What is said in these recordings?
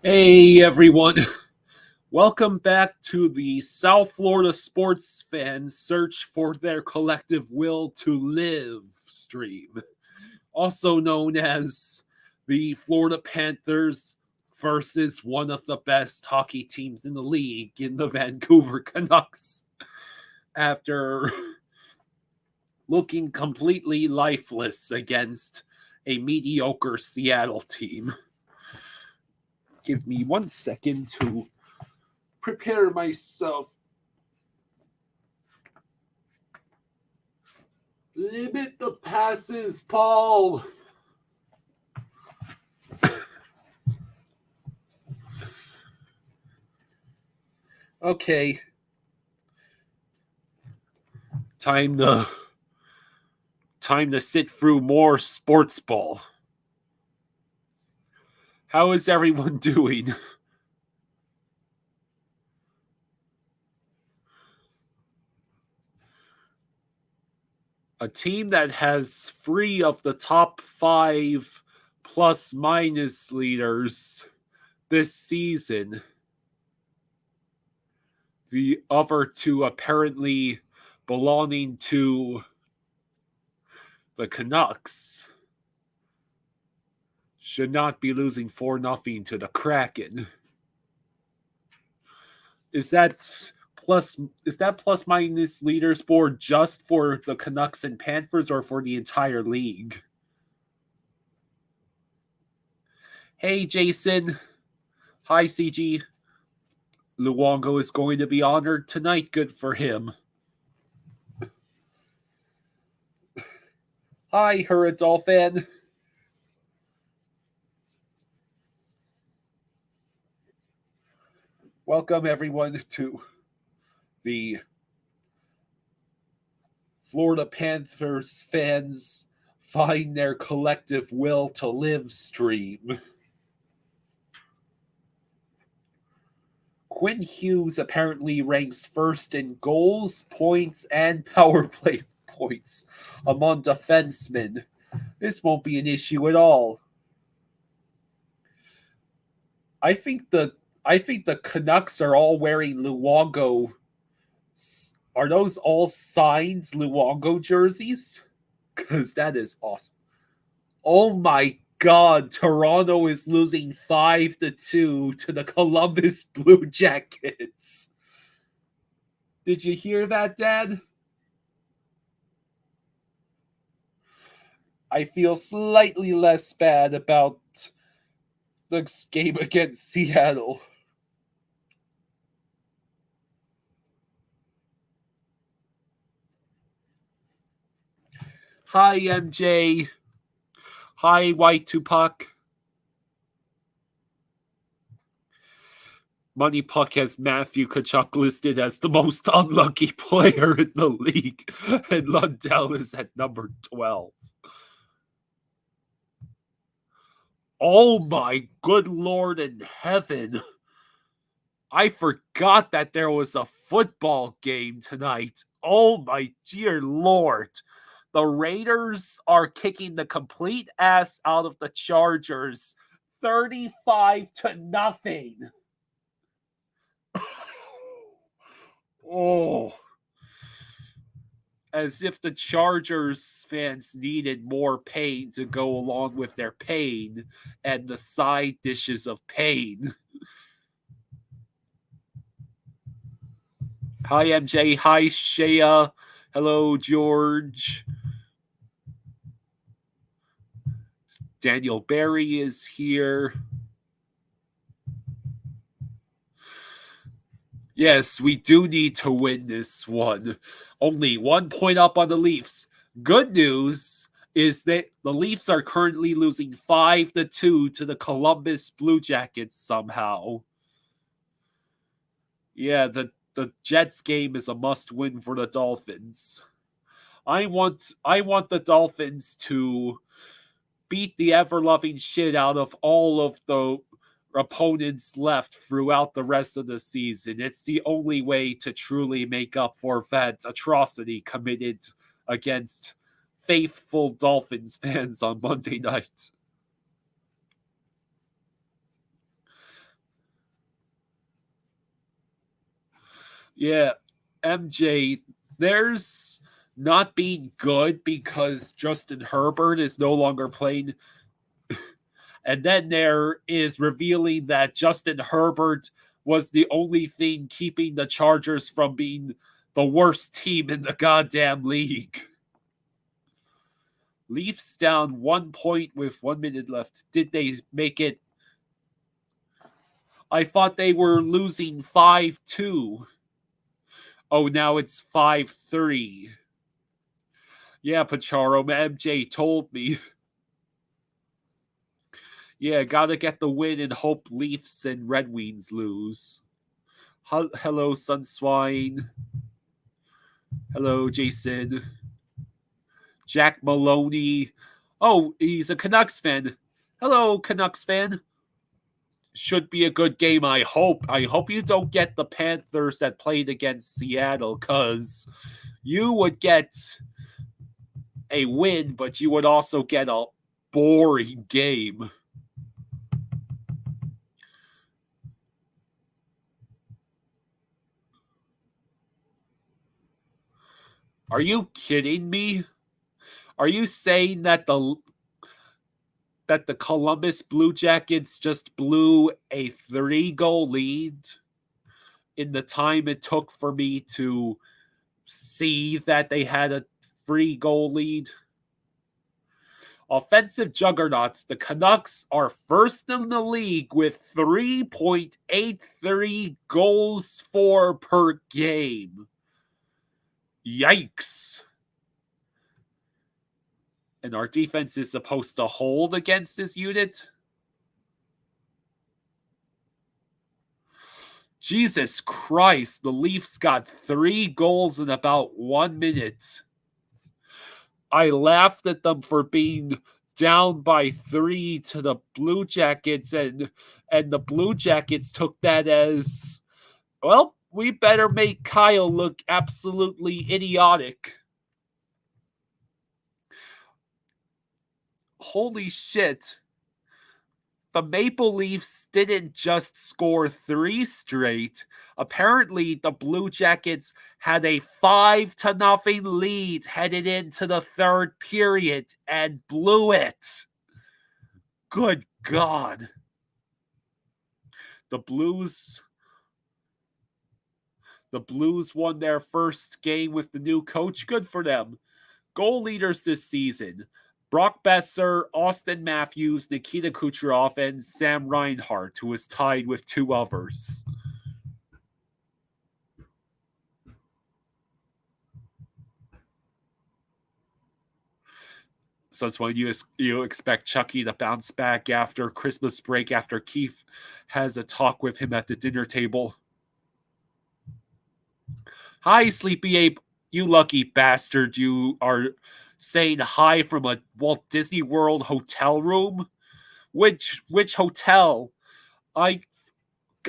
Hey everyone, welcome back to the South Florida sports fans search for their collective will to live stream, also known as the Florida Panthers versus one of the best hockey teams in the league in the Vancouver Canucks after looking completely lifeless against a mediocre Seattle team. Give me 1 second to prepare myself. Limit the passes, Paul. Okay. Time to sit through more sports ball. How is everyone doing? A team that has 3 of the top 5 plus minus leaders this season. The other 2 apparently belonging to the Canucks should not be losing 4-0 to the Kraken. Is that plus minus leaders board just for the Canucks and Panthers or for the entire league? Hey Jason. Hi CG. Luongo is going to be honored tonight. Good for him. Hi Hurricane fan. Welcome everyone to the Florida Panthers fans find their collective will to live stream. Quinn Hughes apparently ranks first in goals, points, and power play points among defensemen. This won't be an issue at all. I think the Canucks are all wearing Luongo. Are those all signed Luongo jerseys? Because that is awesome. Oh my God, Toronto is losing 5-2 to the Columbus Blue Jackets. Did you hear that, Dad? I feel slightly less bad about the game against Seattle. Hi, MJ. Hi, White Tupac. Money Puck has Matthew Tkachuk listed as the most unlucky player in the league, and Lundell is at number 12. Oh my good Lord in heaven. I forgot that there was a football game tonight. Oh my dear Lord. The Raiders are kicking the complete ass out of the Chargers 35-0. Oh. As if the Chargers fans needed more pain to go along with their pain and the side dishes of pain. Hi, MJ. Hi, Shea. Hello, George. Daniel Barry is here. Yes, we do need to win this one. Only 1 point up on the Leafs. Good news is that the Leafs are currently losing 5-2 to the Columbus Blue Jackets somehow. Yeah, the Jets game is a must-win for the Dolphins. I want the Dolphins to beat the ever-loving shit out of all of the opponents left throughout the rest of the season. It's the only way to truly make up for that atrocity committed against faithful Dolphins fans on Monday night. Yeah, MJ, there's not being good because Justin Herbert is no longer playing. And then there is revealing that Justin Herbert was the only thing keeping the Chargers from being the worst team in the goddamn league. Leafs down 1 point with 1 minute left. Did they make it? I thought they were losing 5-2. Oh, now it's 5-3. Yeah, Pacharo, MJ told me. Yeah, gotta get the win and hope Leafs and Red Wings lose. Hello, Sunswine. Hello, Jason. Jack Maloney. Oh, he's a Canucks fan. Hello, Canucks fan. Should be a good game, I hope. I hope you don't get the Panthers that played against Seattle, because you would get a win, but you would also get a boring game. Are you kidding me? Are you saying that the Columbus Blue Jackets just blew a 3-goal lead in the time it took for me to see that they had a 3-goal lead? Offensive juggernauts, the Canucks are first in the league with 3.83 goals for per game. Yikes. And our defense is supposed to hold against this unit? Jesus Christ, the Leafs got 3 goals in about 1 minute. I laughed at them for being down by 3 to the Blue Jackets, and the Blue Jackets took that as, well, we better make Kyle look absolutely idiotic. Holy shit. The Maple Leafs didn't just score 3 straight. Apparently, the Blue Jackets had a 5-0 lead headed into the third period and blew it. Good God. The Blues won their first game with the new coach. Good for them. Goal leaders this season: Brock Besser, Austin Matthews, Nikita Kucherov, and Sam Reinhart, who is tied with 2 others. So it's when you expect Chucky to bounce back after Christmas break, after Keith has a talk with him at the dinner table. Hi, Sleepy Ape. You lucky bastard. You are saying hi from a Walt Disney World hotel room? Which hotel? I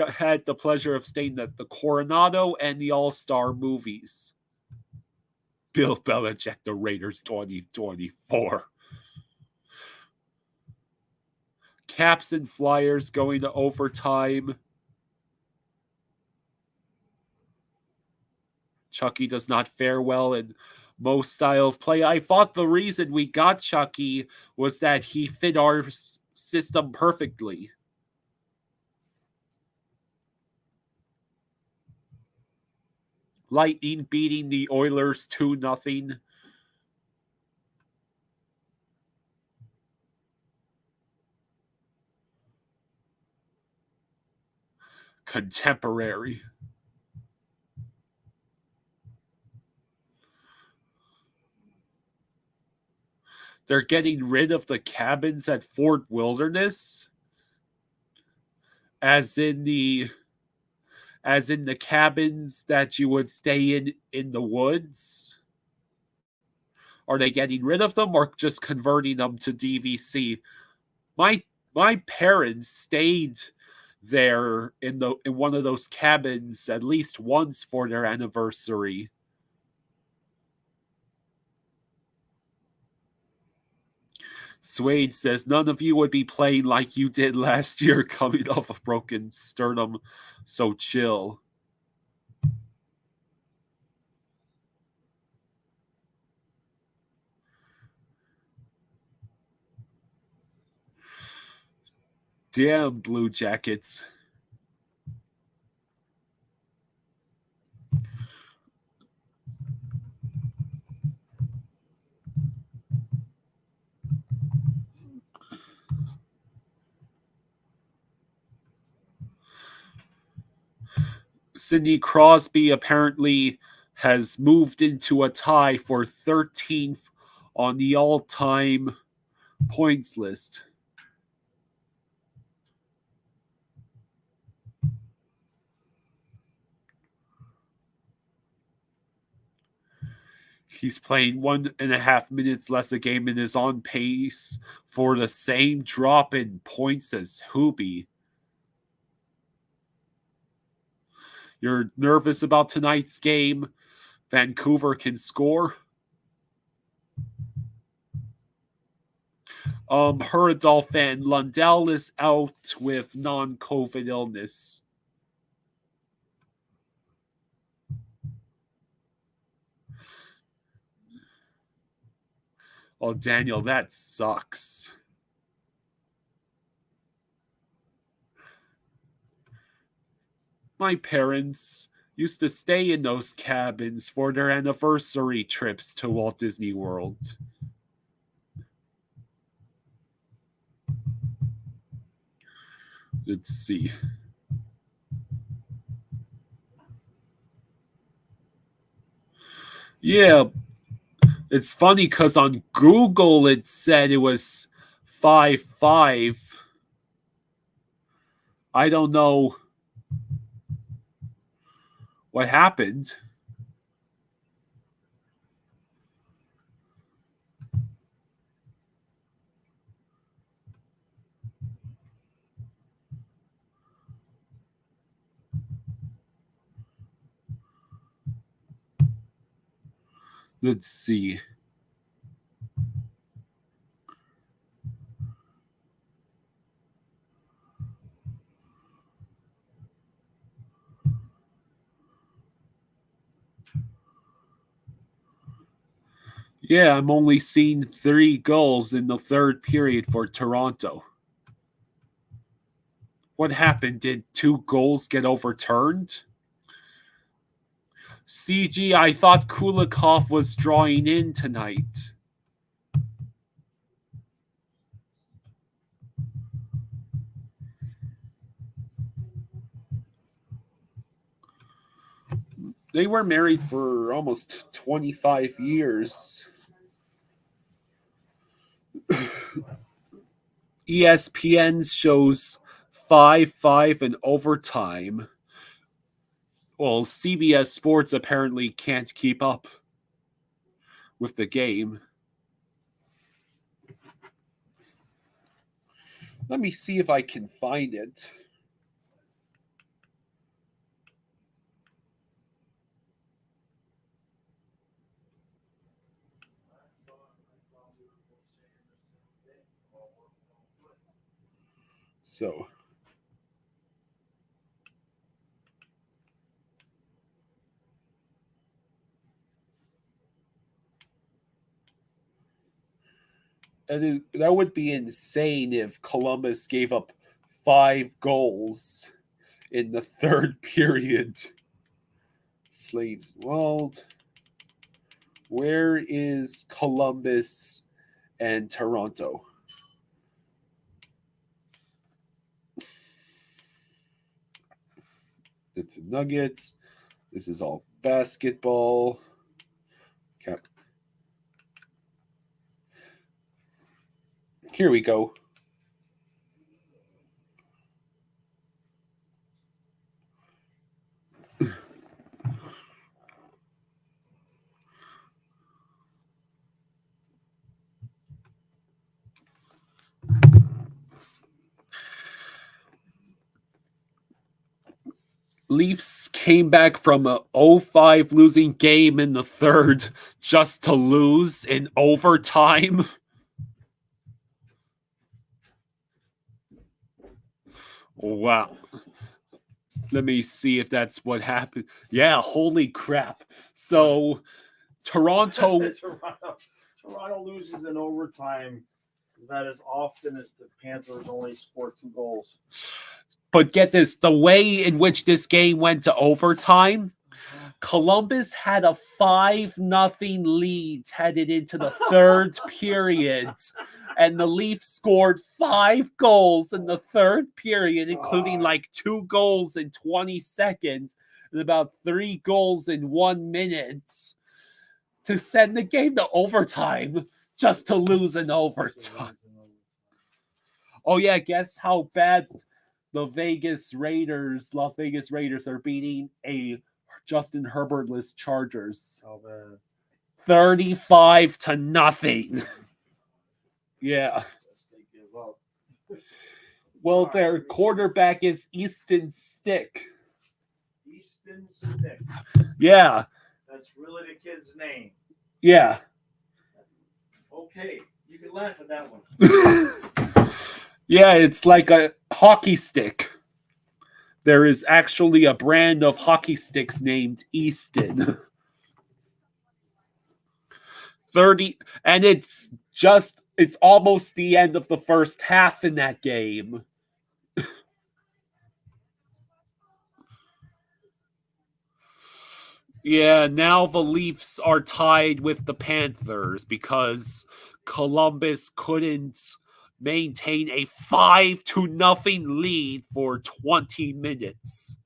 had the pleasure of staying at the Coronado and the All-Star movies. Bill Belichick, the Raiders 2024. Caps and Flyers going to overtime. Chucky does not fare well in most style of play. I thought the reason we got Chucky was that he fit our system perfectly. Lightning beating the Oilers 2-0. Contemporary. They're getting rid of the cabins at Fort Wilderness, as in the cabins that you would stay in the woods. Are they getting rid of them or just converting them to DVC? My parents stayed there in one of those cabins at least once for their anniversary. Swade says, none of you would be playing like you did last year, coming off a broken sternum, so chill. Damn, Blue Jackets. Sidney Crosby apparently has moved into a tie for 13th on the all-time points list. He's playing 1.5 minutes less a game and is on pace for the same drop in points as Hoobie. You're nervous about tonight's game? Vancouver can score? Hurricane fan Lundell is out with non-COVID illness. Oh, Daniel, that sucks. My parents used to stay in those cabins for their anniversary trips to Walt Disney World. Let's see. Yeah, it's funny because on Google it said it was 5-5. I don't know what happened. Let's see. Yeah, I'm only seeing 3 goals in the third period for Toronto. What happened? Did 2 goals get overturned? CG, I thought Kulikov was drawing in tonight. They were married for almost 25 years. ESPN shows 5-5 in overtime. Well, CBS Sports apparently can't keep up with the game. Let me see if I can find it. So, that would be insane if Columbus gave up 5 goals in the third period. Flames World. Where is Columbus and Toronto? It's Nuggets. This is all basketball. Here we go. Leafs came back from a 0-5 losing game in the third just to lose in overtime. Wow. Let me see if that's what happened. Yeah, holy crap. So Toronto Toronto loses in overtime That as often as the Panthers only scored 2 goals. But get this, the way in which this game went to overtime, Columbus had a 5-0 lead headed into the third period. And the Leafs scored 5 goals in the third period, including like 2 goals in 20 seconds and about 3 goals in 1 minute to send the game to overtime just to lose in overtime. Oh yeah, guess how bad the Las Vegas Raiders are beating a Justin Herbertless Chargers. Oh man. 35-0. Yeah. They give up. Well, their quarterback is Easton Stick. Easton Stick. Yeah. That's really the kid's name. Yeah. Okay, you can laugh at that one. Yeah, it's like a hockey stick. There is actually a brand of hockey sticks named Easton. 30, and it's almost the end of the first half in that game. Yeah, now the Leafs are tied with the Panthers because Columbus couldn't maintain a 5-0 lead for 20 minutes.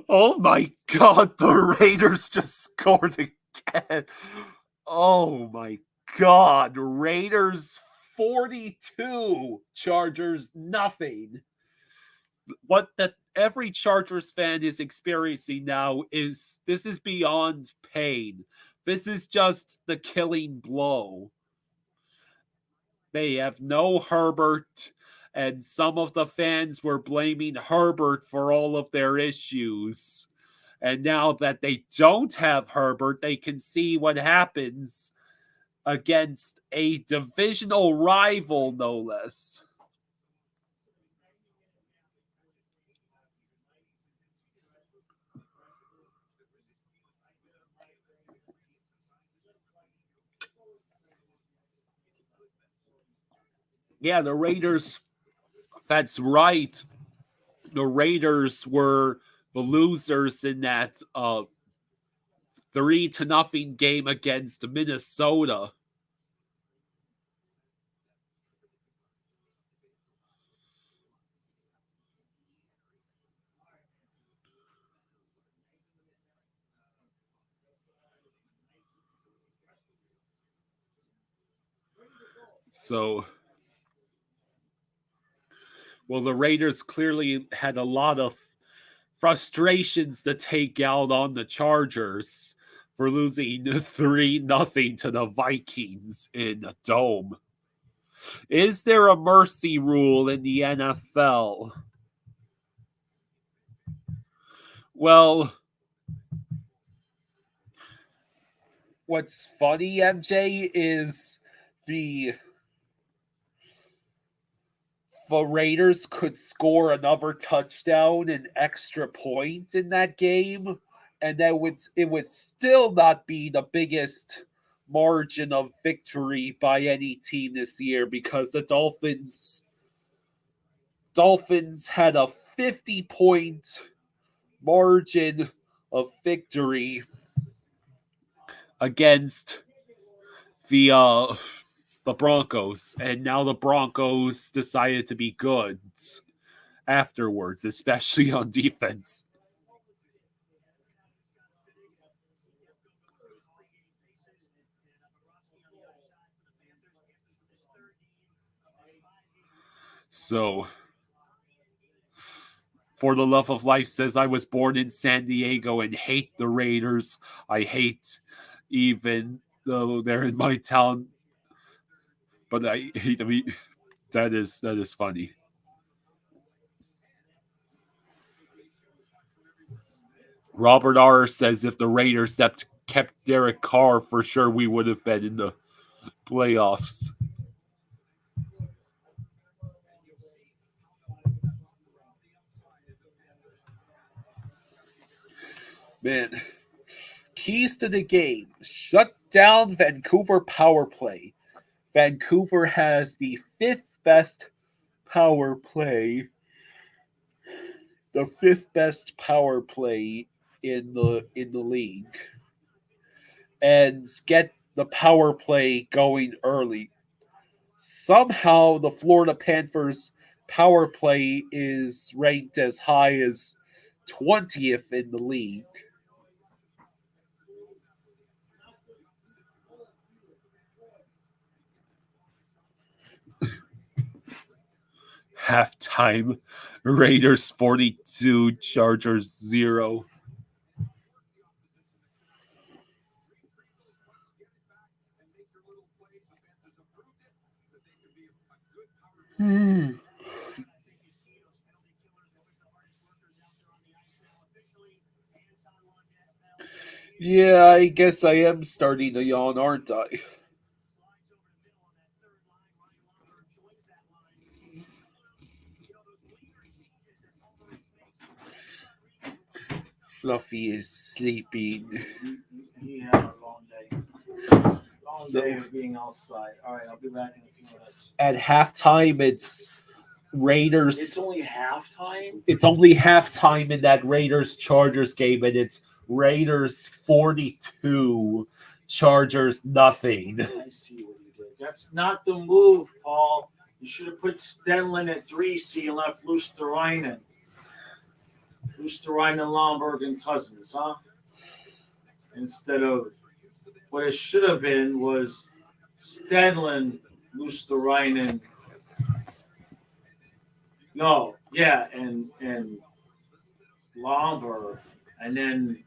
Oh my God, the Raiders just scored again. Oh my God, Raiders 42, Chargers nothing. What every Chargers fan is experiencing now is beyond pain. This is just the killing blow. They have no Herbert, and some of the fans were blaming Herbert for all of their issues. And now that they don't have Herbert, they can see what happens against a divisional rival, no less. Yeah, the Raiders, that's right. The Raiders were the losers in that 3-0 game against Minnesota. So, well, the Raiders clearly had a lot of frustrations to take out on the Chargers for losing 3-0 to the Vikings in a dome. Is there a mercy rule in the NFL? Well, what's funny, MJ, is the Raiders could score another touchdown and extra point in that game, and it would still not be the biggest margin of victory by any team this year because the Dolphins had a 50-point margin of victory against the Broncos, and now the Broncos decided to be good afterwards, especially on defense. So, For the Love of Life says, I was born in San Diego and hate the Raiders. I hate even though they're in my town, but I hate them. That is funny. Robert R. says, if the Raiders kept Derek Carr, for sure we would have been in the playoffs. Man, keys to the game. Shut down Vancouver power play. Vancouver has the fifth best power play. The fifth best power play in the league. And get the power play going early. Somehow the Florida Panthers power play is ranked as high as 20th in the league. Halftime, Raiders 42, Chargers 0. Yeah, I guess I am starting to yawn, aren't I? Fluffy is sleeping. He had a long day. Long day of being outside. All right, I'll be back in a few minutes. At halftime, it's Raiders. It's only halftime? It's only halftime in that Raiders Chargers game, and it's Raiders 42, Chargers nothing. I see what you did. That's not the move, Paul. You should have put Stenlin at 3C and left Luosterainen. Luosterainen, Lomberg, and Cousins, huh? Instead of what it should have been was Stenlin, Luosterainen. No, yeah, and Lomberg, and then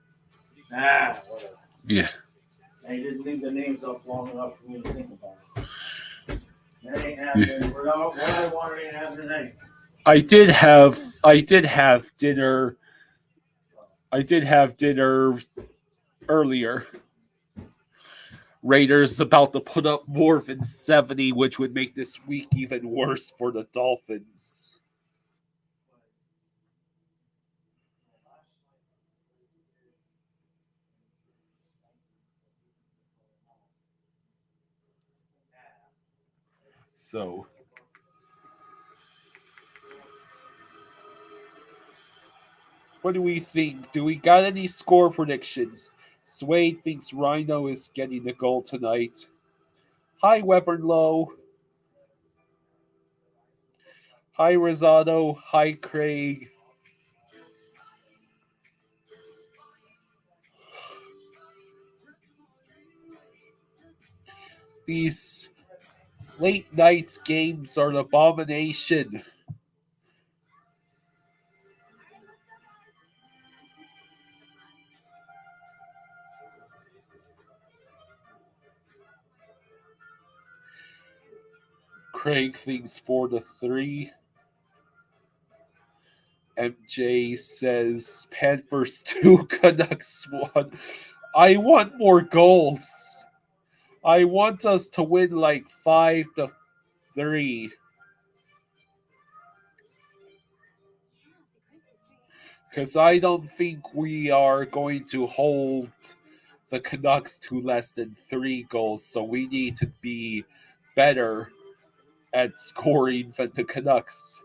whatever. Yeah. They didn't leave the names up long enough for me to think about it. That ain't happening. What I wanted ain't happening. I did have dinner. I did have dinner earlier. Raiders about to put up more than 70, which would make this week even worse for the Dolphins. So, what do we think? Do we got any score predictions? Swade thinks Rhino is getting the goal tonight. Hi, Weatherlow. Hi, Rosado. Hi, Craig. These late nights games are an abomination. Craig thinks 4-3. MJ says Panthers 2, Canucks 1. I want more goals. I want us to win like 5-3. Because I don't think we are going to hold the Canucks to less than 3 goals. So we need to be better at scoring than the Canucks.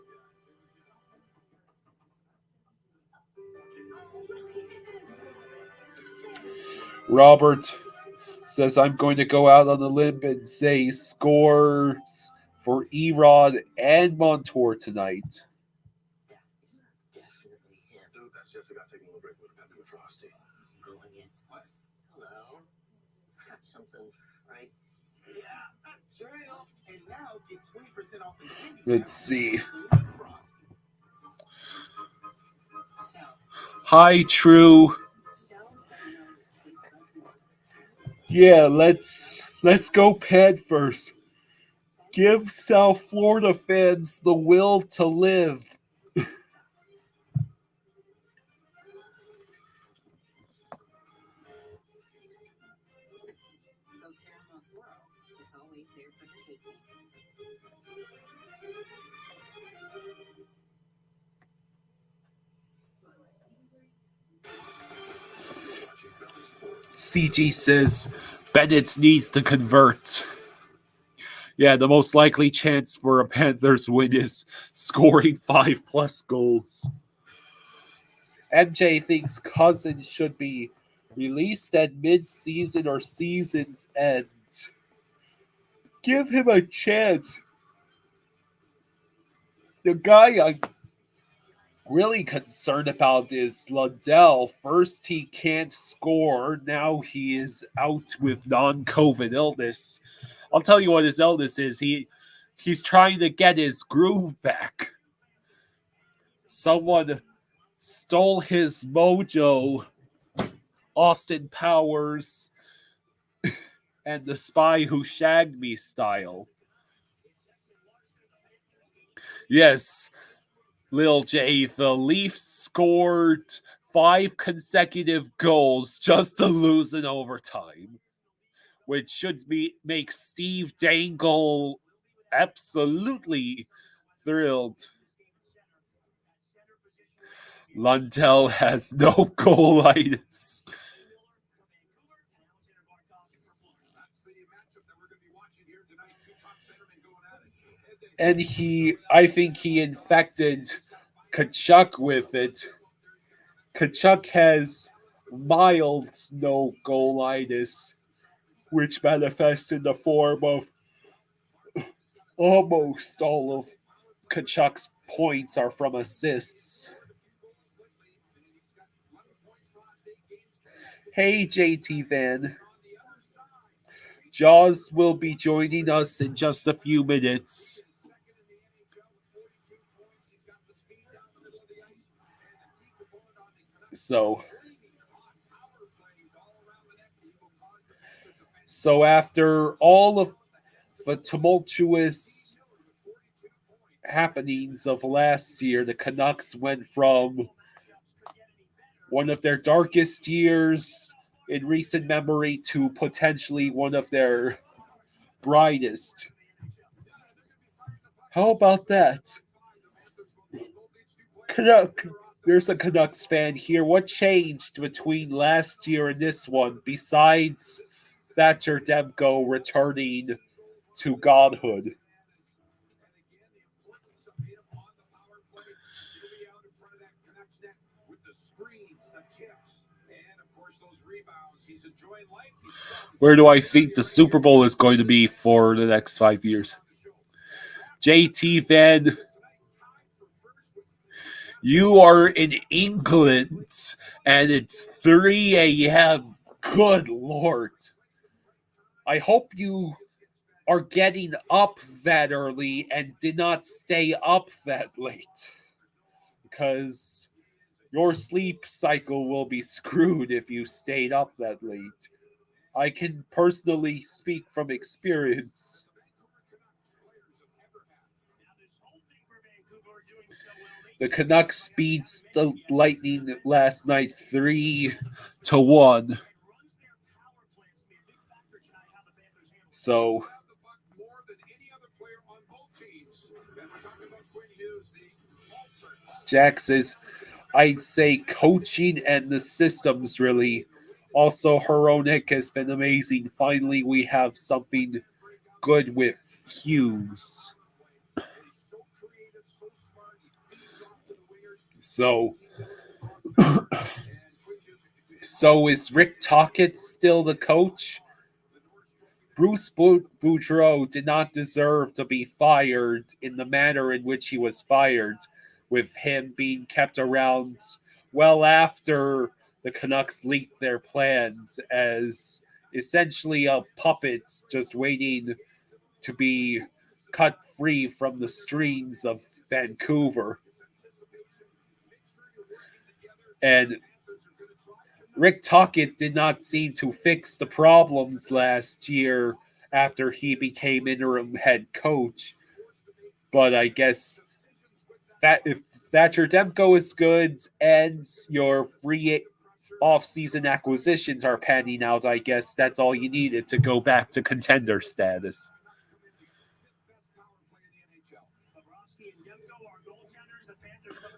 Robert says I'm going to go out on a limb and say scores for Erod and Montour tonight. Let's see. Hi, True. Yeah, let's go Panthers. Give South Florida fans the will to live. CG says Bennett needs to convert. Yeah, the most likely chance for a Panthers win is scoring 5+ goals. MJ thinks Cousins should be released at mid-season or season's end. Give him a chance. The guy I'm really concerned about is Lundell. First, he can't score. Now he is out with non-COVID illness. I'll tell you what his illness is. He's trying to get his groove back. Someone stole his mojo. Austin Powers and The Spy Who Shagged Me style. Yes, Lil J, the Leafs scored 5 consecutive goals just to lose in overtime, which should make Steve Dangle absolutely thrilled. Lundell has no goalitis. And I think he infected Kachuk with it. Kachuk has mild no goalitis, which manifests in the form of almost all of Kachuk's points are from assists. Hey, JT Van. Jaws will be joining us in just a few minutes. So after all of the tumultuous happenings of last year, the Canucks went from one of their darkest years in recent memory to potentially one of their brightest. How about that? There's a Canucks fan here. What changed between last year and this one besides Thatcher Demko returning to godhood? Where do I think the Super Bowl is going to be for the next 5 years? JT Van, you are in England and it's 3 a.m. Good Lord. I hope you are getting up that early and did not stay up that late, because your sleep cycle will be screwed if you stayed up that late. I can personally speak from experience. The Canucks beats the Lightning last night 3-1. So Jack says, I'd say coaching and the systems really. Also, Hronek has been amazing. Finally, we have something good with Hughes. So is Rick Tocchet still the coach? Bruce Boudreau did not deserve to be fired in the manner in which he was fired, with him being kept around well after the Canucks leaked their plans as essentially a puppet just waiting to be cut free from the strings of Vancouver. And Rick Tocchet did not seem to fix the problems last year after he became interim head coach. But I guess that if Thatcher Demko is good and your free off-season acquisitions are panning out, I guess that's all you needed to go back to contender status.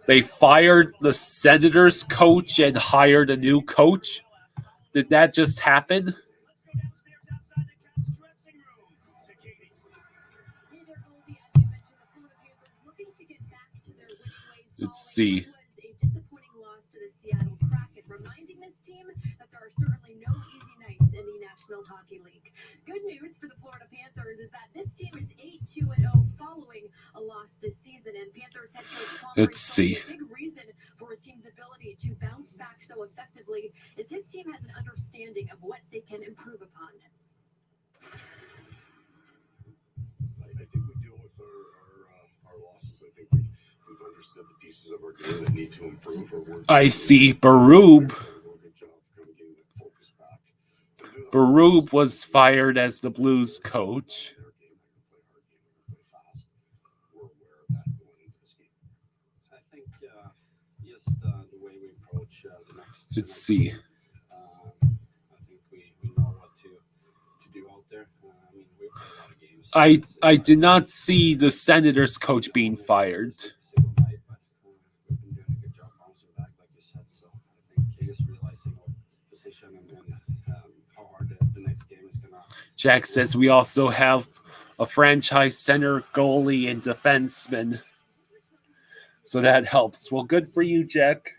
They fired the Senators coach and hired a new coach. Did that just happen? Let's see. To the Seattle Kraken, reminding this team that there are certainly no easy nights in the National Hockey League. Good news for the Florida Panthers is that this team is 8-2-0 following a loss this season, and Panthers head coach Let's see. a big reason for his team's ability to bounce back so effectively is his team has an understanding of what they can improve upon. I think we deal with our losses. I think we've understood the pieces of our game that need to improve. I see Berube. Berube was fired as the Blues coach. I think just the way we approach the next. Let's see. I think we know what to do out there. I mean, we play a lot of games. I did not see the Senators coach being fired. Single night, but we've been doing a good job bouncing back, like you said. So I think just realizing our position and then how hard the next game is gonna. Jack says we also have a franchise center, goalie, and defenseman. So that helps. Well, good for you, Jack.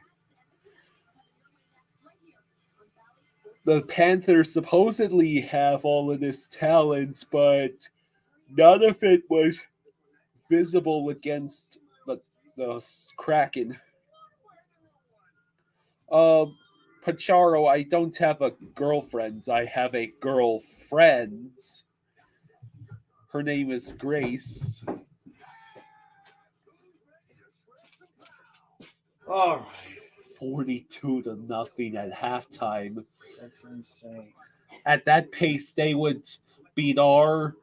The Panthers supposedly have all of this talent, but none of it was visible against the Kraken. Pacharo, I don't have a girlfriend. I have a girlfriend. Her name is Grace. All right. 42-0 at halftime. That's insane. At that pace, they would beat our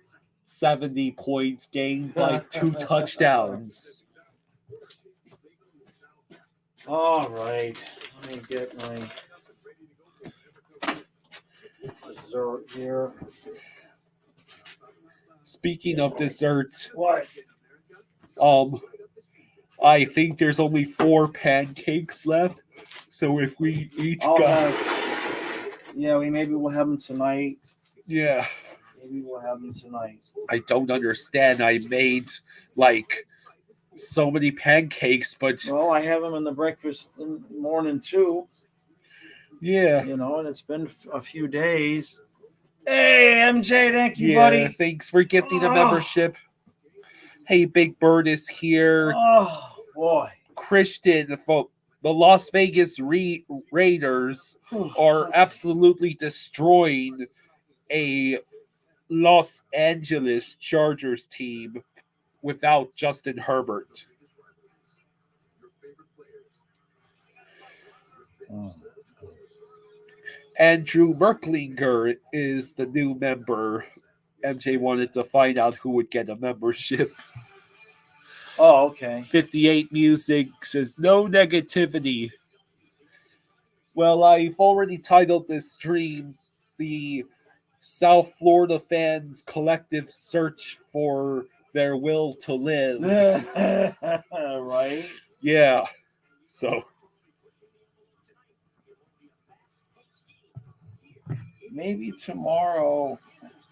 70 points gained by 2 touchdowns. All right. Let me get my dessert here. Speaking of dessert, What? I think there's only 4 pancakes left. So if we each got... Yeah, maybe we'll have them tonight. Yeah. Maybe we'll have them tonight. I don't understand. I made, like, so many pancakes, but... Well, I have them in the breakfast in the morning, too. Yeah. You know, and it's been a few days. Hey, MJ, thank you, buddy. Thanks for gifting a membership. Hey, Big Bird is here. Oh, boy. Christian, the Las Vegas Raiders are absolutely destroying a Los Angeles Chargers team without Justin Herbert. Andrew Merklinger is the new member. MJ wanted to find out who would get a membership. Oh, okay. 58 Music says no negativity. Well, I've already titled this stream the South Florida Fans Collective Search for Their Will to Live. Right? Yeah. So maybe tomorrow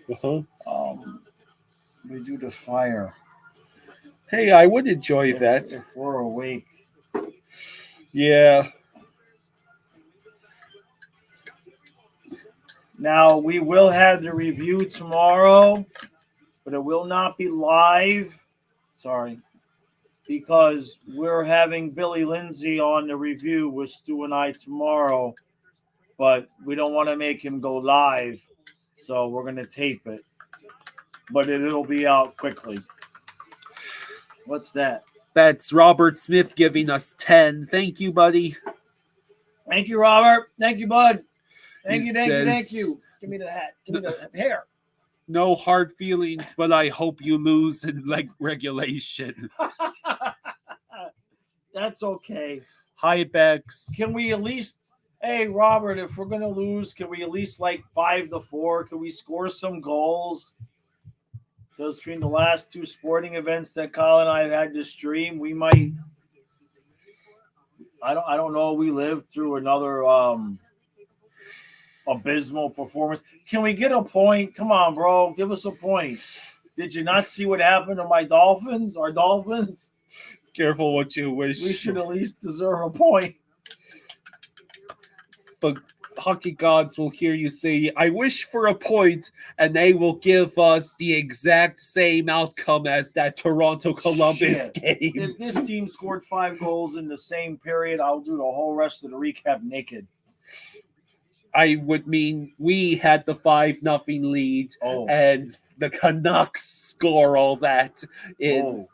we do the fire. Hey, I would enjoy that. If we're awake. Yeah. Now, we will have the review tomorrow, but it will not be live. Sorry. Because we're having Billy Lindsay on the review with Stu and I tomorrow, but we don't want to make him go live, so we're going to tape it. But it'll be out quickly. What's that? That's Robert Smith giving us 10. Thank you, buddy. Thank you, Robert. Thank you, bud. Thank you. Give me the hat. Give me the hair. No hard feelings, but I hope you lose in regulation. That's okay. Hi, Bex. Can we at least, hey, Robert, if we're going to lose, can we at least 5-4? Can we score some goals? Because between the last 2 sporting events that Colin and I have had to stream, we might. I don't know. We lived through another abysmal performance. Can we get a point? Come on, bro. Give us a point. Did you not see what happened to my Dolphins? Our Dolphins? Careful what you wish. We should at least deserve a point. The hockey gods will hear you say, I wish for a point, and they will give us the exact same outcome as that Toronto Columbus game. If this team scored 5 goals in the same period, I'll do the whole rest of the recap naked. I would mean we had the 5-0 lead, and the Canucks score all that in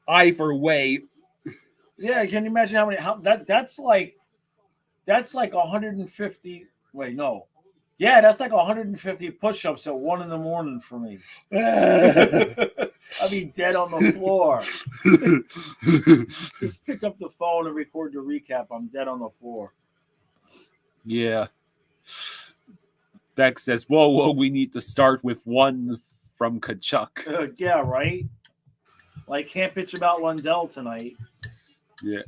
either way. Yeah, can you imagine that's like 150. Wait, no. Yeah, that's like 150 push-ups at 1 a.m. for me. I'll be dead on the floor. Just pick up the phone and record the recap. I'm dead on the floor. Yeah. Beck says, whoa, we need to start with one from Kachuk. Yeah, right? Like, can't pitch about Lundell tonight. Yeah.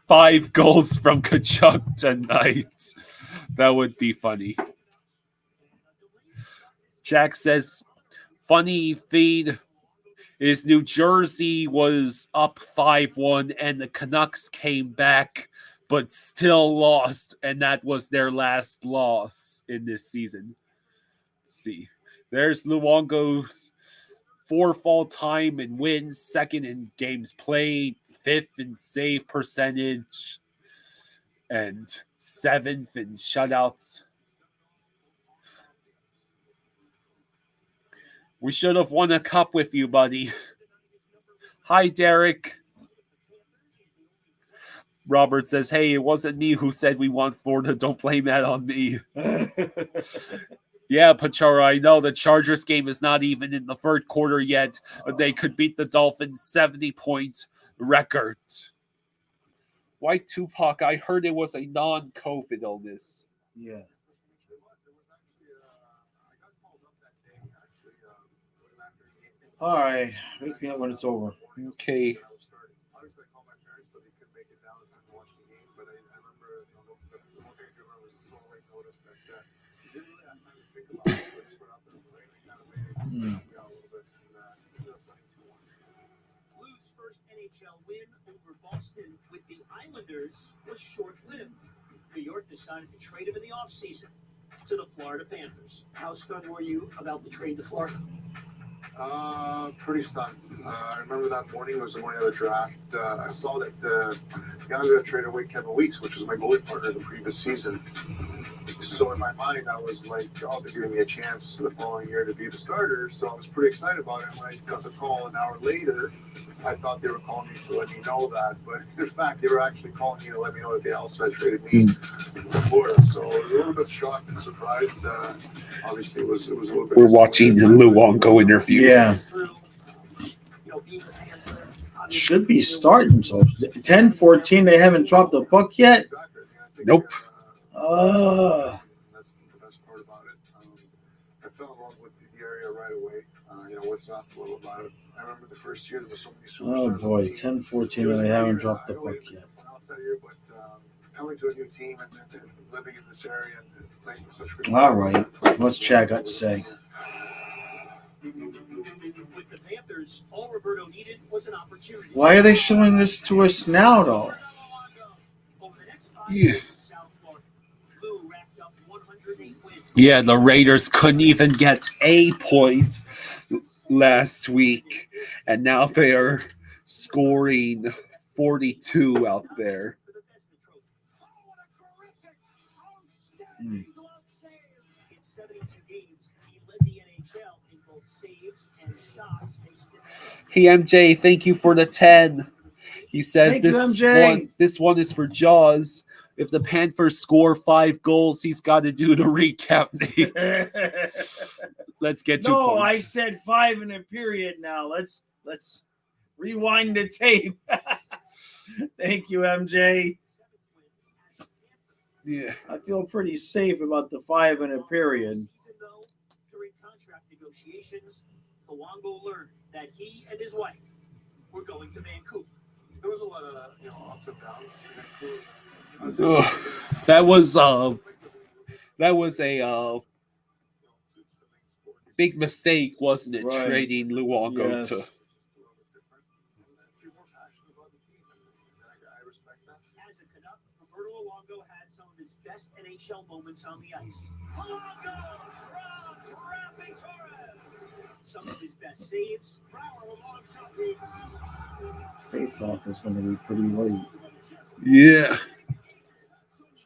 5 goals from Kachuk tonight. That would be funny. Jack says, funny feed is New Jersey was up 5-1 and the Canucks came back but still lost, and that was their last loss in this season. Let's see. There's Luongo's 4th all-time in wins, 2nd in games played, 5th in save percentage, and 7th in shutouts. We should have won a cup with you, buddy. Hi, Derek. Robert says, hey, it wasn't me who said we want Florida. Don't blame that on me. Yeah, Pachara, I know the Chargers game is not even in the 3rd quarter yet, but they could beat the Dolphins 70-point record. White Tupac, I heard it was a non-COVID illness. Yeah. All right. Wake me up when it's over. Okay. Blues' first NHL win over Boston with the Islanders was short-lived. New York decided to trade him in the offseason to the Florida Panthers. How stunned were you about the trade to Florida? Pretty stunned. I remember that morning was the morning of the draft. I saw that the Islanders traded away Kevin Weeks, which was my goalie partner the previous season. So in my mind, I was like, oh, they're giving me a chance the following year to be the starter. So I was pretty excited about it. When I got the call an hour later, I thought they were calling me to let me know that. But in fact, they were actually calling me to let me know that they also had traded me to Florida. So I was a little bit shocked and surprised. Obviously, it was a little bit. We're watching the Luongo interview. Yeah. Should be starting. So 10-14, they haven't dropped the puck yet? Nope. That's the best part about it. I fell in love with the area right away. What's not to love about it? I remember the first year there was so many superstars. Oh boy, 10-14, and they haven't dropped the puck yet. Coming to a new team and living in this area and playing with such great. All right, what's Chad got to say? With the Panthers, all Roberto needed was an opportunity. Why are they showing this to us now, though? Over the next 5 years in South Florida, Lou racked up 108 wins. Yeah, the Raiders couldn't even get a point last week, and now they are scoring 42 out there. In 72 games, he led the NHL in both saves and shots faced in. Hey, MJ, thank you for the 10. He says Thank you, MJ. This one is for Jaws. If the Panthers score 5 goals, he's got to do the recap, Nate. Let's get to No, points. I said 5 in a period now. Let's rewind the tape. Thank you, MJ. Yeah. I feel pretty safe about the 5 in a period. During contract negotiations, Luongo learned that he and his wife were going to Vancouver. there was a lot of ups and downs. I would Ugh. say That was a big mistake, wasn't it? Right. Trading Luongo Yes. to. As a Canuck, Roberto Luongo had some of his best NHL moments on the ice. Luongo from Rafi Torres. Some of his best saves. Face-off is going to be pretty late. Yeah.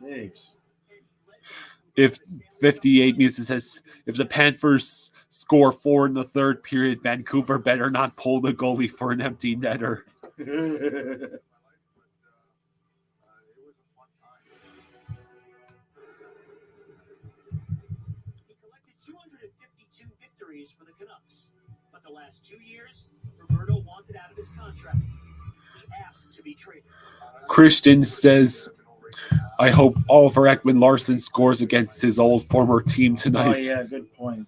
Jeez. If 58 Muses says, if the Panthers score 4 in the third period, Vancouver better not pull the goalie for an empty netter. He collected 252 victories for the Canucks, but the last 2 years, Roberto wanted out of his contract. He asked to be traded. Christian says, I hope Oliver Ekman-Larsson scores against his old former team Oh, tonight. yeah, good point.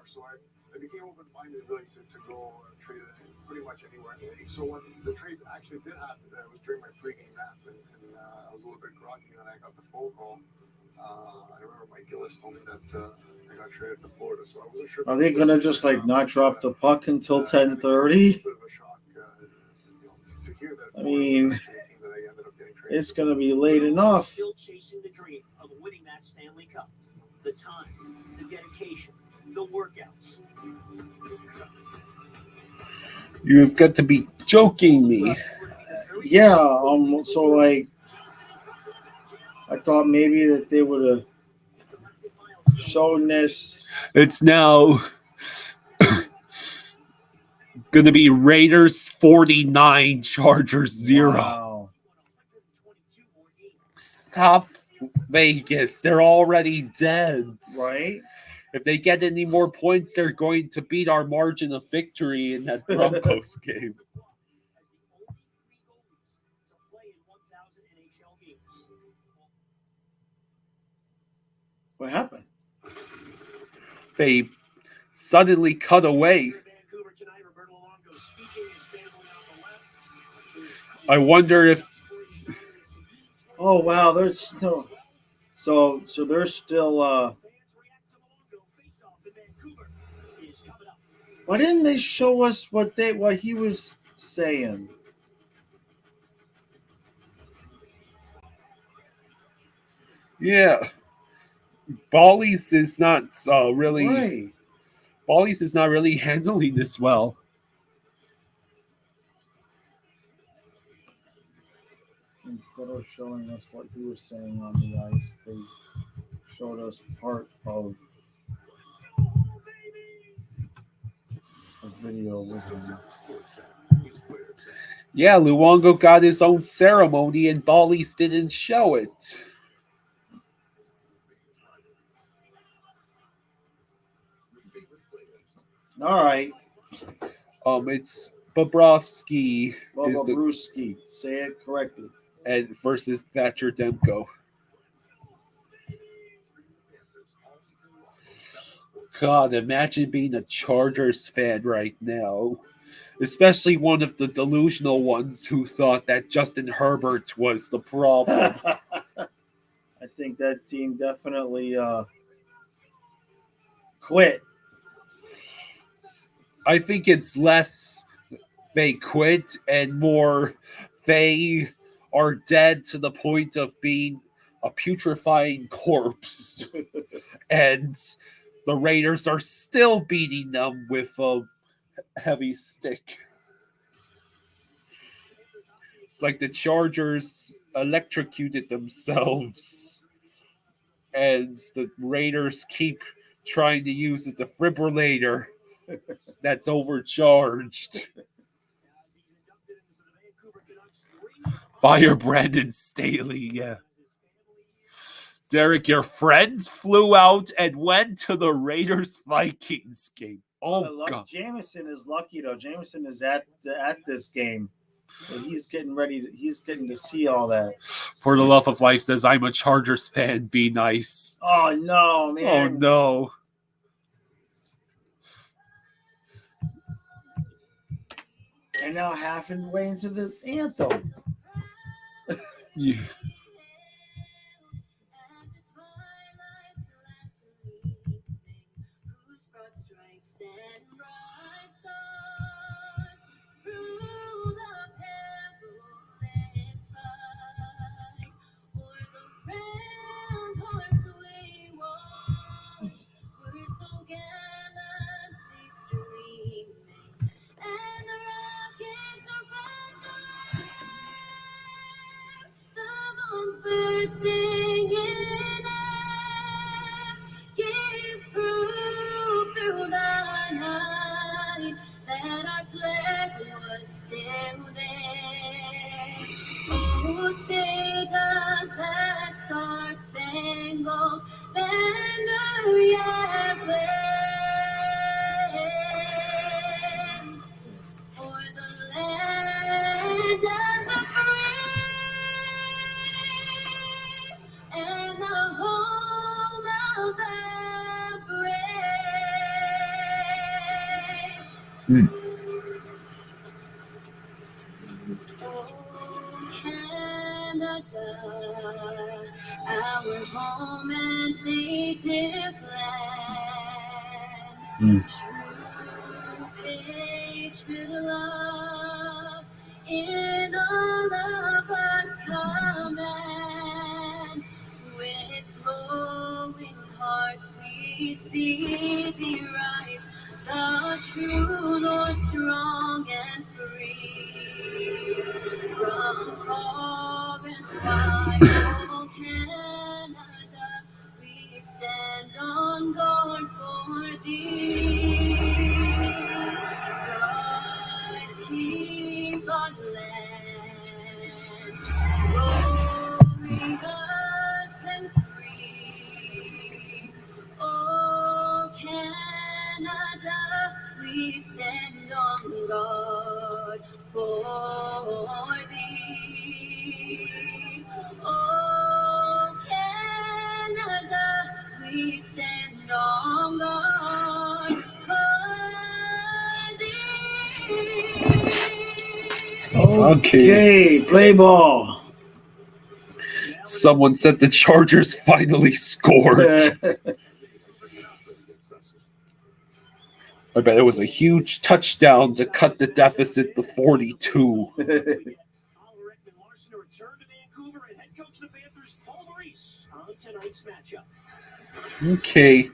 So I became open-minded really to go trade it pretty much anywhere in the league. So when the trade actually did happen, it was during my pregame nap, and I was a little bit groggy, and I got the phone call. I remember Mike Gillis told me that I got traded to Florida, so I wasn't sure. Are they going to just not drop the puck until 10:30? I mean, it's going to be late enough. Still chasing the dream of winning that Stanley Cup. The time, the dedication, the workouts. You've got to be joking me. Yeah, so I thought maybe that they would have shown this. It's now going to be Raiders 49, Chargers 0. Wow. Stop Vegas. They're already dead. Right? If they get any more points, they're going to beat our margin of victory in that Broncos game. What happened? They suddenly cut away. I wonder if Oh wow, they're still so they're still why didn't they show us what he was saying? yeah. Bally's is not really Right. Bally's is not really handling this well. Instead of showing us what he was saying on the ice, they showed us part of a video with him. Yeah, Luongo got his own ceremony and Bally's didn't show it. All right. It's Bobrovsky is the Bobrovsky. Say it correctly. and versus Thatcher Demko. God, imagine being a Chargers fan right now. Especially one of the delusional ones who thought that Justin Herbert was the problem. I think that team definitely quit. I think it's less they quit and more they are dead to the point of being a putrefying corpse. And the Raiders are still beating them with a heavy stick. It's like the Chargers electrocuted themselves. And the Raiders keep trying to use a defibrillator that's overcharged. Fire Brandon Staley, yeah. Derek, your friends flew out and went to the Raiders-Vikings game. Oh, God. Jameson is lucky, though. Jameson is at this game. So he's getting ready. He's getting to see all that. For the Love of Life says, I'm a Chargers fan. Be nice. Oh no, man! Oh, no. And now halfway into the anthem. Yeah. Bursting in air, give proof through the night that our flag was still there. Oh, say does that star-spangled banner yet wave for the land and the free and the home of the brave. Oh, Canada, our home and native land. True patriot love in all of us command. With glowing hearts we see thee rise, the true North strong and free. From far and wide, oh Canada, we stand on guard for thee. God keep our land glorious and free. Oh Canada, we stand on guard for thee. Oh Canada, we stand on guard for thee. Okay, play ball. Someone said the Chargers finally scored. I bet it was a huge touchdown to cut the deficit to 42. Oliver Ekman Larson to return to Vancouver and head coach of the Panthers, Paul Maurice, on tonight's matchup. Okay.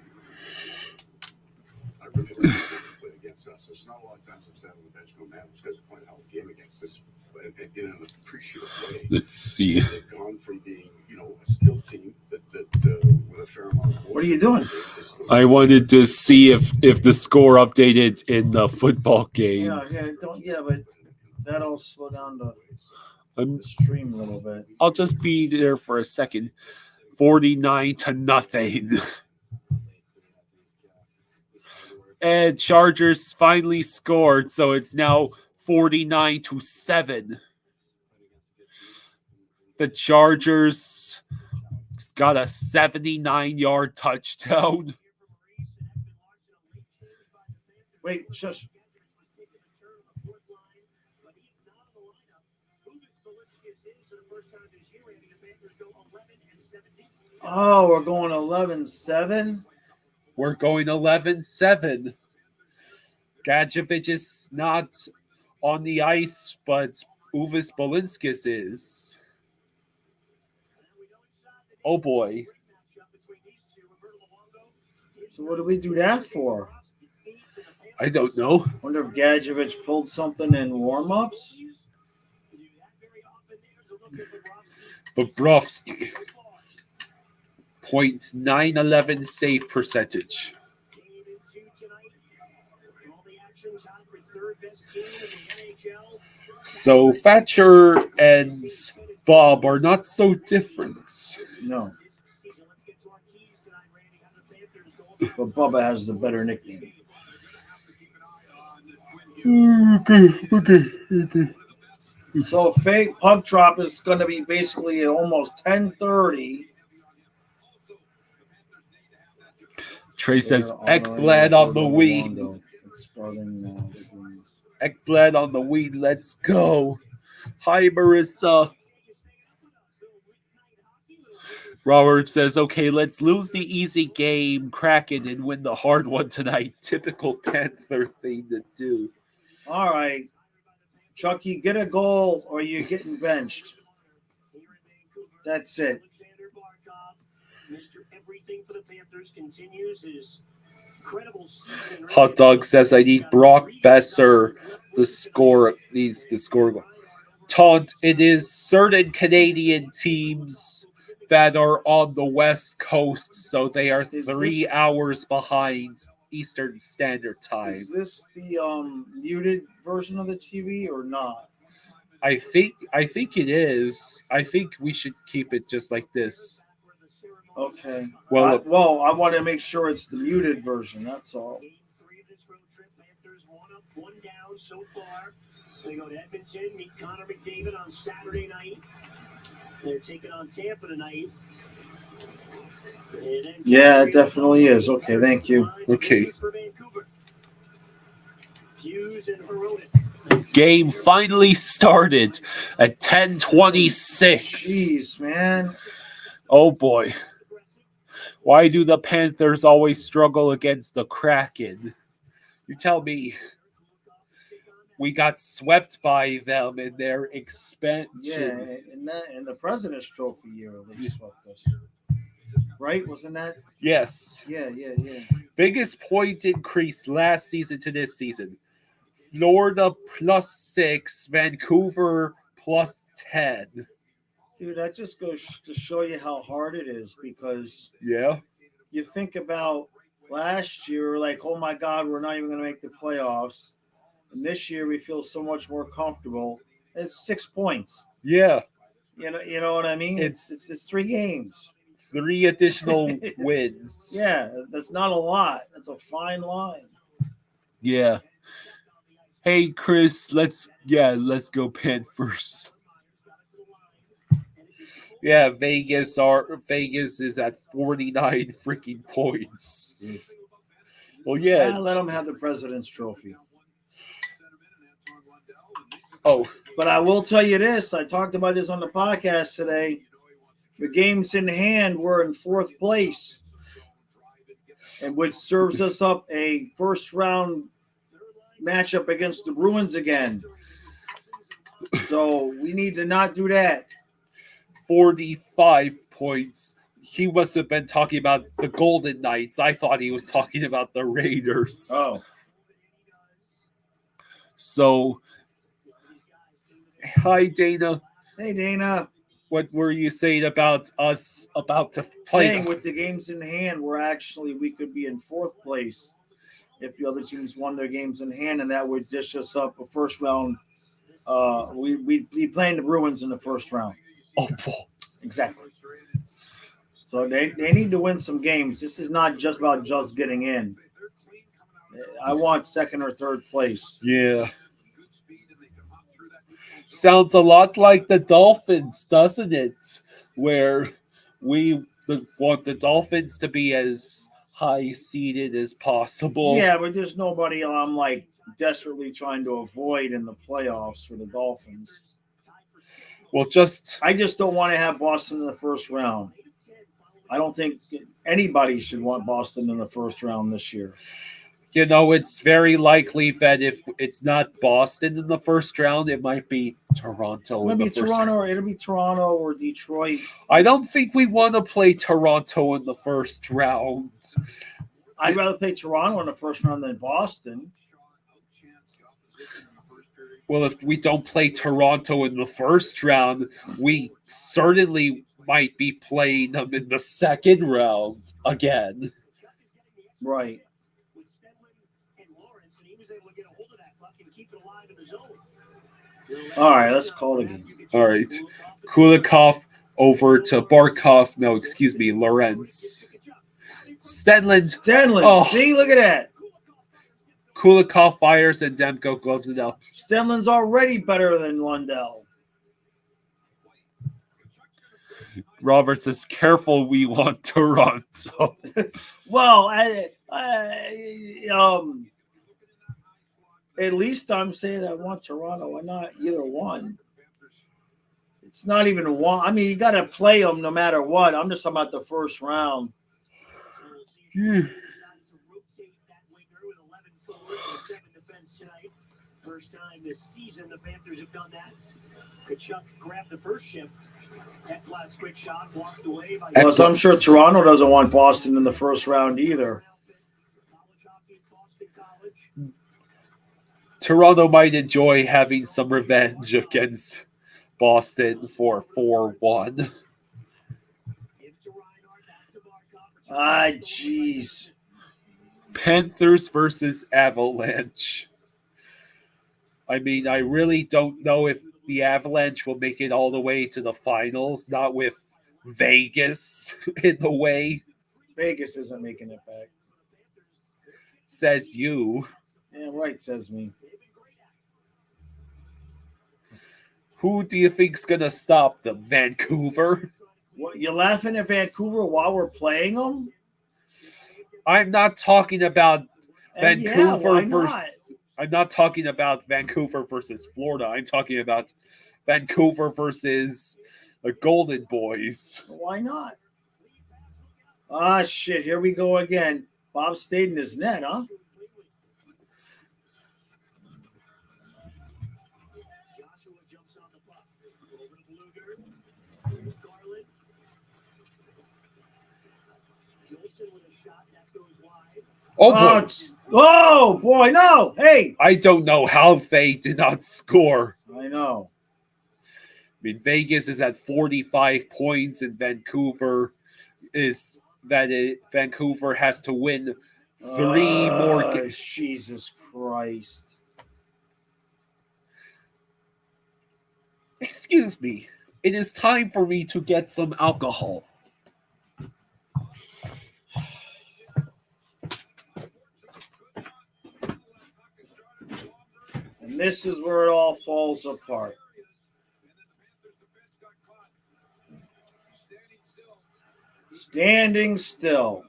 I really like the way they played against us. There's not a lot of times I've sat on the bench going, man, those guys are playing a hell of a game against us, but in an appreciative way. Let's see. They've gone from being, a skilled team that with a fair amount of. What are you doing? I wanted to see if the score updated in the football game. But that'll slow down the I'm, stream a little bit. I'll just be there for a second. 49-0. And Chargers finally scored, so it's now 49-7. The Chargers got a 79-yard touchdown. Wait, shush. Oh, we're going 11-7? We're going 11-7. Gadjevich is not on the ice, but Uvis Bolinskis is. Oh, boy. So what do we do that for? I don't know. Wonder if Gadjevich pulled something in warm-ups? Bobrovsky. .911 save percentage. So Thatcher and Bob are not so different. No. But Bubba has the better nickname. Okay. So fake puck drop is going to be basically at almost 10:30. Trey says Ekblad on the weed. Ekblad on the weed. Let's go. Hi, Marissa. Robert says, okay, let's lose the easy game, Kraken, and win the hard one tonight. Typical Panther thing to do. All right. Chucky, get a goal or you're getting benched. That's it. Mr. Everything for the Panthers continues his incredible season. Hot Dog says, I need Brock Besser to score. Needs to score. Taunt, it is certain Canadian teams that are on the West Coast, so they are 3 hours behind Eastern Standard Time. Is this the muted version of the TV or not? I think it is. I think we should keep it just like this. Okay. Well, I want to make sure it's the muted version. That's all. One down so far. They go to Edmonton, meet Connor McDavid on Saturday night. They're taking on Tampa tonight. Yeah, it definitely is. Okay, thank you. Okay. Game finally started at 10:26. Jeez, man. Oh boy. Why do the Panthers always struggle against the Kraken? You tell me. We got swept by them in their expansion. Yeah, in the President's Trophy year, they swept us. Right? Wasn't that? Yes. Yeah. Biggest point increase last season to this season. Florida +6, Vancouver +10. Dude, that just goes to show you how hard it is because Yeah. you think about last year, like, oh my God, we're not even going to make the playoffs. And this year we feel so much more comfortable. It's 6 points. Yeah. You know what I mean? It's 3 games. 3 additional wins. Yeah, that's not a lot. That's a fine line. Yeah. Hey Chris, let's go Panthers. Yeah, Vegas is at 49 freaking points. Well, yeah. Let them have the President's Trophy. Oh, but I will tell you this. I talked about this on the podcast today. The games in hand, we're in 4th place, and which serves us up a first-round matchup against the Bruins again. So we need to not do that. 45 points. He must have been talking about the Golden Knights. I thought he was talking about the Raiders. Oh. So, hi, Dana. Hey, Dana. What were you saying about us about to play? Saying with the games in hand, we could be in 4th place if the other teams won their games in hand, and that would dish us up a first round. We'd be playing the Bruins in the first round. Oh, boy. Exactly. So they need to win some games. This is not just about just getting in. I want 2nd or 3rd place. Yeah. Sounds a lot like the Dolphins, doesn't it? Where we want the Dolphins to be as high seeded as possible. Yeah, but there's nobody I'm like desperately trying to avoid in the playoffs for the Dolphins. Well, I just don't want to have Boston in the first round. I don't think anybody should want Boston in the first round this year. You know, it's very likely that if it's not Boston in the first round, it might be Toronto in the first round. It'll be Toronto or Detroit. I don't think we want to play Toronto in the first round. I'd rather play Toronto in the first round than Boston. Well, if we don't play Toronto in the first round, we certainly might be playing them in the second round again. Right. All right, let's call it again. All right. Kulikov over to Barkov. No, excuse me, Lorenz. Stenlund. Oh. See, look at that. Kulikov fires and Demko gloves it up. Stenlund's already better than Lundell. Robert says, careful, we want Toronto. Well, at least I'm saying I want Toronto and not either one. It's not even a one. I mean, you got to play them no matter what. I'm just talking about the first round. First time this season the Panthers have done that. Kachuk grabbed the first shift. Ekblad's quick shot blocked away by. Plus, I'm sure Toronto doesn't want Boston in the first round either. Toronto might enjoy having some revenge against Boston for 4-1. Ah, jeez. Panthers versus Avalanche. I mean, I really don't know if the Avalanche will make it all the way to the finals, not with Vegas in the way. Vegas isn't making it back. Says you. Yeah, right, says me. Who do you think's going to stop them? Vancouver? What, you laughing at Vancouver while we're playing them? I'm not talking about Vancouver versus. Not? I'm not talking about Vancouver versus Florida. I'm talking about Vancouver versus the Golden Boys. Why not? Ah, shit. Here we go again. Bob stayed in his net, huh? Joshua jumps on the puck. Over to Bluger. Garland. Jolson with a shot that goes wide. Oh, boy. Oh, boy, no. Hey. I don't know how they did not score. I know. I mean, Vegas is at 45 points, and Vancouver Vancouver has to win 3 more games. Jesus Christ. Excuse me. It is time for me to get some alcohol. And this is where it all falls apart. Standing still.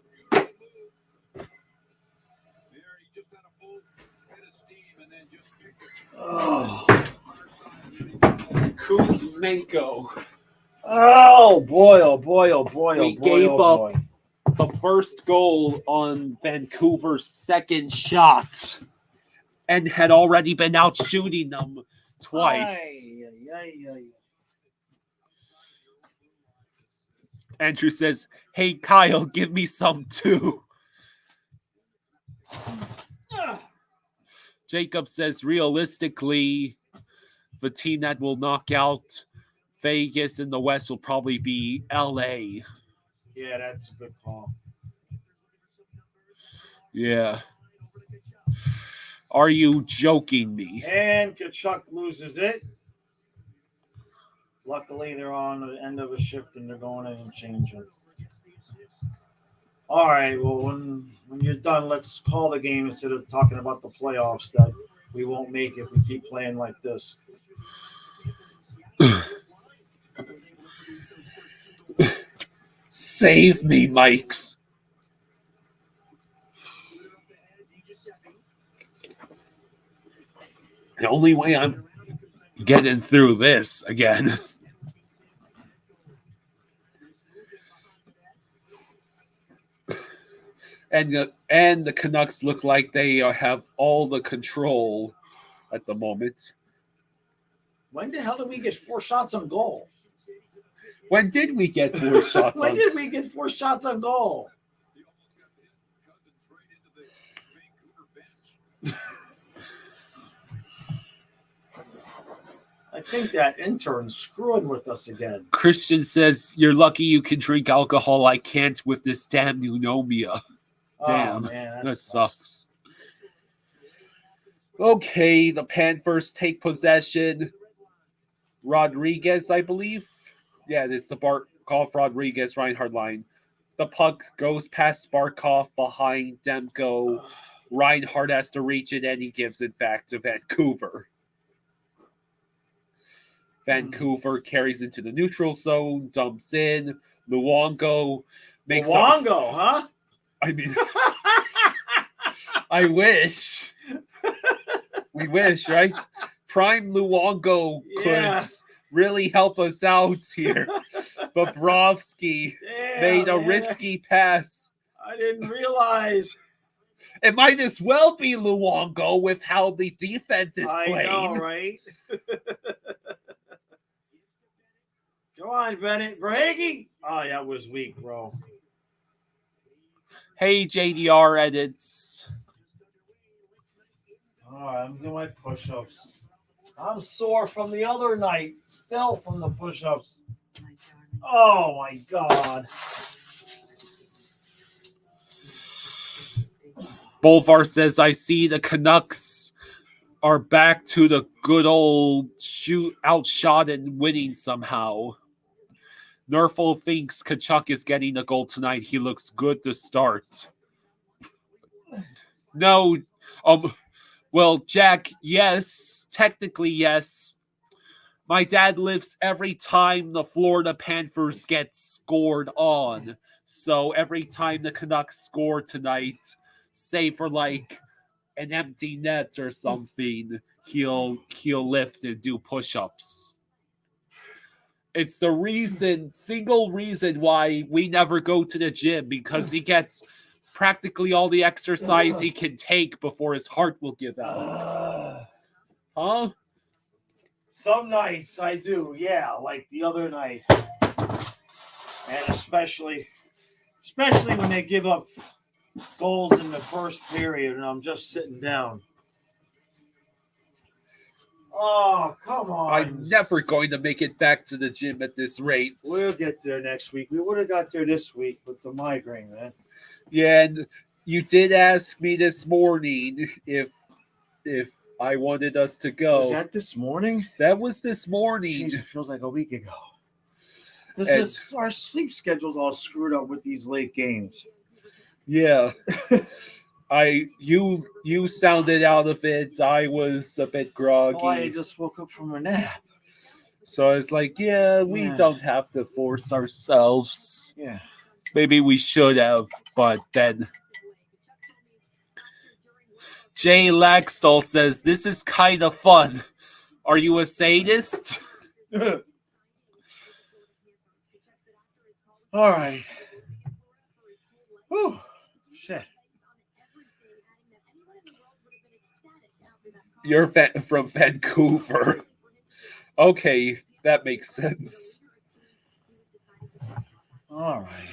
Oh. Kuzmenko. Oh boy, oh boy, oh boy, We oh boy, gave oh up boy. the first goal on Vancouver's second shot and had already been out shooting them twice. Andrew says, hey, Kyle, give me some too. Jacob says, realistically, the team that will knock out Vegas in the West will probably be LA. Yeah, that's a good call. Yeah. Are you joking me? And Kachuk loses it. Luckily, they're on the end of a shift and they're going in and changing. All right, well, when you're done, let's call the game instead of talking about the playoffs that we won't make if we keep playing like this. Save me, Mikes. The only way I'm getting through this again. And the Canucks look like they have all the control at the moment. When the hell did we get 4 shots on goal? When did we get 4 shots When on did we get 4 shots on goal? I think that intern's screwing with us again. Christian says, you're lucky you can drink alcohol. I can't with this damn pneumonia. Damn, oh, man, that sucks. Okay, the Panthers take possession. Rodriguez, I believe. Yeah, it's the Barkov Rodriguez Reinhardt line. The puck goes past Barkov behind Demko. Reinhardt has to reach it and he gives it back to Vancouver. Vancouver carries into the neutral zone, dumps in. Luongo makes Luongo, huh? I mean, I wish. We wish, right? Prime Luongo Yeah. could really help us out here. Bobrovsky made a risky pass. I didn't realize. It might as well be Luongo with how the defense is playing. I know, right? Come on, Bennett. Verhage. Oh, that was weak, bro. Hey, JDR edits. All right, I'm doing my push-ups. I'm sore from the other night. Still from the push-ups. Oh, my God. Bolvar says, I see the Canucks are back to the good old shoot outshot and winning somehow. Nerfel thinks Kachuk is getting a goal tonight. He looks good to start. No, well, Jack, yes, technically yes. My dad lives every time the Florida Panthers get scored on. So every time the Canucks score tonight, say for like an empty net or something, he'll lift and do push-ups. It's the single reason why we never go to the gym, because he gets practically all the exercise he can take before his heart will give out. Huh? Some nights I do, yeah, like the other night. And especially when they give up goals in the first period and I'm just sitting down. Oh, come on. I'm never going to make it back to the gym at this rate. We'll get there next week. We would have got there this week with the migraine, man. Yeah, and you did ask me this morning if I wanted us to go. Was that this morning? That was this morning. Jeez, it feels like a week ago. Because our sleep schedule's all screwed up with these late games. Yeah. You sounded out of it. I was a bit groggy. Oh, I just woke up from a nap. So I was like, we don't have to force ourselves. Yeah. Maybe we should have, but then Jay Laxdal says, this is kind of fun. Are you a sadist? All right. Whew. Shit. You're from Vancouver. Okay, that makes sense. All right.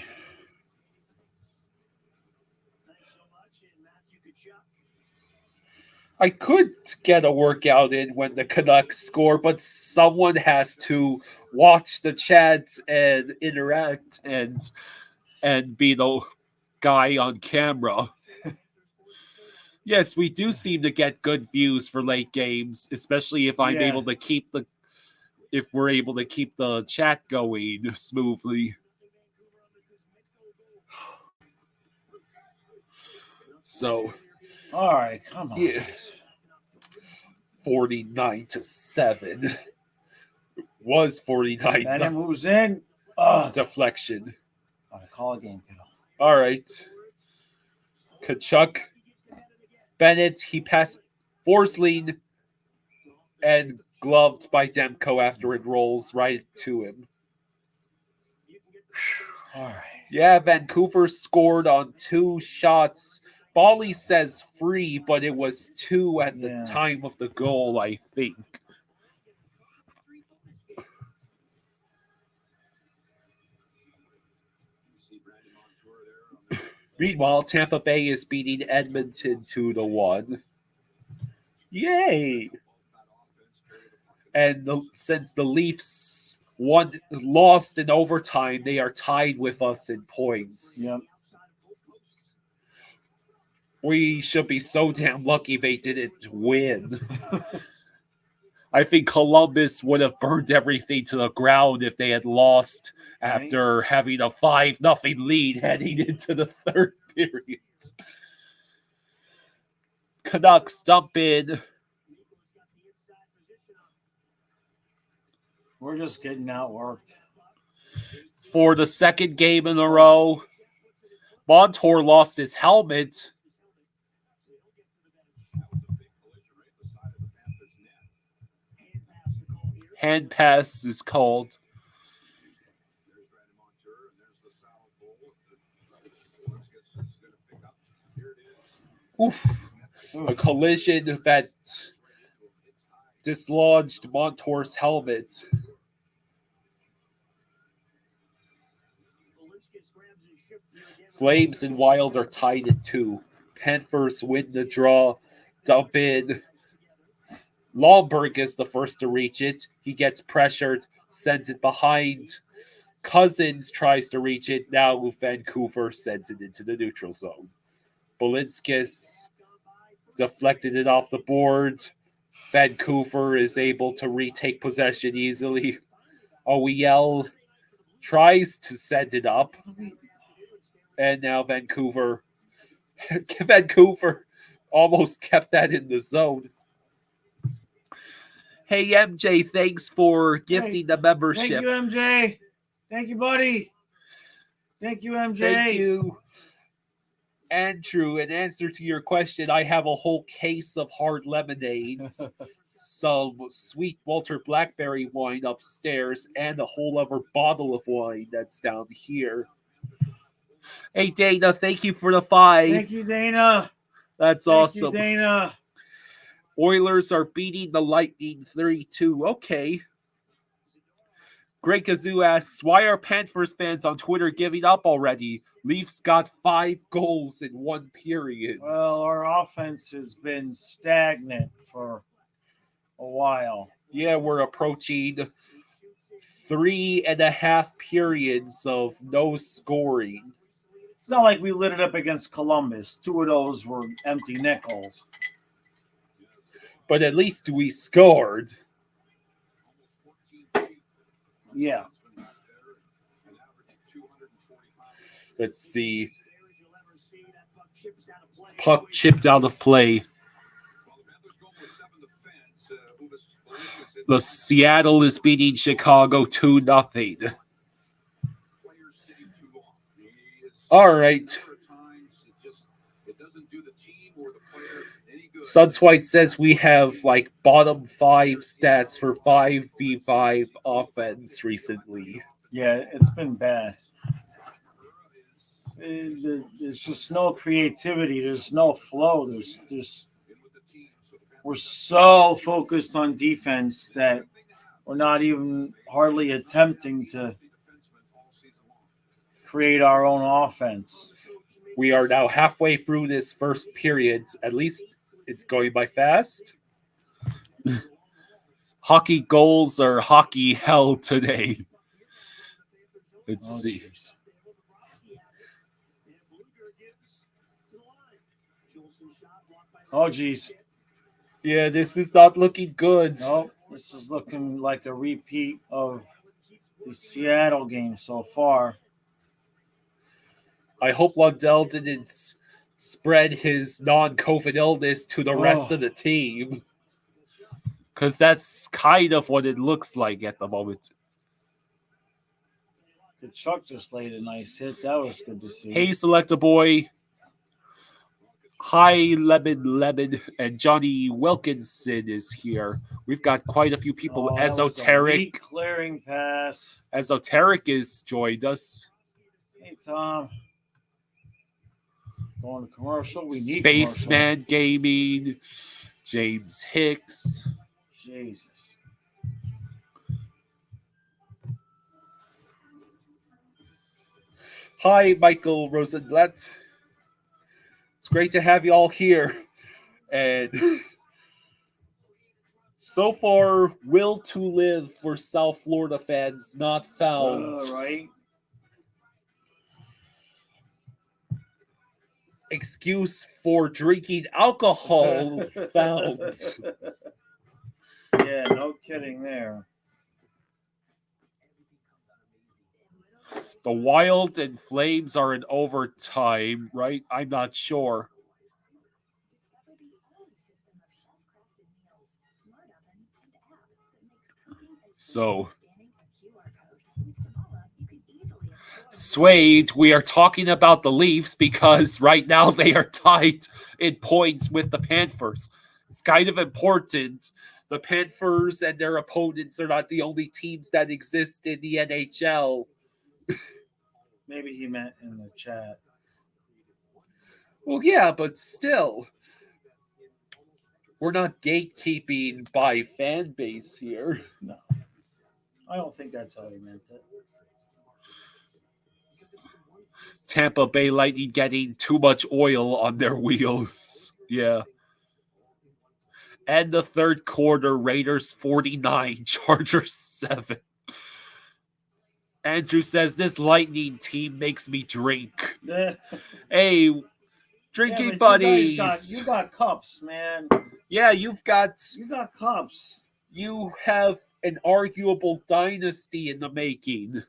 I could get a workout in when the Canucks score, but someone has to watch the chats and interact and be the guy on camera. Yes, we do seem to get good views for late games, especially if I'm able to if we're able to keep the chat going smoothly. So, all right, come on. Yeah. 49-7. Was 49. And it moves in. Deflection. All right, call a game, kiddo. All right. Kachuk. Bennett, he passed Forsling and gloved by Demko after it rolls right to him. All right. Yeah, Vancouver scored on 2 shots. Bally says free, but it was 2 at the time of the goal, I think. Meanwhile, Tampa Bay is beating Edmonton 2-1. Yay! And since the Leafs lost in overtime, they are tied with us in points. Yep. We should be so damn lucky they didn't win. I think Columbus would have burned everything to the ground if they had lost after having a 5-0 lead heading into the third period. Canucks dump in. We're just getting outworked. For the second game in a row, Montour lost his helmet. Hand pass is called. Oof. A collision that dislodged Montour's helmet. Flames and Wild are tied at 2. Panthers win the draw. Dump in. Lomberg is the first to reach it. He gets pressured, sends it behind. Cousins tries to reach it. Now Vancouver sends it into the neutral zone. Balinskis deflected it off the board. Vancouver is able to retake possession easily. OEL tries to send it up. And now Vancouver almost kept that in the zone. Hey, MJ, thanks for gifting the membership. Thank you, MJ. Thank you, buddy. Thank you, MJ. Thank you. Andrew, in answer to your question, I have a whole case of hard lemonades, some sweet Walter Blackberry wine upstairs, and a whole other bottle of wine that's down here. Hey, Dana, thank you for the 5. Thank you, Dana. That's Thank awesome. you, Dana. Oilers are beating the Lightning 3-2. Okay. Greg Kazoo asks, why are Panthers fans on Twitter giving up already? Leafs got 5 goals in 1 period. Well, our offense has been stagnant for a while. Yeah, we're approaching 3.5 periods of no scoring. It's not like we lit it up against Columbus. 2 of those were empty net goals. But at least we scored. Yeah. Let's see. Puck chipped out of play. The Seattle is beating Chicago 2-0. All right. Sunswhite says we have like bottom 5 stats for 5v5 offense recently. Yeah, it's been bad. There's just no creativity. There's no flow. We're so focused on defense that we're not even hardly attempting to create our own offense. We are now halfway through this first period. At least it's going by fast. Hockey goals are hockey hell today. Let's see. Geez. Oh, geez. Yeah, this is not looking good. No, this is looking like a repeat of the Seattle game so far. I hope Lundell didn't spread his non-COVID illness to the rest of the team. Because that's kind of what it looks like at the moment. The Chuck just laid a nice hit. That was good to see. Hey, Selecta Boy. Hi, Lemon, and Johnny Wilkinson is here. We've got quite a few people. That was a Esoteric. weak clearing pass. Esoteric has joined us. Hey, Tom. Going to commercial. We need Spaceman Gaming. James Hicks. Jesus. Hi, Michael Rosenblatt. It's great to have you all here. And so far, will to live for South Florida fans not found. Right. Excuse for drinking alcohol found. Yeah, no kidding there. The Wild and Flames are in overtime, right? I'm not sure. So Swade, we are talking about the Leafs because right now they are tied in points with the Panthers. It's kind of important. The Panthers and their opponents are not the only teams that exist in the NHL. Maybe he meant in the chat. Well, yeah, but still. We're not gatekeeping by fan base here. No. I don't think that's how he meant it. Tampa Bay Lightning getting too much oil on their wheels. Yeah. And the third quarter, Raiders 49, Chargers 7. Andrew says, this Lightning team makes me drink. Hey, drinking but buddies. You got cups, man. Yeah, you got cups. You have an arguable dynasty in the making.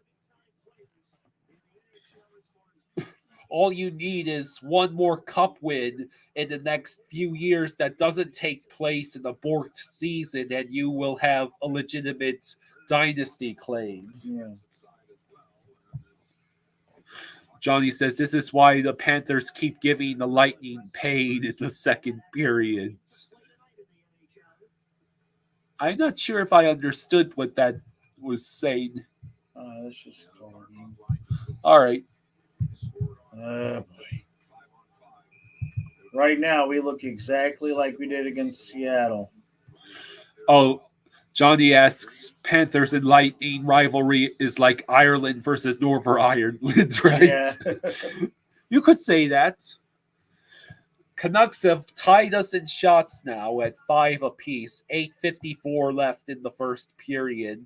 All you need is one more cup win in the next few years that doesn't take place in the borked season, and you will have a legitimate dynasty claim. Yeah. Johnny says this is why the Panthers keep giving the Lightning pain in the second period. I'm not sure if I understood what that was saying. Let's just go on. All right. Boy. Right now, we look exactly like we did against Seattle. Oh, Johnny asks, Panthers and Lightning rivalry is like Ireland versus Northern Ireland, right? Yeah. You could say that. Canucks have tied us in shots now at 5 apiece. 8:54 left in the first period.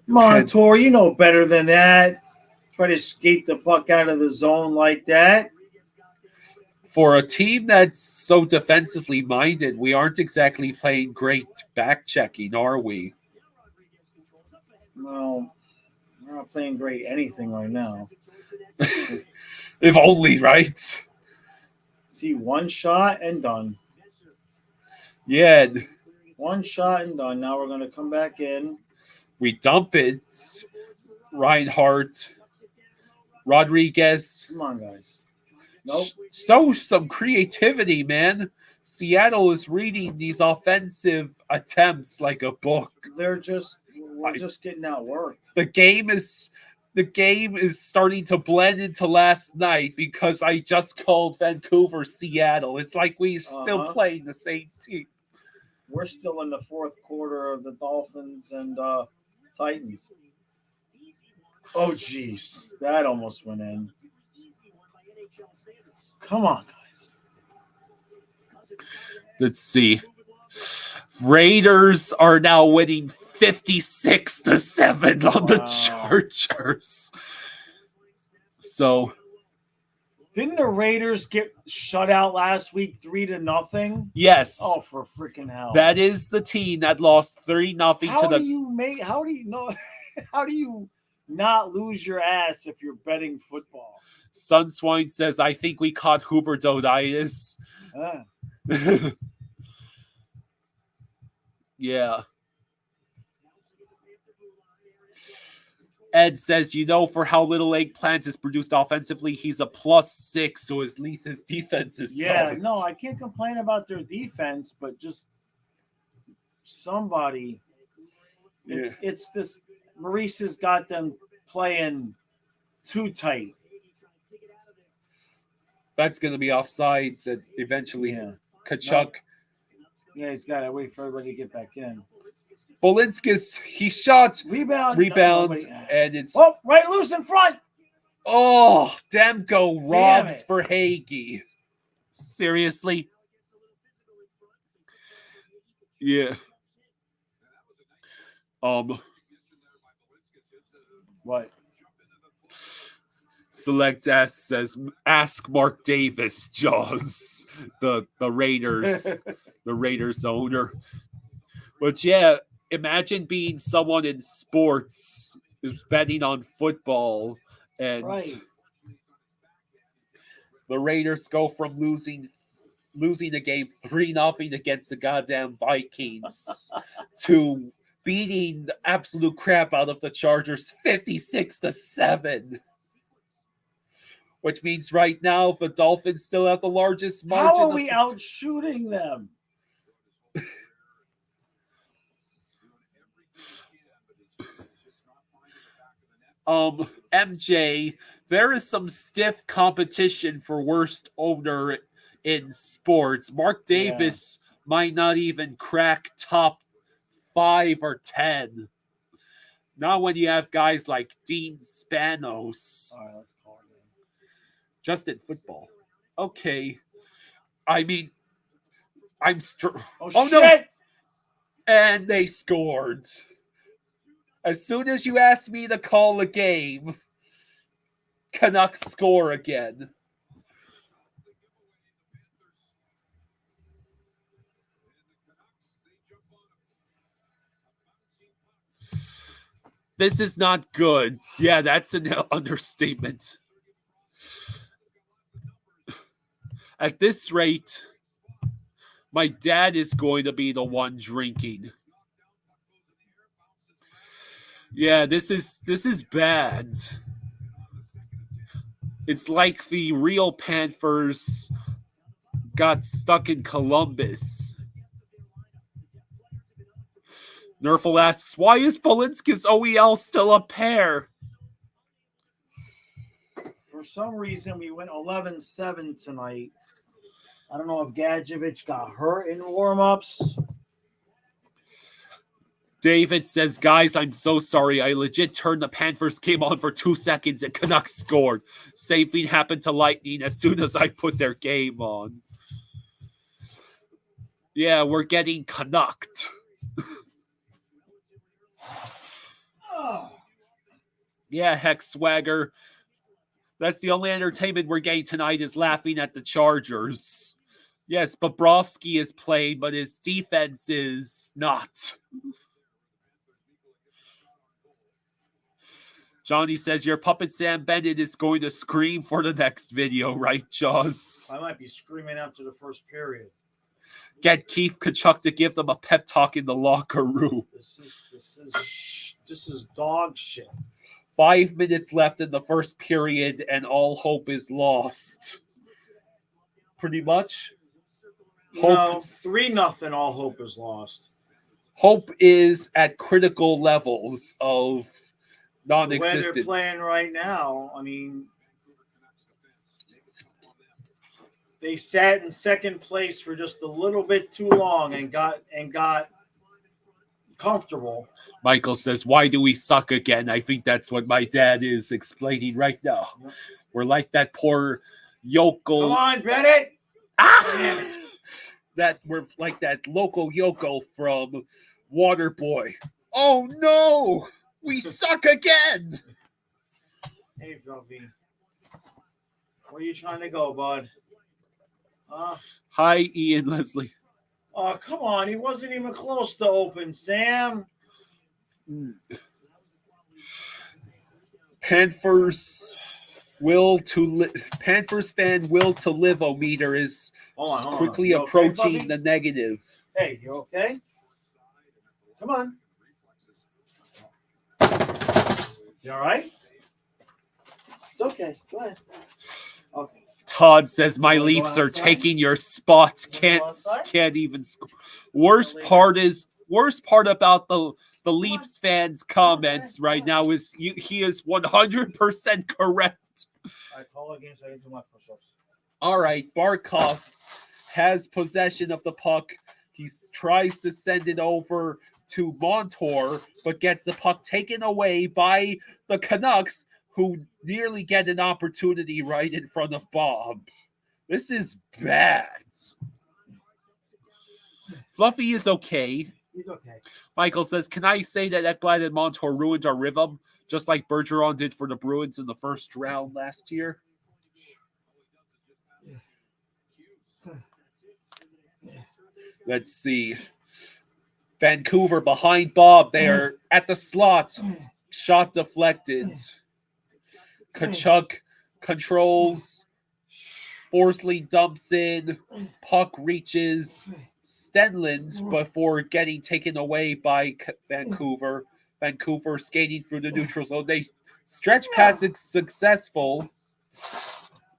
Montour, you know better than that. Try to skate the puck out of the zone like that. For a team that's so defensively minded, we aren't exactly playing great back checking, are we? No, we're not playing great anything right now. If only, right? See, one shot and done. Yeah. One shot and done. Now we're going to come back in. We dump it. Reinhardt. Rodriguez. Come on, guys. Nope. So some creativity, man. Seattle is reading these offensive attempts like a book. We're just getting outworked. The game is starting to blend into last night because I just called Vancouver Seattle. It's like we're still playing the same team. We're still in the fourth quarter of the Dolphins and Titans. Oh, jeez. That almost went in. Come on, guys. Let's see. Raiders are now winning 56-7 on the Chargers. So, didn't the Raiders get shut out last week 3-0? Yes. Oh, for freaking hell! That is the team that lost 3-0 to the. How do you know? How do you not lose your ass if you're betting football? Sunswine says, "I think we caught Huberdoditis." Yeah. Ed says, for how little Eggplant is produced offensively, he's a +6, so at least his defense is solid. No, I can't complain about their defense, but just somebody. It's this. Maurice has got them playing too tight. That's going to be offsides and eventually Kachuk. Yeah, he's got to wait for everybody to get back in. Bolinskis, he shot. Rebound, and it's... Oh, right loose in front. Oh, Demko robs for Hagee. Seriously? Yeah. What? Select S says, ask Mark Davis, Jaws, the Raiders, the Raiders owner. But yeah, imagine being someone in sports who's betting on football, and the Raiders go from losing losing the game 3-0 against the goddamn Vikings to beating the absolute crap out of the Chargers 56-7. Which means right now the Dolphins still have the largest margin. How are we out shooting them? MJ, there is some stiff competition for worst owner in sports. Mark Davis might not even crack top 5 or 10. Not when you have guys like Dean Spanos. All right, let's call it. Just in football. Okay. I mean, I'm Oh shit! No! And they scored. As soon as you asked me to call a game, Canucks score again. This is not good. Yeah, that's an understatement. At this rate, my dad is going to be the one drinking. Yeah, this is bad. It's like the real Panthers got stuck in Columbus. Nerfel asks, why is Polinski's OEL still a pair? For some reason, we went 11-7 tonight. I don't know if Gadjevich got hurt in warm-ups. David says, guys, I'm so sorry. I legit turned the Panthers game on for 2 seconds and Canucks scored. Same thing happened to Lightning as soon as I put their game on. Yeah, we're getting Canucked. Yeah, heck, Swagger. That's the only entertainment we're getting tonight is laughing at the Chargers. Yes, Bobrovsky is playing, but his defense is not. Johnny says, your puppet Sam Bennett is going to scream for the next video, right, Jaws? I might be screaming after the first period. Get Keith Kachuk to give them a pep talk in the locker room. This is dog shit. 5 minutes left in the first period, and all hope is lost. Pretty much. No, 3-0. All hope is lost. Hope is at critical levels of non-existence. The way they're playing right now, I mean, they sat in second place for just a little bit too long and got comfortable. Michael says, why do we suck again? I think that's what my dad is explaining right now. Yep. We're like that poor yokel. Come on, Bennett! Damn it. That we're like that local yokel from Waterboy. Oh no! We suck again! Hey, Grumpy. Where are you trying to go, bud? Hi, Ian Leslie. Oh, come on. He wasn't even close to open, Sam. Panthers fan will to live o-meter is quickly approaching the negative. Hey, you okay? Come on. You all right? It's okay. Go ahead. Okay. Todd says my Leafs are taking your spots. Can't even score. Worst part about the Leafs fans' comments right now is he is 100% correct. I call a game so I can do my push-ups. All right, Barkov has possession of the puck. He tries to send it over to Montour, but gets the puck taken away by the Canucks, who nearly get an opportunity right in front of Bob. This is bad. Fluffy is okay. He's okay. Michael says, can I say that Ekblad and Montour ruined our rhythm, just like Bergeron did for the Bruins in the first round last year? Let's see. Vancouver behind Bob. They are at the slot. Shot deflected. Kachuk controls. Forsley dumps in. Puck reaches Stenlund's before getting taken away by Vancouver. Vancouver skating through the neutral zone. They stretch pass is successful.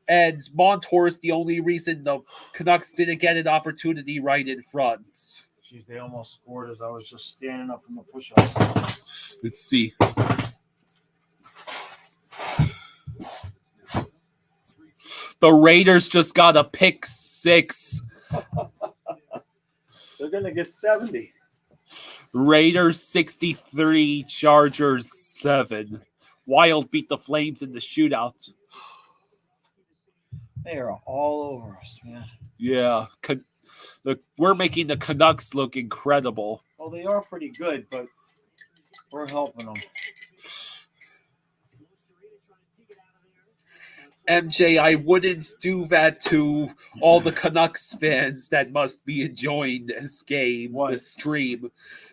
And Montour is the only reason the Canucks didn't get an opportunity right in front. Jeez, they almost scored as I was just standing up from the push-ups. Let's see. The Raiders just got a pick 6. They're going to get 70. Raiders 63, Chargers 7. Wild beat the Flames in the shootout. They are all over us, man. Yeah. Look, we're making the Canucks look incredible. Well, they are pretty good, but we're helping them. MJ, I wouldn't do that to all the Canucks fans that must be enjoying this game, this stream,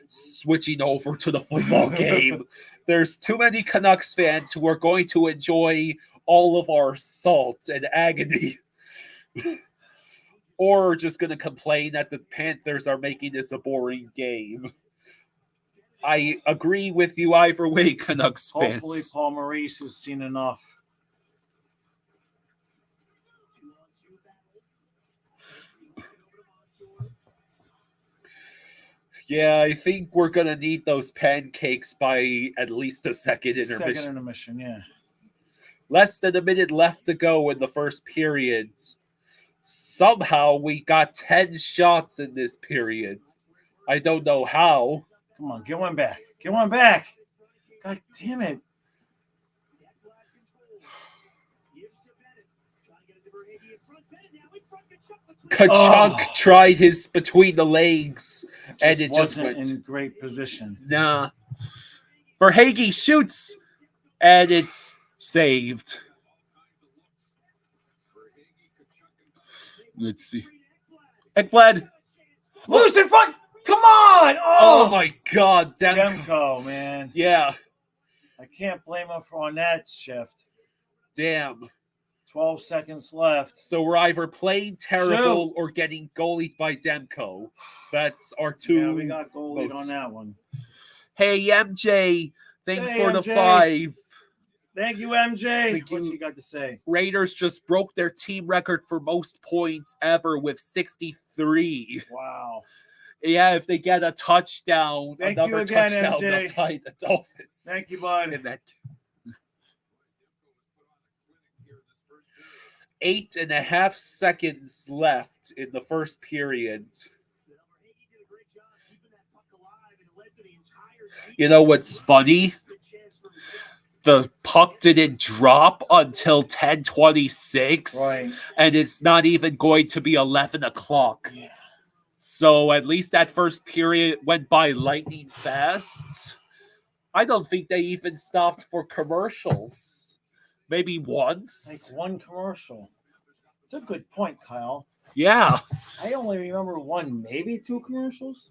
switching over to the football game. There's too many Canucks fans who are going to enjoy all of our salt and agony. Or just going to complain that the Panthers are making this a boring game. I agree with you either way, Canucks fans. Hopefully Paul Maurice has seen enough. Yeah, I think we're going to need those pancakes by at least a second intermission. Second intermission, yeah. Less than a minute left to go in the first period. Somehow we got 10 shots in this period. I don't know how. Come on, get one back. Get one back. God damn it. Kachuk tried his between the legs, and it just wasn't went in great position. Nah. Verhaeghe shoots, and it's saved. Let's see. Ekblad. Loose in front. Come on. Oh my God. Demko, man. Yeah. I can't blame him on that shift. Damn. 12 seconds left. So we're either playing terrible or getting goalied by Demko. That's our two. Yeah, we got goalied on that one. Hey, MJ. Thanks for the MJ. 5. Thank you, MJ. What's you got to say? Raiders just broke their team record for most points ever with 63. Wow. Yeah, if they get a touchdown, Thank another you again, touchdown, MJ. they'll tie the Dolphins. Thank you, bud. In that 8.5 seconds left in the first period. You know what's funny? The puck didn't drop until 10:26, Right. and it's not even going to be 11 o'clock. Yeah. So at least that first period went by lightning fast. I don't think they even stopped for commercials. Maybe once. Like one commercial. It's a good point, Kyle. Yeah. I only remember one, maybe 2 commercials.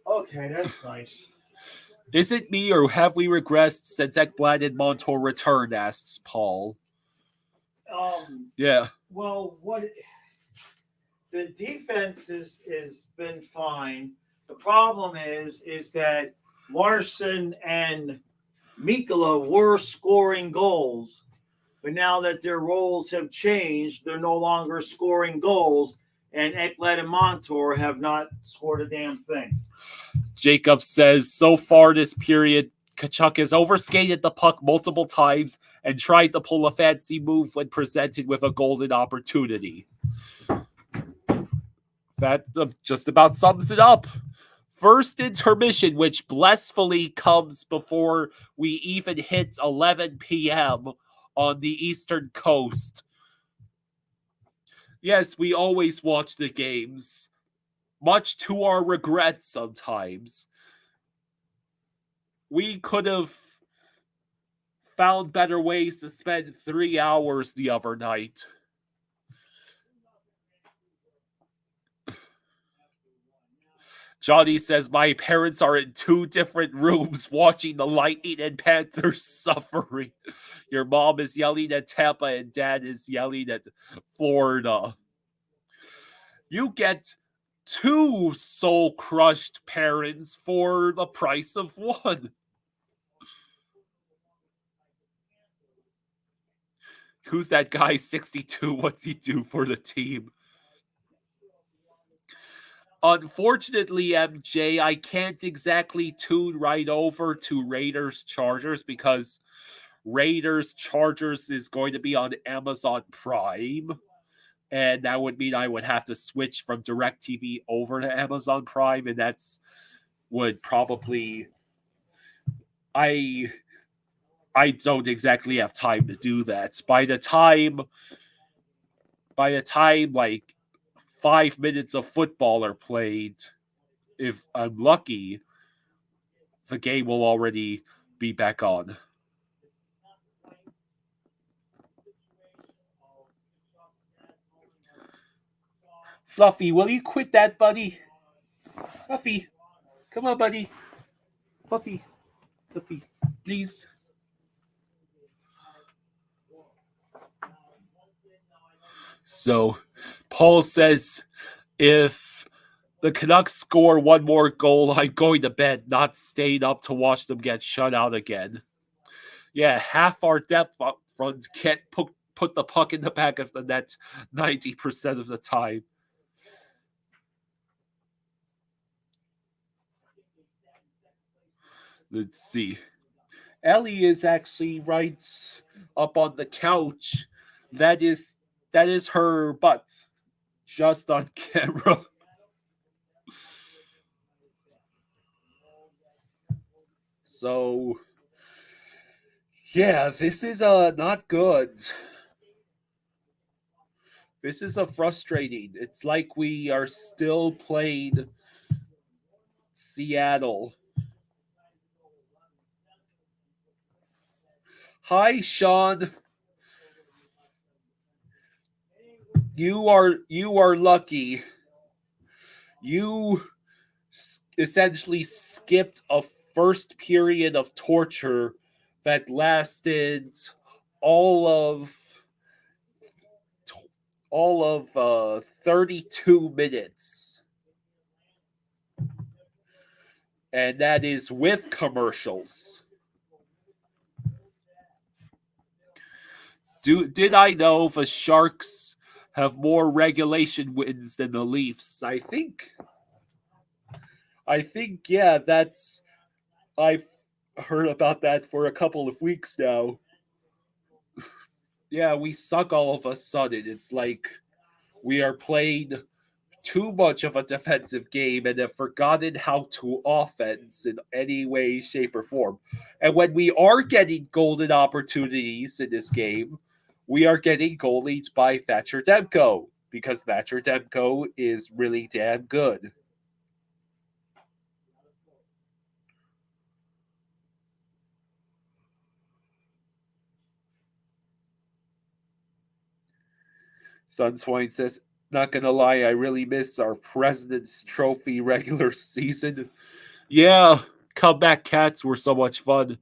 Okay, that's nice. Is it me or have we regressed since Ekblad and Montour returned, asks Paul. Yeah. Well, the defense is been fine. The problem is that Larson and Mikkola were scoring goals, but now that their roles have changed, they're no longer scoring goals, and Ekblad and Montour have not scored a damn thing. Jacob says, so far this period, Kachuk has overskated the puck multiple times and tried to pull a fancy move when presented with a golden opportunity. That just about sums it up. First intermission, which blissfully comes before we even hit 11 p.m. on the Eastern Coast. Yes, we always watch the games, much to our regret sometimes. We could have found better ways to spend 3 hours the other night. Johnny says, my parents are in 2 different rooms watching the Lightning and Panthers suffering. Your mom is yelling at Tampa and dad is yelling at Florida. You get 2 soul-crushed parents for the price of 1. Who's that guy, 62? What's he do for the team? Unfortunately, MJ, I can't exactly tune right over to Raiders Chargers because Raiders Chargers is going to be on Amazon Prime. And that would mean I would have to switch from DirecTV over to Amazon Prime. And that's would probably... I don't exactly have time to do that. By the time like 5 minutes of football are played, if I'm lucky, the game will already be back on. Fluffy, will you quit that, buddy? Fluffy, come on, buddy. Fluffy, please. So, Paul says, if the Canucks score 1 more goal, I'm going to bed, not staying up to watch them get shut out again. Yeah, half our depth up front can't put the puck in the back of the net 90% of the time. Let's see. Ellie is actually right up on the couch. That is her butt, just on camera. So, yeah, this is not good. This is frustrating. It's like we are still playing Seattle. Hi, Sean. You are lucky. You essentially skipped a first period of torture that lasted all of 32 minutes. And that is with commercials. Did I know the Sharks have more regulation wins than the Leafs? I think, yeah, I've heard about that for a couple of weeks now. Yeah, we suck all of a sudden. It's like we are playing too much of a defensive game and have forgotten how to offense in any way, shape, or form. And when we are getting golden opportunities in this game, we are getting goal leads by Thatcher Demko because Thatcher Demko is really damn good. Sunswine says, not gonna lie, I really miss our President's Trophy regular season. Yeah, comeback cats were so much fun.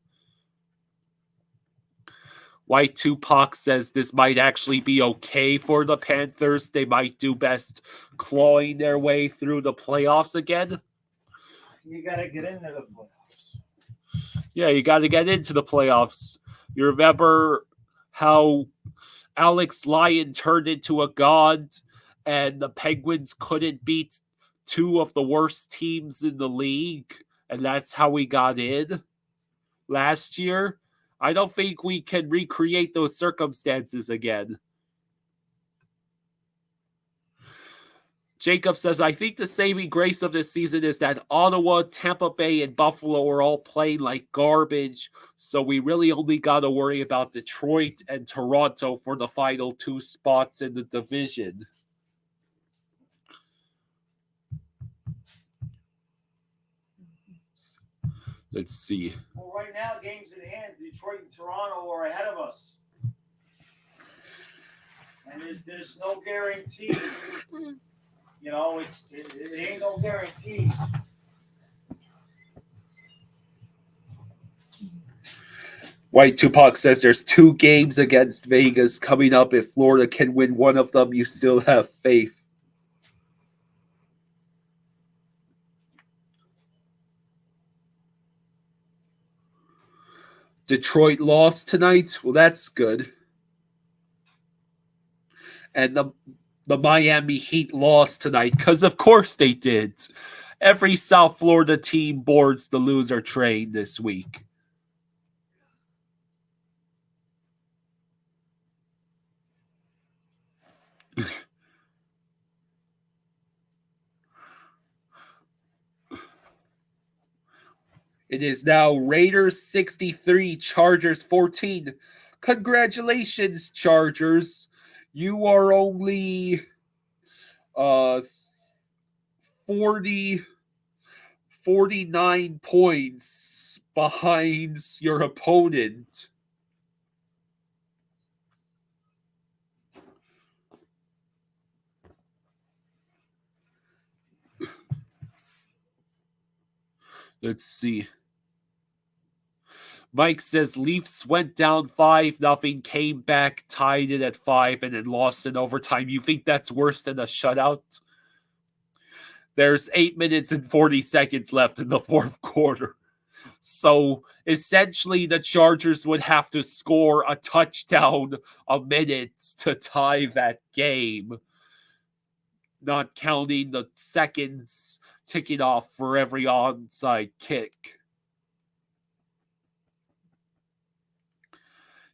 White Tupac says this might actually be okay for the Panthers. They might do best clawing their way through the playoffs again. You got to get into the playoffs. Yeah, you got to get into the playoffs. You remember how Alex Lyon turned into a god and the Penguins couldn't beat 2 of the worst teams in the league, and that's how we got in last year? I don't think we can recreate those circumstances again. Jacob says, I think the saving grace of this season is that Ottawa, Tampa Bay, and Buffalo are all playing like garbage, so we really only got to worry about Detroit and Toronto for the final 2 spots in the division. Let's see. Well, right now, games in hand, Detroit and Toronto are ahead of us. And there's no guarantee. You know, it ain't no guarantees. White Tupac says there's 2 games against Vegas coming up. If Florida can win one of them, you still have faith. Detroit lost tonight. Well, that's good. And the Miami Heat lost tonight because, of course, they did. Every South Florida team boards the loser train this week. It is now Raiders 63, Chargers 14. Congratulations, Chargers. You are only 49 points behind your opponent. Let's see. Mike says Leafs went down 5-0, came back, tied it at 5, and then lost in overtime. You think that's worse than a shutout? There's 8 minutes and 40 seconds left in the fourth quarter. So essentially the Chargers would have to score a touchdown a minute to tie that game, not counting the seconds ticking off for every onside kick.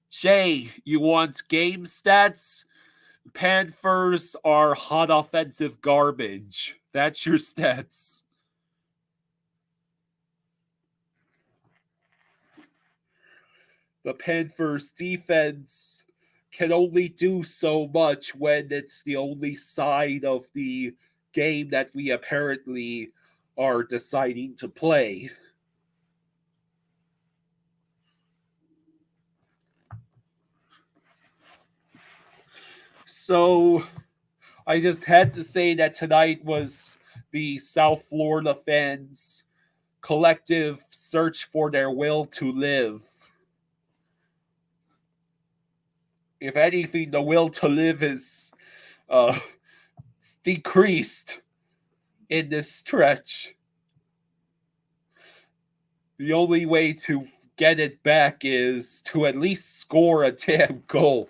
Jay, you want game stats? Panthers are hot offensive garbage. That's your stats. The Panthers defense can only do so much when it's the only side of the game that we apparently are deciding to play. So I just had to say that tonight was the South Florida fans' collective search for their will to live. If anything, the will to live is decreased in this stretch. The only way to get it back is to at least score a damn goal.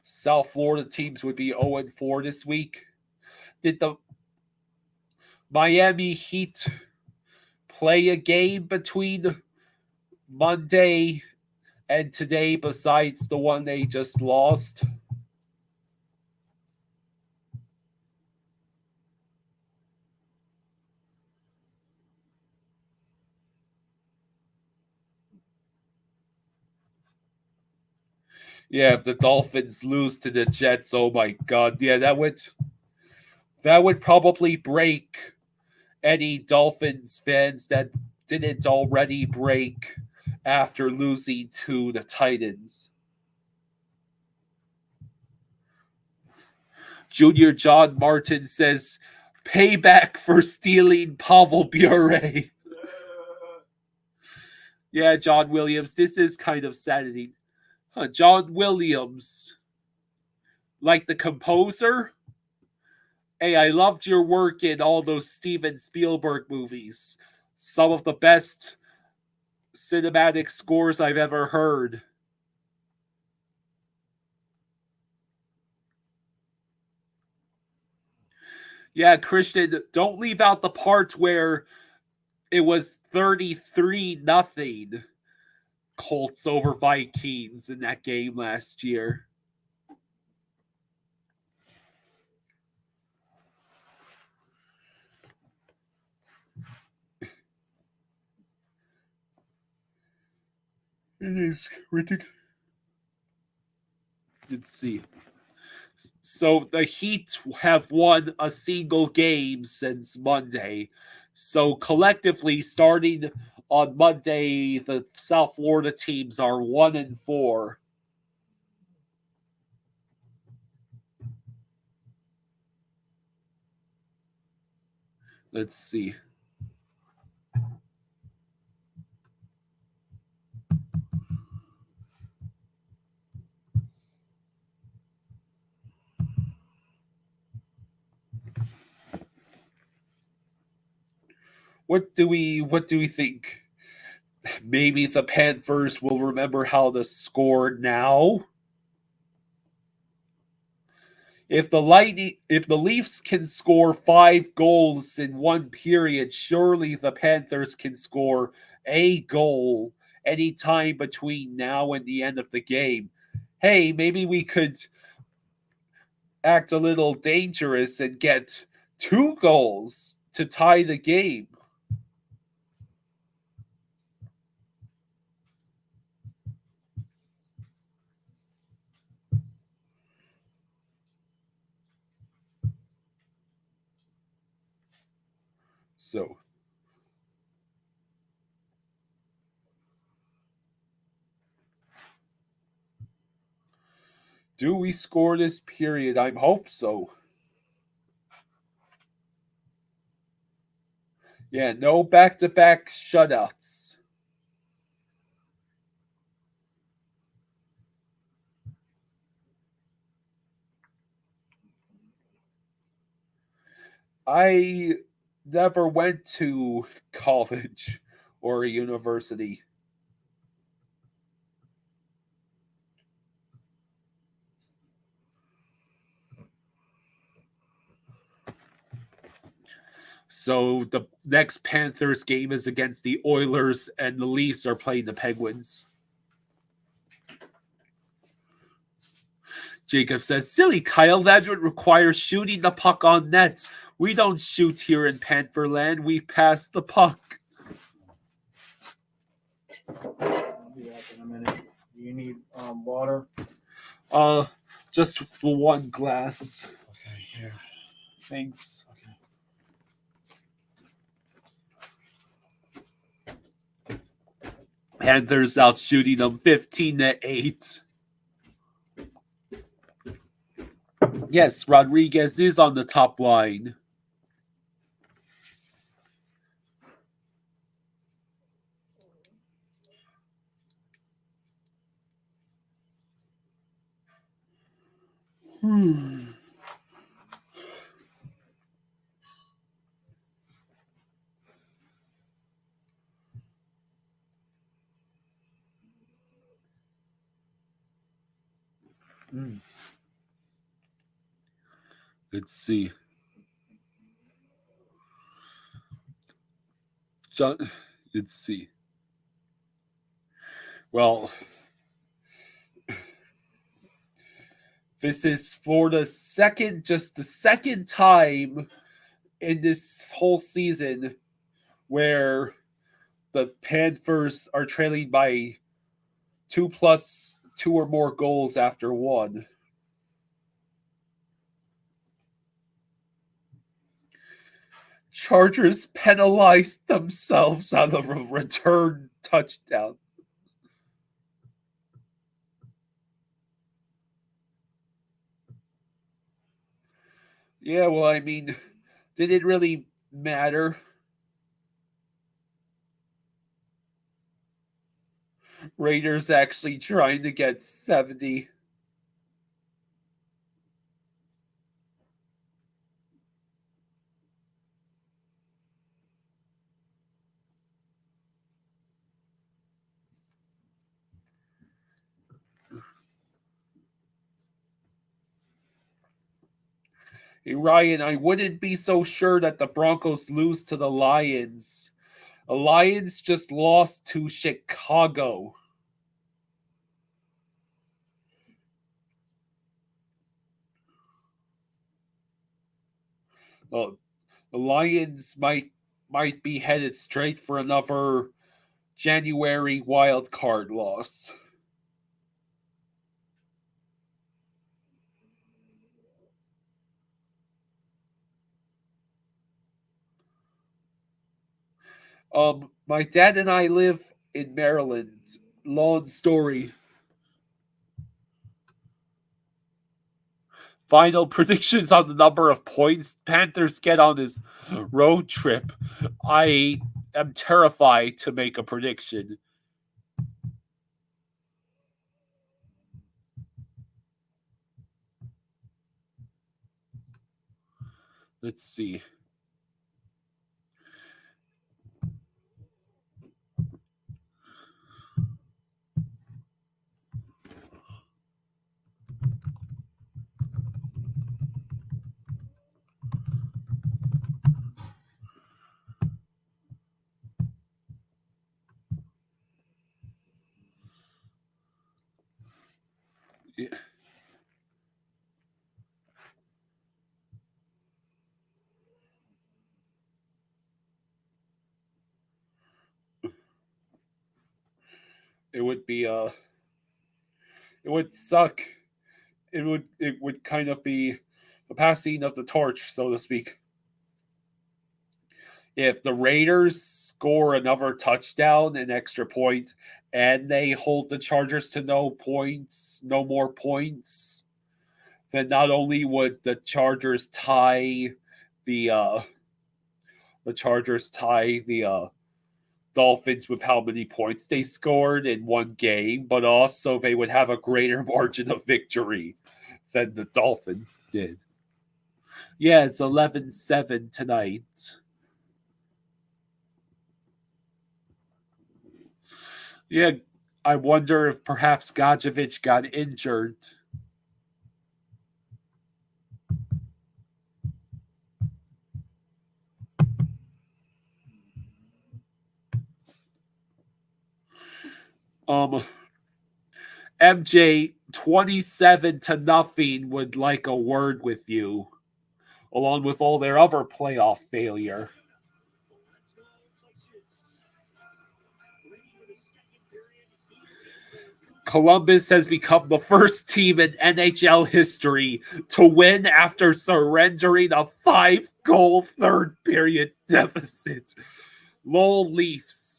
South Florida teams would be 0-4 this week. Did the Miami Heat play a game between Monday and today besides the one they just lost? Yeah, if the Dolphins lose to the Jets, oh my God. Yeah, that would probably break any Dolphins fans that didn't already break after losing to the Titans. Junior John Martin says, payback for stealing Pavel Bure. Yeah, John Williams, this is kind of saddening. John Williams, like the composer? Hey, I loved your work in all those Steven Spielberg movies. Some of the best cinematic scores I've ever heard. Yeah, Christian, don't leave out the part where it was 33-0 Colts over Vikings in that game last year. It is ridiculous. Let's see. So the Heat have won a single game since Monday. So collectively, starting on Monday, the South Florida teams are 1-4. Let's see. What do we think? Maybe the Panthers will remember how to score now. If the Leafs can score 5 goals in one period, surely the Panthers can score a goal anytime between now and the end of the game. Hey, maybe we could act a little dangerous and get 2 goals to tie the game. So, do we score this period? I hope so. Yeah, no back-to-back shutouts. I never went to college or a university. So the next Panthers game is against the Oilers, and the Leafs are playing the Penguins. Jacob says, silly Kyle, that would require shooting the puck on net. We don't shoot here in Pantherland. We pass the puck. I'll be back in a minute. Do you need water? Just the one glass. Okay, here. Thanks. Okay. Panthers out shooting them 15-8. Yes, Rodriguez is on the top line. Let's see. Let's see. Well, this is for the second time in this whole season where the Panthers are trailing by 2 or more goals after one. Chargers penalized themselves out of a return touchdown. Yeah, well, I mean, did it really matter? Raiders actually trying to get 70. Hey, Ryan, I wouldn't be so sure that the Broncos lose to the Lions. The Lions just lost to Chicago. Well, the Lions might be headed straight for another January wild card loss. My dad and I live in Maryland. Long story. Final predictions on the number of points Panthers get on this road trip. I am terrified to make a prediction. Let's see. Yeah. It would be it would suck. It would kind of be the passing of the torch, so to speak. If the Raiders score another touchdown, an extra point, and they hold the Chargers to no more points, then not only would the Chargers tie the Dolphins with how many points they scored in one game, but also they would have a greater margin of victory than the Dolphins did. Yeah, it's 11-7 tonight. Yeah, I wonder if perhaps Gajovic got injured. MJ, 27-0 would like a word with you, along with all their other playoff failure. Columbus has become the first team in NHL history to win after surrendering a 5-goal third period deficit. Lowell Leafs.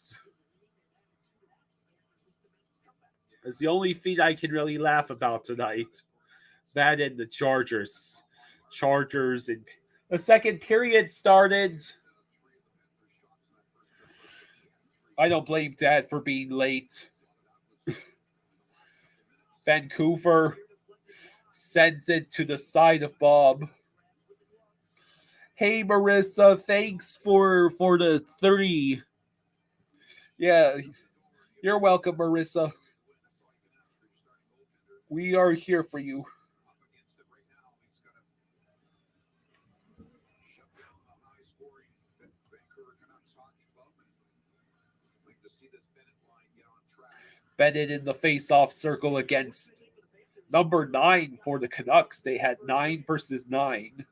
That's the only feat I can really laugh about tonight. That and the Chargers. Chargers and the second period started. I don't blame Dad for being late. Vancouver sends it to the side of Bob. Hey, Marissa, thanks for the 30. Yeah, you're welcome, Marissa. We are here for you. Bennett in the face-off circle against number 9 for the Canucks. They had 9 versus 9.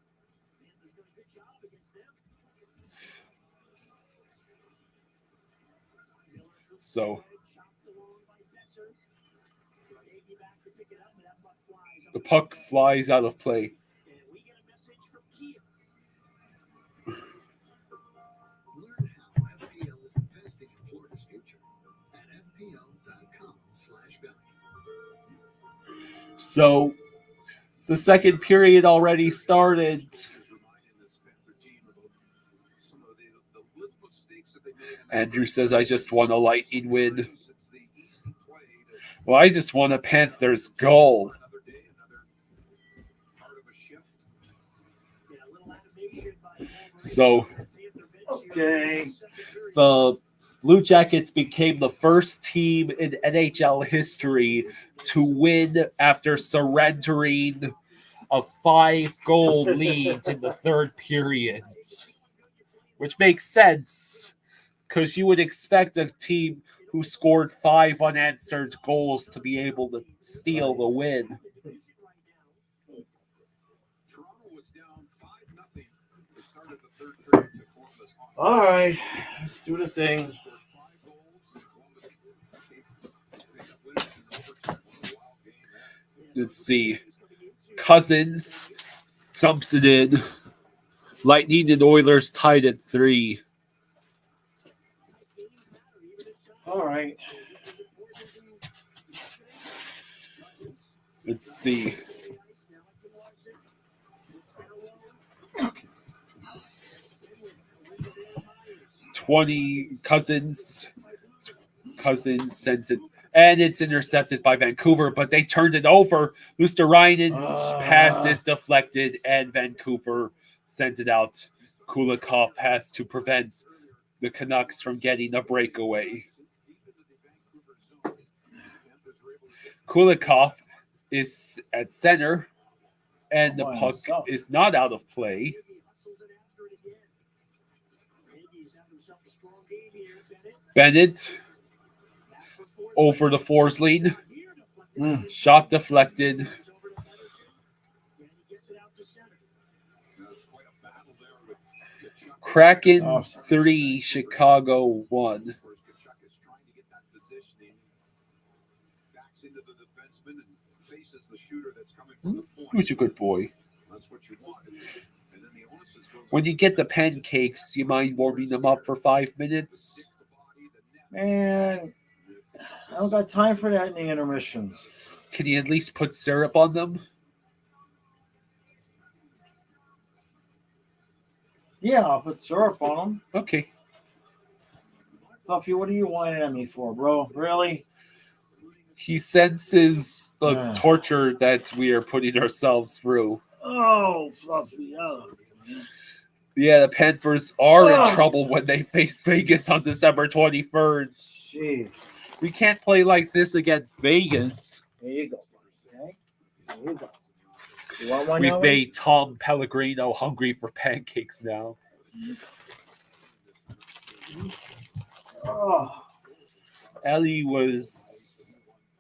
So the puck flies out of play. Learn how FPL is investing in Florida's future at fpl.com/value. So the second period already started. Andrew says, I just want a Lightning win. Well, I just want a Panthers goal. So, Okay. the Blue Jackets became the first team in NHL history to win after surrendering a 5-goal lead in the third period, which makes sense because you would expect a team who scored 5 unanswered goals to be able to steal the win. All right, let's do the thing. Let's see. Cousins dumps it in. Lightning and Oilers tied at 3. All right. Let's see. 20 Cousins sends it, and it's intercepted by Vancouver, but they turned it over. Luosterainen's pass is deflected, and Vancouver sends it out. Kulikov has to prevent the Canucks from getting a breakaway. Kulikov is at center, and the puck is not out of play. Bennett over the Forsling. Shot deflected. Kraken 3, Chicago 1. Who's a good boy? When you get the pancakes, you mind warming them up for 5 minutes? Man, I don't got time for that in the intermissions. Can you at least put syrup on them? Yeah, I'll put syrup on them. Okay. Puffy, what are you whining at me for, bro? Really? He senses the torture that we are putting ourselves through. Oh, Fluffy. Yeah, the Panthers are in trouble when they face Vegas on December 23rd. Jeez. We can't play like this against Vegas. There you go. Okay. There you go. You want one? We've made Tom Pellegrino hungry for pancakes now. Oh. Ellie was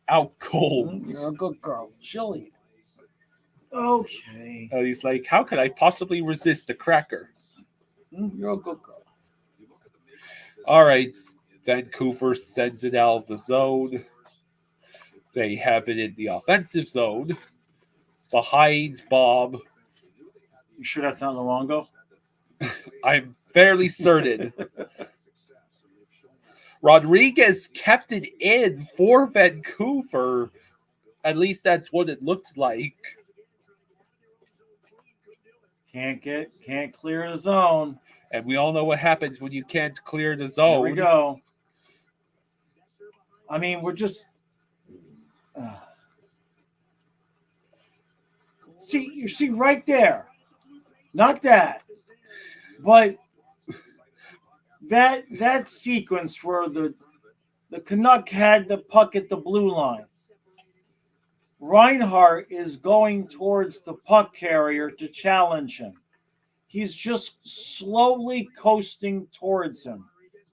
out cold. You're a good girl. Chili. Okay. Ellie's like, how could I possibly resist a cracker? You're a good girl. All right. Vancouver sends it out of the zone. They have it in the offensive zone. Behind Bob. You sure that's not Luongo? I'm fairly certain. Rodriguez kept it in for Vancouver. At least that's what it looked like. Can't clear the zone. And we all know what happens when you can't clear the zone. Here we go. I mean, we're just you see right there. Not that. But that sequence where the Canuck had the puck at the blue line. Reinhart is going towards the puck carrier to challenge him. He's just slowly coasting towards him,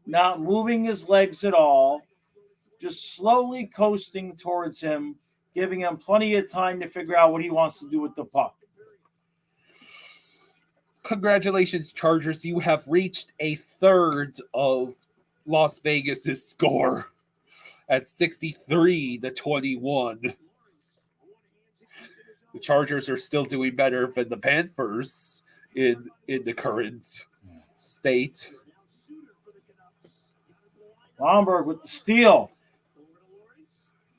not moving his legs at all, just slowly coasting towards him, giving him plenty of time to figure out what he wants to do with the puck. Congratulations, Chargers. You have reached a third of Las Vegas's score at 63-21. The Chargers are still doing better than the Panthers in the current state. Lomberg with the steal.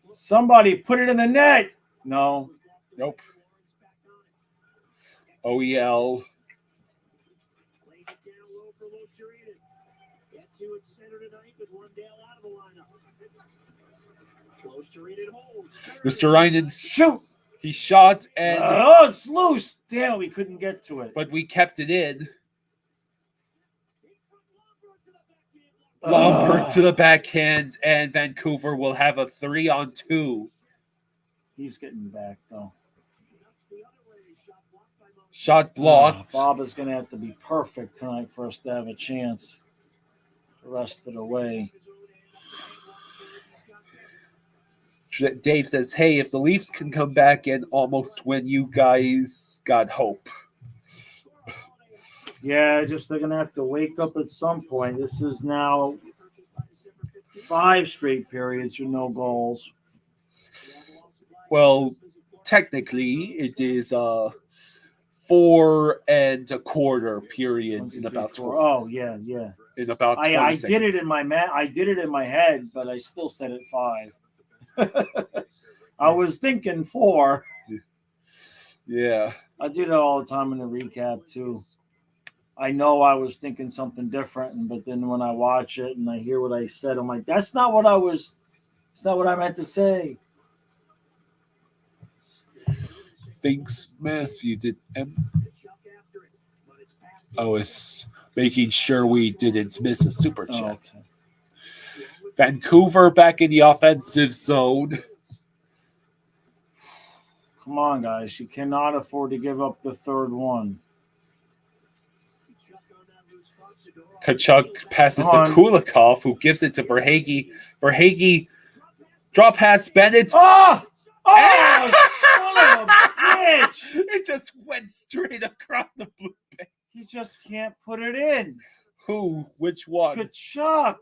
Somebody put it in the net. No. Nope. OEL. Mr. Ryan, shoot. He shot and it's loose. Damn, we couldn't get to it. But we kept it in. Lomberg to the backhand, and Vancouver will have a 3-on-2. He's getting back though. Shot blocked. Bob is going to have to be perfect tonight for us to have a chance the rest of the way. Dave says, hey, if the Leafs can come back and almost win, you guys got hope. Yeah, just they're going to have to wake up at some point. This is now 5 straight periods with no goals. Well, technically, it is 4 1/4 periods in about 12. Oh, yeah. In about 20 I seconds. did it in my I did it in my head, but I still said it 5. I was thinking 4. Yeah. I do that all the time in the recap too. I know I was thinking something different, but then when I watch it and I hear what I said, I'm like, it's not what I meant to say. Thinks Matthew did. Oh, it's making sure we didn't miss a super chat. Oh, okay. Vancouver back in the offensive zone. Come on, guys. You cannot afford to give up the third one. Kachuk passes to Come on. Kulikov, who gives it to Verhaeghe. Verhaeghe drop pass Bennett. Oh! Son of a bitch! It just went straight across the blue page. He just can't put it in. Who? Which one? Kachuk.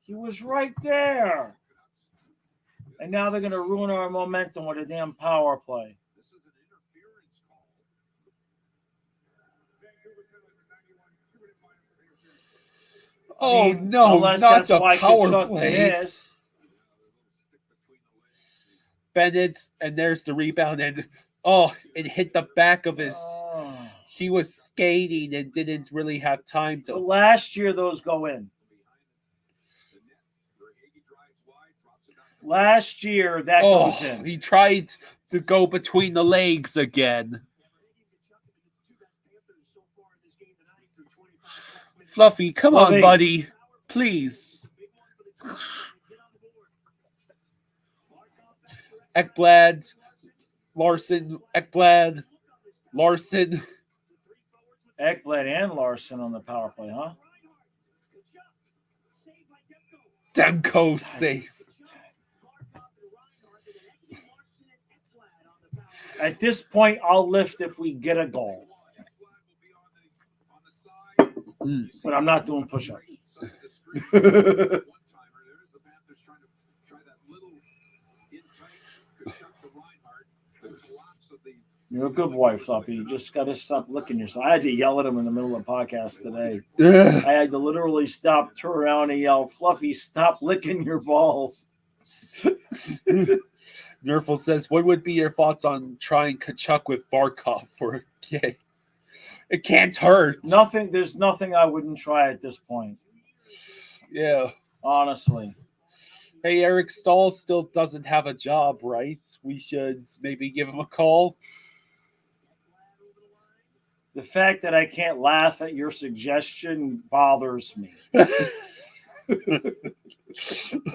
He was right there. And now they're going to ruin our momentum with a damn power play. Oh, no, unless not that's the why power Kachuk play. missed. Bennett, and there's the rebound, and it hit the back of his. He was skating and didn't really have time to. But last year, those go in. Last year, that goes in. He tried to go between the legs again. Fluffy, come on, buddy. Please. Ekblad, Larson, Ekblad, Larson. Ekblad and Larson on the power play, huh? Demko safe. At this point, I'll lift if we get a goal. But I'm not doing push-ups. You're a good boy, Fluffy. You just got to stop licking yourself. I had to yell at him in the middle of the podcast today. I had to literally stop, turn around, and yell, Fluffy, stop licking your balls. Nerful says, what would be your thoughts on trying Kachuk with Barkov for a kick? It can't hurt. Nothing. There's nothing I wouldn't try at this point. Yeah. Honestly. Hey, Eric Stahl still doesn't have a job, right? We should maybe give him a call. The fact that I can't laugh at your suggestion bothers me.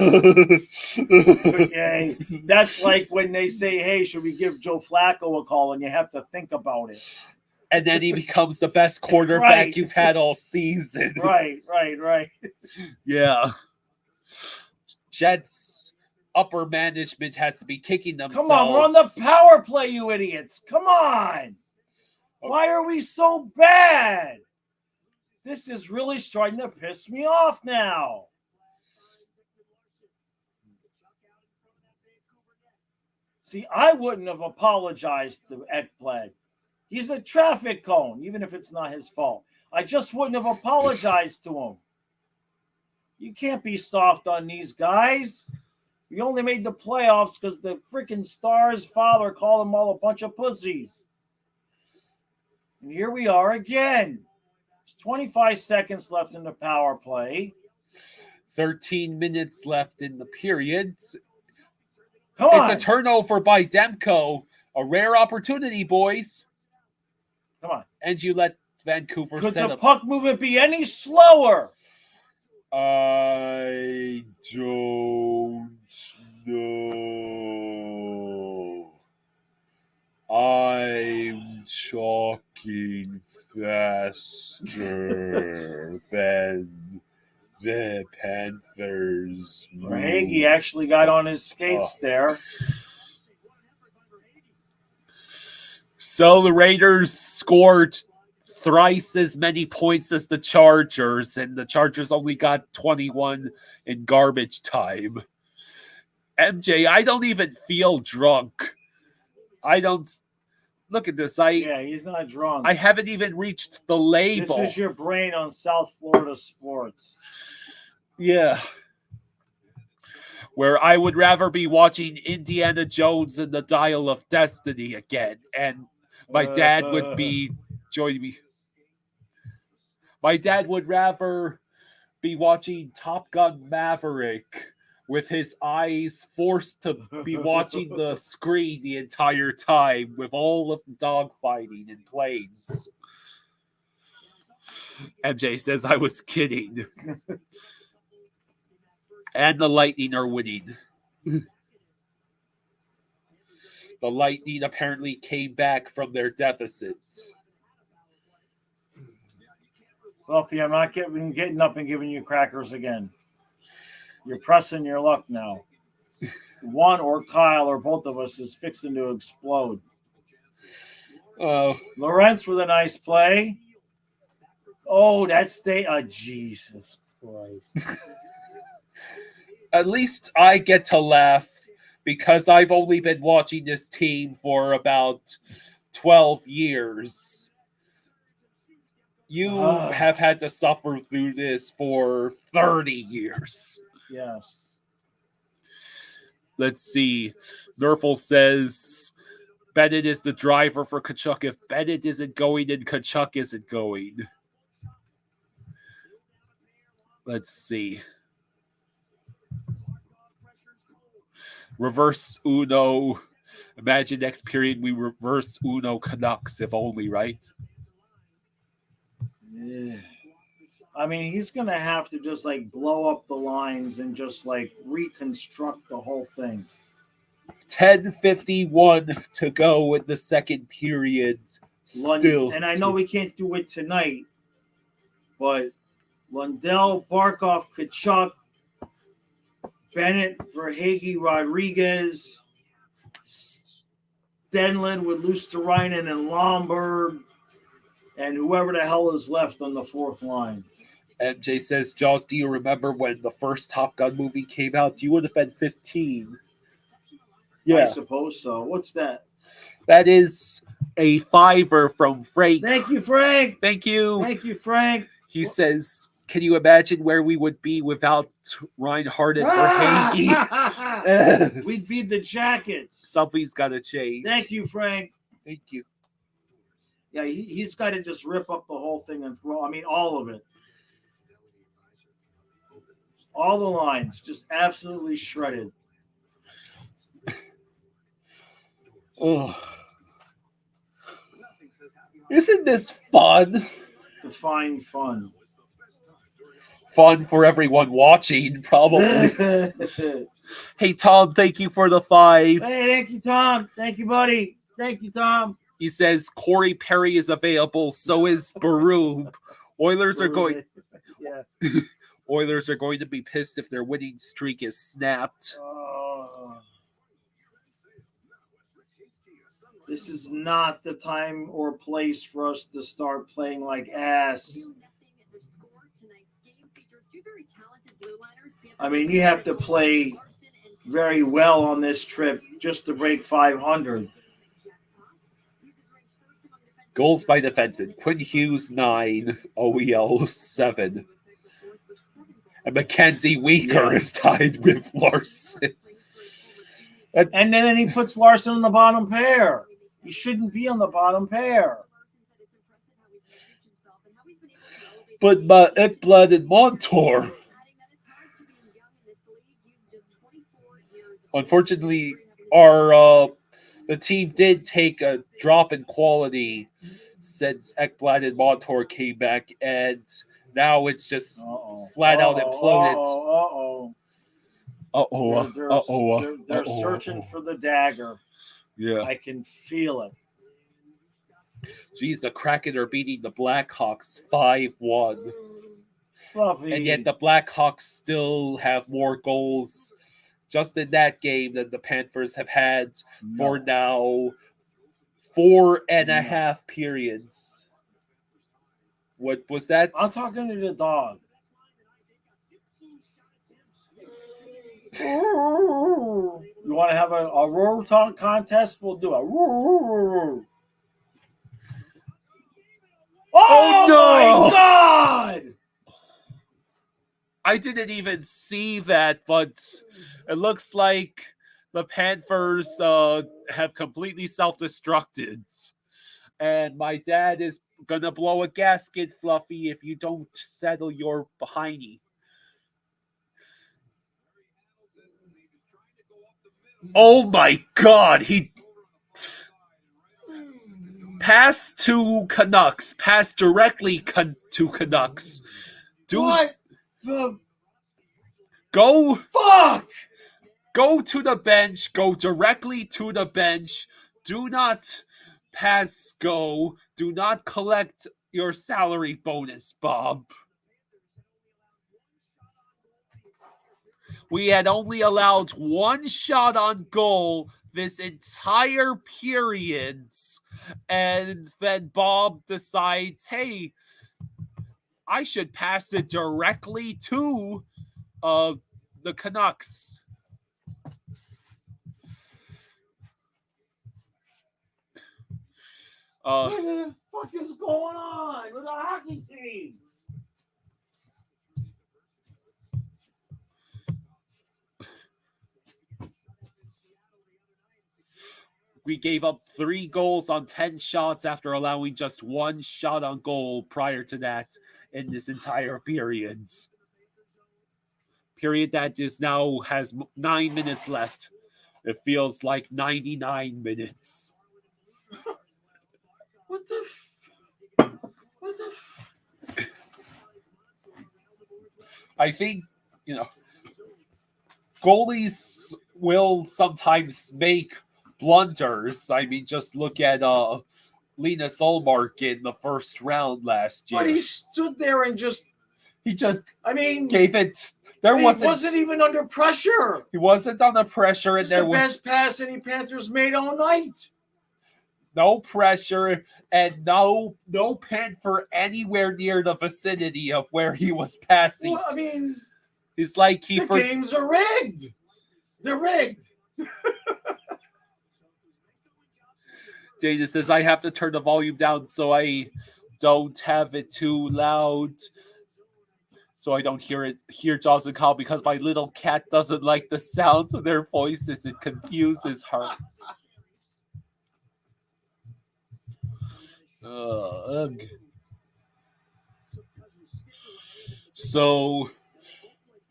Okay. That's like when they say, hey, should we give Joe Flacco a call? And you have to think about it. And then he becomes the best quarterback Right. you've had all season. Right. Yeah. Jets upper management has to be kicking themselves. Come on, we're on the power play, you idiots. Come on. Why are we so bad? This is really starting to piss me off now. See, I wouldn't have apologized to Ekblad. He's a traffic cone, even if it's not his fault. I just wouldn't have apologized to him. You can't be soft on these guys. We only made the playoffs because the freaking Stars' father called them all a bunch of pussies. And here we are again. There's 25 seconds left in the power play. 13 minutes left in the period. Come on. It's a turnover by Demko. A rare opportunity, boys. Come on. And you let Vancouver Could set the up. puck movement be any slower? I don't know. I'm talking faster than the Panthers. Verhaeghe actually got on his skates there. So the Raiders scored thrice as many points as the Chargers, and the Chargers only got 21 in garbage time. MJ, I don't even feel drunk. I don't look at this. He's not drunk. I haven't even reached the label. This is your brain on South Florida sports. Yeah. Where I would rather be watching Indiana Jones and the Dial of Destiny again, and my dad would be joining me. My dad would rather be watching Top Gun Maverick with his eyes forced to be watching the screen the entire time with all of the dogfighting and planes. MJ says I was kidding. And the Lightning are winning. The Lightning apparently came back from their deficit. Buffy, I'm not getting up and giving you crackers again. You're pressing your luck now. One or Kyle or both of us is fixing to explode. Lawrence with a nice play. Oh, that's Jesus Christ. At least I get to laugh because I've only been watching this team for about 12 years. You have had to suffer through this for 30 years. Yes. Let's see. Nerfel says Bennett is the driver for Kachuk. If Bennett isn't going, then Kachuk isn't going. Let's see. Reverse Uno. Imagine next period we reverse Uno Canucks, if only, right? Yeah. I mean, he's going to have to just like blow up the lines and just like reconstruct the whole thing. 10:51 to go in the second period. Still. And I know we can't do it tonight, but Lundell, Barkov, Kachuk, Bennett, Verhage, Rodriguez, Stenlund with Luosterainen and Lomberg, and whoever the hell is left on the fourth line. MJ says, Jaws, do you remember when the first Top Gun movie came out? You would have been 15. Yeah. I suppose so. What's that? That is a $5 from Frank. Thank you, Frank. Thank you. Thank you, Frank. He says, can you imagine where we would be without Reinhardt and Verhage? We'd be the Jackets. Something's got to change. Thank you, Frank. Thank you. Yeah, he's got to just rip up the whole thing and throw. I mean, all of it. All the lines, just absolutely shredded. Oh. Isn't this fun? Define fun. Fun for everyone watching, probably. Hey, Tom, thank you for the 5. Hey, thank you, Tom. Thank you, buddy. Thank you, Tom. He says Corey Perry is available. So is Baroob. Oilers are going. Yeah. Oilers are going to be pissed if their winning streak is snapped. This is not the time or place for us to start playing like ass. I mean, you have to play very well on this trip just to break 500. Goals by defenseman. Quinn Hughes, 9. OEL, 7. And Mackenzie Weegar is tied with Larson. And then he puts Larson on the bottom pair. He shouldn't be on the bottom pair. But Ekblad and Montour. Unfortunately, the team did take a drop in quality since Ekblad and Montour came back, and now it's just flat out imploded. They're searching for the dagger. Yeah. I can feel it. Geez, the Kraken are beating the Blackhawks 5-1. Fluffy. And yet the Blackhawks still have more goals just in that game than the Panthers have had for now 4.5 periods. What was that? I'm talking to the dog. You want to have a roar talk contest? We'll do a roar. Oh no! My God! I didn't even see that, but it looks like the Panthers have completely self-destructed. And my dad is gonna blow a gasket, Fluffy, if you don't settle your behindy. Oh my God! He passed to Canucks. Passed directly to Canucks. What the Go fuck? Go to the bench. Go directly to the bench. Do not pass go. Do not collect your salary bonus, Bob. We had only allowed one shot on goal this entire period. And then Bob decides, hey, I should pass it directly to the Canucks. What the fuck is going on with the hockey team? We gave up 3 goals on 10 shots after allowing just 1 shot on goal prior to that in this entire period. Period that is now has 9 minutes left. It feels like 99 minutes. What the? I think, goalies will sometimes make blunders. I mean, just look at Linus Ullmark in the first round last year. But he stood there and he just I mean, gave it. He wasn't even under pressure. He wasn't under pressure, and It's there the was best pass any Panthers made all night. no pressure and no Panther anywhere near the vicinity of where he was passing. Well, I mean, it's like the games are rigged. They're rigged. Dana says, I have to turn the volume down so I don't have it too loud. So I don't hear Jaws and Kyle because my little cat doesn't like the sounds of their voices. It confuses her. Ugh. So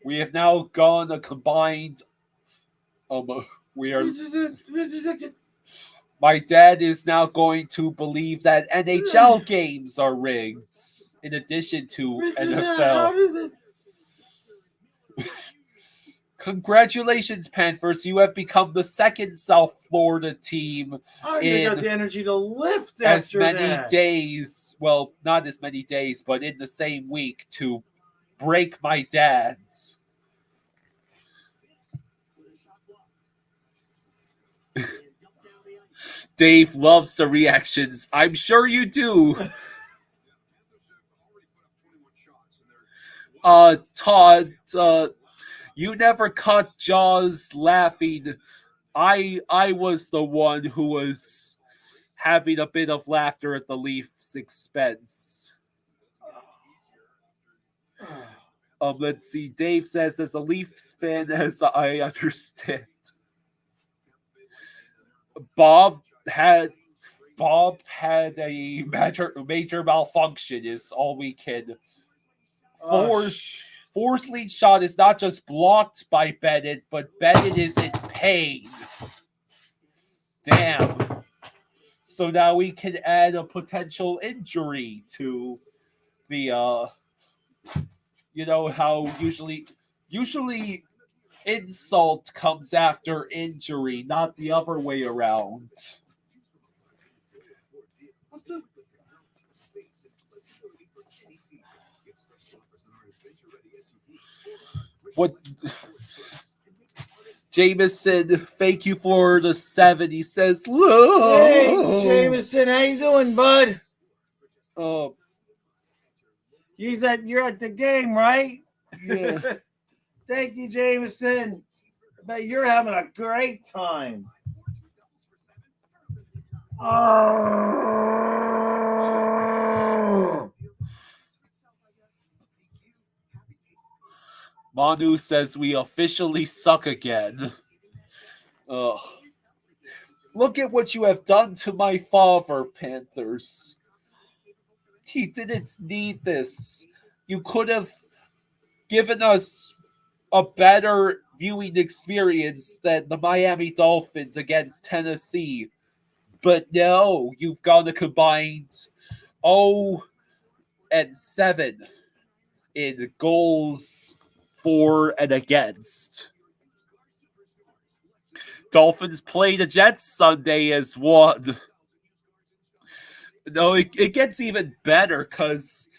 we have now gone a combined. We are. My dad is now going to believe that NHL games are rigged, in addition to NFL. Congratulations, Panthers! You have become the second South Florida team I don't even got the energy to lift as after many that. days. Well, not as many days, but in the same week to break my dad's. Dave loves the reactions. I'm sure you do. Todd, you never caught Jaws laughing. I was the one who was having a bit of laughter at the Leafs' expense. Let's see. Dave says, as a Leafs fan, as I understand, Bob had a major malfunction. Is all we can. Force lead shot is not just blocked by Bennett, but Bennett is in pain. Damn. So now we can add a potential injury to the how usually insult comes after injury, not the other way around. What Jameson, thank you for the 7. He says, look. Hey, Jameson, how you doing, bud? You're at the game, right? Yeah. Thank you, Jameson. I bet you're having a great time. Oh. Manu says we officially suck again. Look at what you have done to my father, Panthers. He didn't need this. You could have given us a better viewing experience than the Miami Dolphins against Tennessee. But no, you've gone a combined 0-7 in goals for and against. Dolphins play the Jets Sunday as one. No, it gets even better because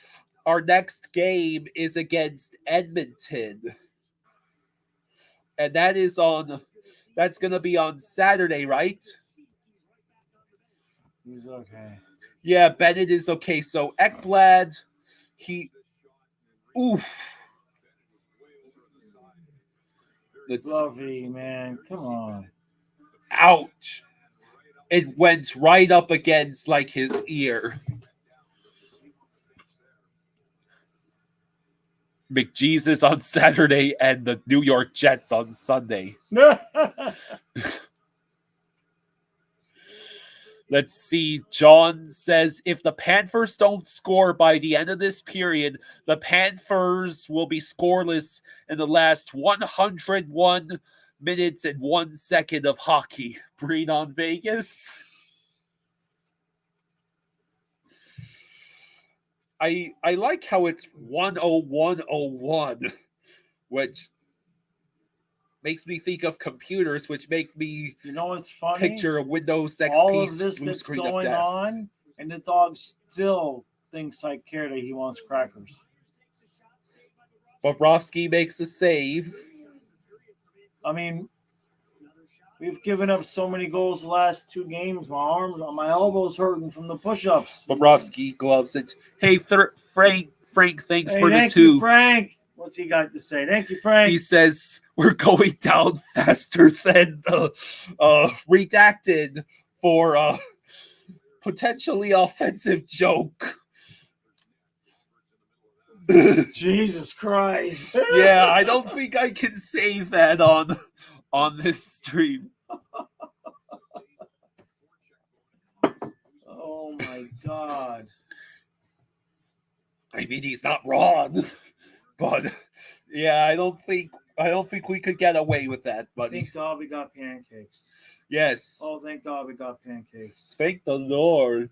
our next game is against Edmonton. And that's going to be on Saturday, right? He's okay. Yeah, Bennett is okay. So Ekblad, Fluffy, man, come on. Ouch. It went right up against like his ear. McJesus on Saturday and the New York Jets on Sunday. Let's see. John says if the Panthers don't score by the end of this period, the Panthers will be scoreless in the last 101 minutes and 1 second of hockey. Breed on Vegas. I like how it's 10101, which makes me think of computers, which make me what's funny? Picture a Windows XP all of this blue that's screen going of death. on, and the dog still thinks like Carter he wants crackers. Bobrovsky makes a save. I mean, we've given up so many goals the last 2 games. My elbows hurting from the push-ups. Bobrovsky gloves it. Hey, Frank, thanks for the thank 2. you, Frank. What's he got to say? Thank you, Frank. He says we're going down faster than the redacted for a potentially offensive joke. Jesus Christ. Yeah, I don't think I can say that on this stream. Oh my God. I mean, he's not wrong, but yeah, I don't think we could get away with that, buddy. Thank God we got pancakes. Yes. Oh, thank God we got pancakes. Thank the Lord.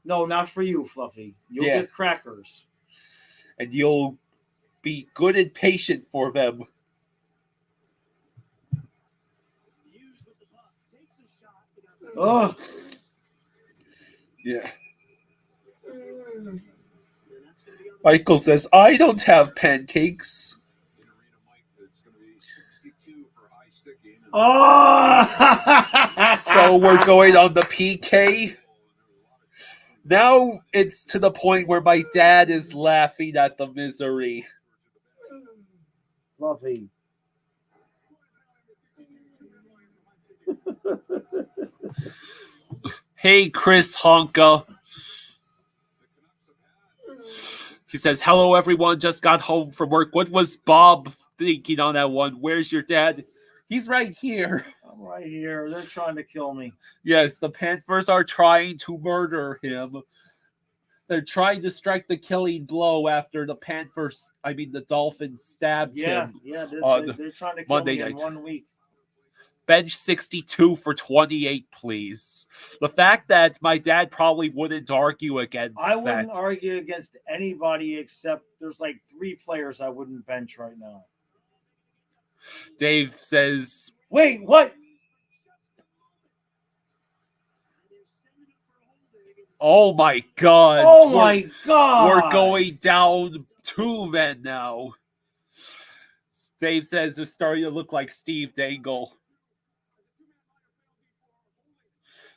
No, not for you, Fluffy. You'll Yeah. get crackers. And you'll be good and patient for them. Oh. Yeah. Michael says, I don't have pancakes. Oh! So we're going on the PK. Now it's to the point where my dad is laughing at the misery. Fluffy. Hey, Chris Honka. He says, hello, everyone. Just got home from work. What was Bob thinking on that one? Where's your dad? He's right here. I'm right here. They're trying to kill me. Yes, the Panthers are trying to murder him. They're trying to strike the killing blow after the Dolphins stabbed him. Yeah, on they're trying to kill Monday me in night. 1 week. Bench 62 for 28, please. The fact that my dad probably wouldn't argue against I wouldn't that. argue against anybody except there's like 3 players I wouldn't bench right now. Dave says, Wait, what? oh my God. Oh my God. We're going down 2 men now. Dave says they're starting to look like Steve Dangle.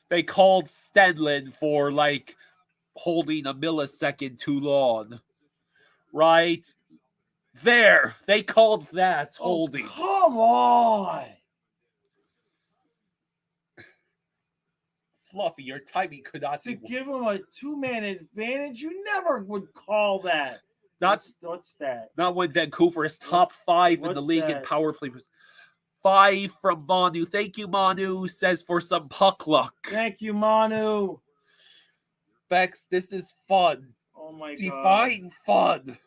They called Stenlin for like holding a millisecond too long. Right there. They called that holding. Come on. Fluffy, your timing could not To be give him a 2-man advantage, you never would call that. What's that? Not when Vancouver is top 5 in the What's league in that? power play. 5 from Manu. Thank you, Manu. Says for some puck luck. Thank you, Manu. Bex, this is fun. Oh my god. Define fun.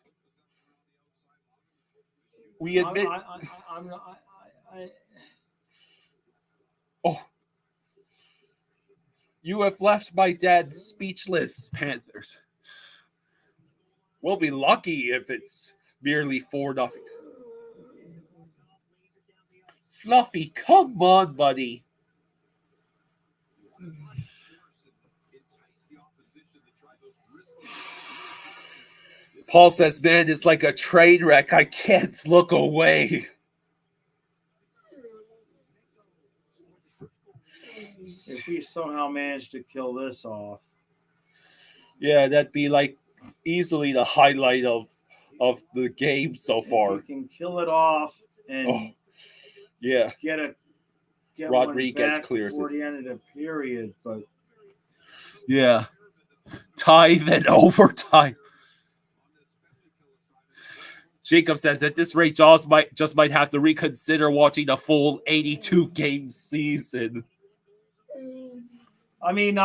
We admit. Oh. You have left my dad speechless, Panthers. We'll be lucky if it's merely 4-0. Fluffy, come on, buddy. Paul says, man, it's like a train wreck. I can't look away. If we somehow manage to kill this off. Yeah, that'd be like easily the highlight of the game so far. If we can kill it off and yeah, get Rodriguez one back clears before it. the end of the period, but yeah, time and overtime. Jacob says at this rate, Jaws might have to reconsider watching a full 82 game season. I mean,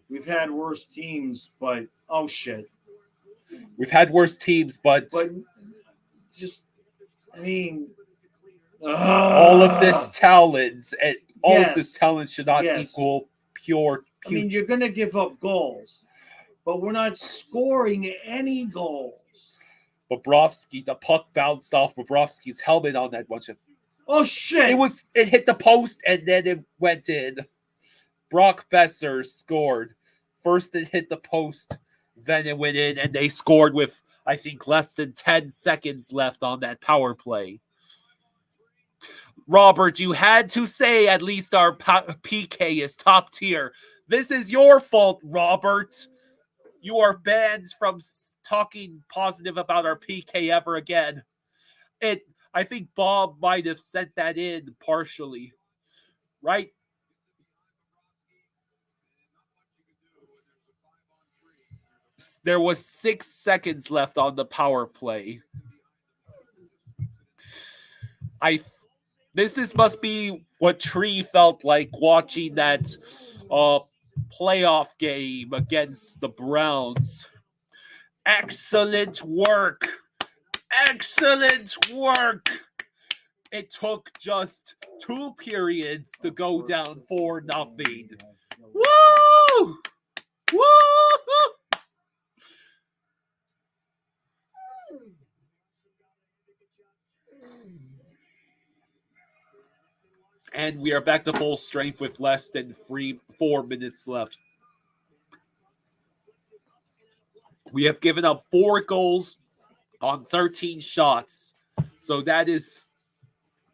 we've had worse teams, but oh shit, we've had worse teams, but just I mean, all of this talent and all of this talent should not equal pure. I mean, you're gonna give up goals, but we're not scoring any goals. Bobrovsky, the puck bounced off Bobrovsky's helmet on that one. Oh shit! It hit the post and then it went in. Brock Besser scored. First it hit the post, then it went in, and they scored with, I think, less than 10 seconds left on that power play. Robert, you had to say at least our PK is top tier. This is your fault, Robert. You are banned from talking positive about our PK ever again. I think Bob might have sent that in partially, right? There was 6 seconds left on the power play. This must be what Tree felt like watching that playoff game against the Browns. Excellent work. Excellent work. It took just 2 periods to go down 4-0. Woo! Woo! And we are back to full strength with less than 4 minutes left. We have given up 4 goals on 13 shots. So that is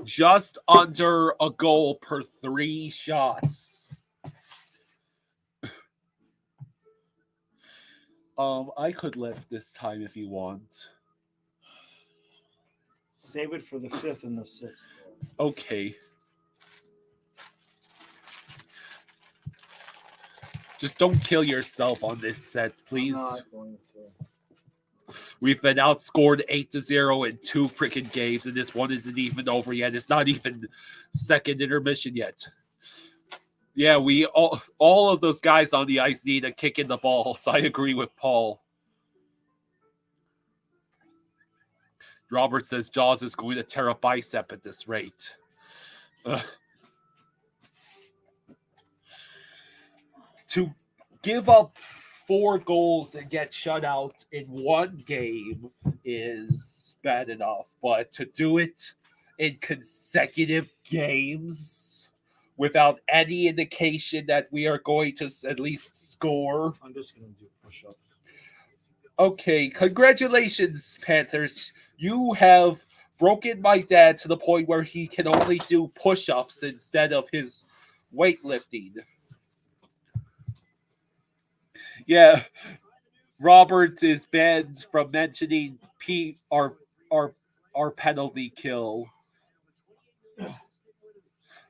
just under a goal per 3 shots. I could lift this time if you want. Save it for the 5th and the 6th. Okay. Just don't kill yourself on this set, please. I'm not going to. We've been outscored 8-0 in 2 freaking games, and this one isn't even over yet. It's not even second intermission yet. Yeah, we all of those guys on the ice need a kick in the balls. I agree with Paul. Robert says Jaws is going to tear a bicep at this rate. To give up 4 goals and get shut out in 1 game is bad enough, but to do it in consecutive games without any indication that we are going to at least score. I'm just going to do push-ups. Okay, congratulations, Panthers. You have broken my dad to the point where he can only do push-ups instead of his weightlifting. Yeah, Robert is banned from mentioning our penalty kill.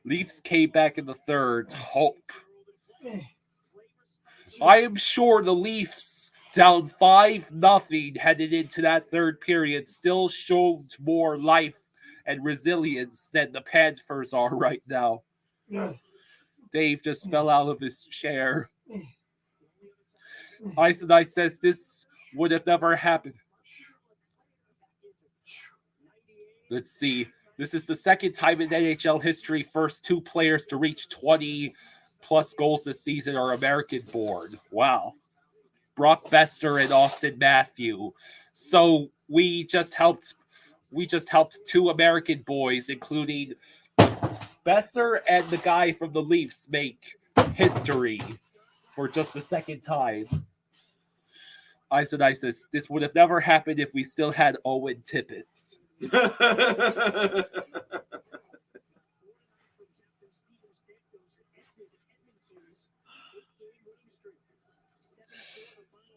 Leafs came back in the 3rd. Hope. I am sure the Leafs, down 5-0 headed into that 3rd period, still showed more life and resilience than the Panthers are right now. Dave just fell out of his chair. Ice and Ice says this would have never happened. Let's see. This is the second time in NHL history first two players to reach 20-plus goals this season are American-born. Wow. Brock Besser and Austin Matthew. So we just helped two American boys, including Besser and the guy from the Leafs, make history for just the second time. Ice and Ice says, this would have never happened if we still had Owen Tippett.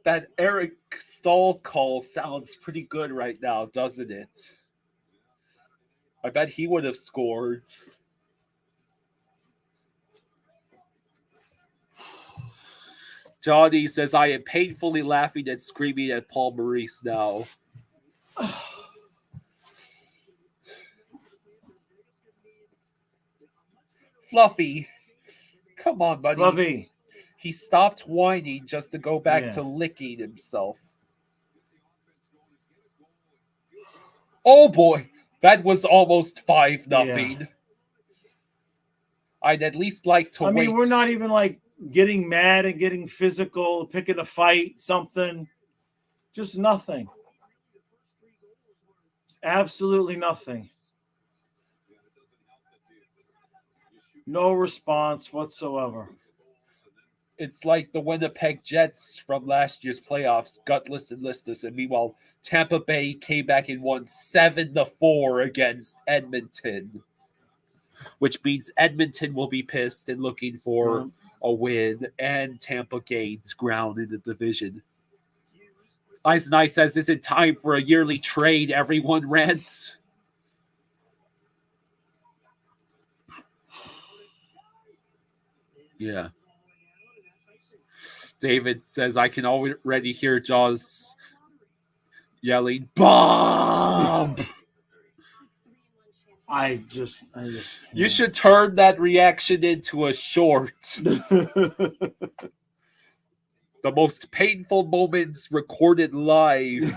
That Eric Stahl call sounds pretty good right now, doesn't it? I bet he would have scored. Johnny says, I am painfully laughing and screaming at Paul Maurice now. Fluffy. Come on, buddy. Fluffy. He stopped whining just to go back to licking himself. Oh boy, that was almost 5-0. Yeah. I'd at least like to wait. I mean, we're not even like getting mad and getting physical, picking a fight, something. Just nothing. Absolutely nothing. No response whatsoever. It's like the Winnipeg Jets from last year's playoffs, gutless and listless. And meanwhile, Tampa Bay came back and won 7-4 against Edmonton, which means Edmonton will be pissed and looking for a win, and Tampa gains ground in the division. Ice and Ice says, is it time for a yearly trade? Everyone rants. Yeah. David says, I can already hear Jaws yelling, Bomb! I just You should turn that reaction into a short. The most painful moments recorded live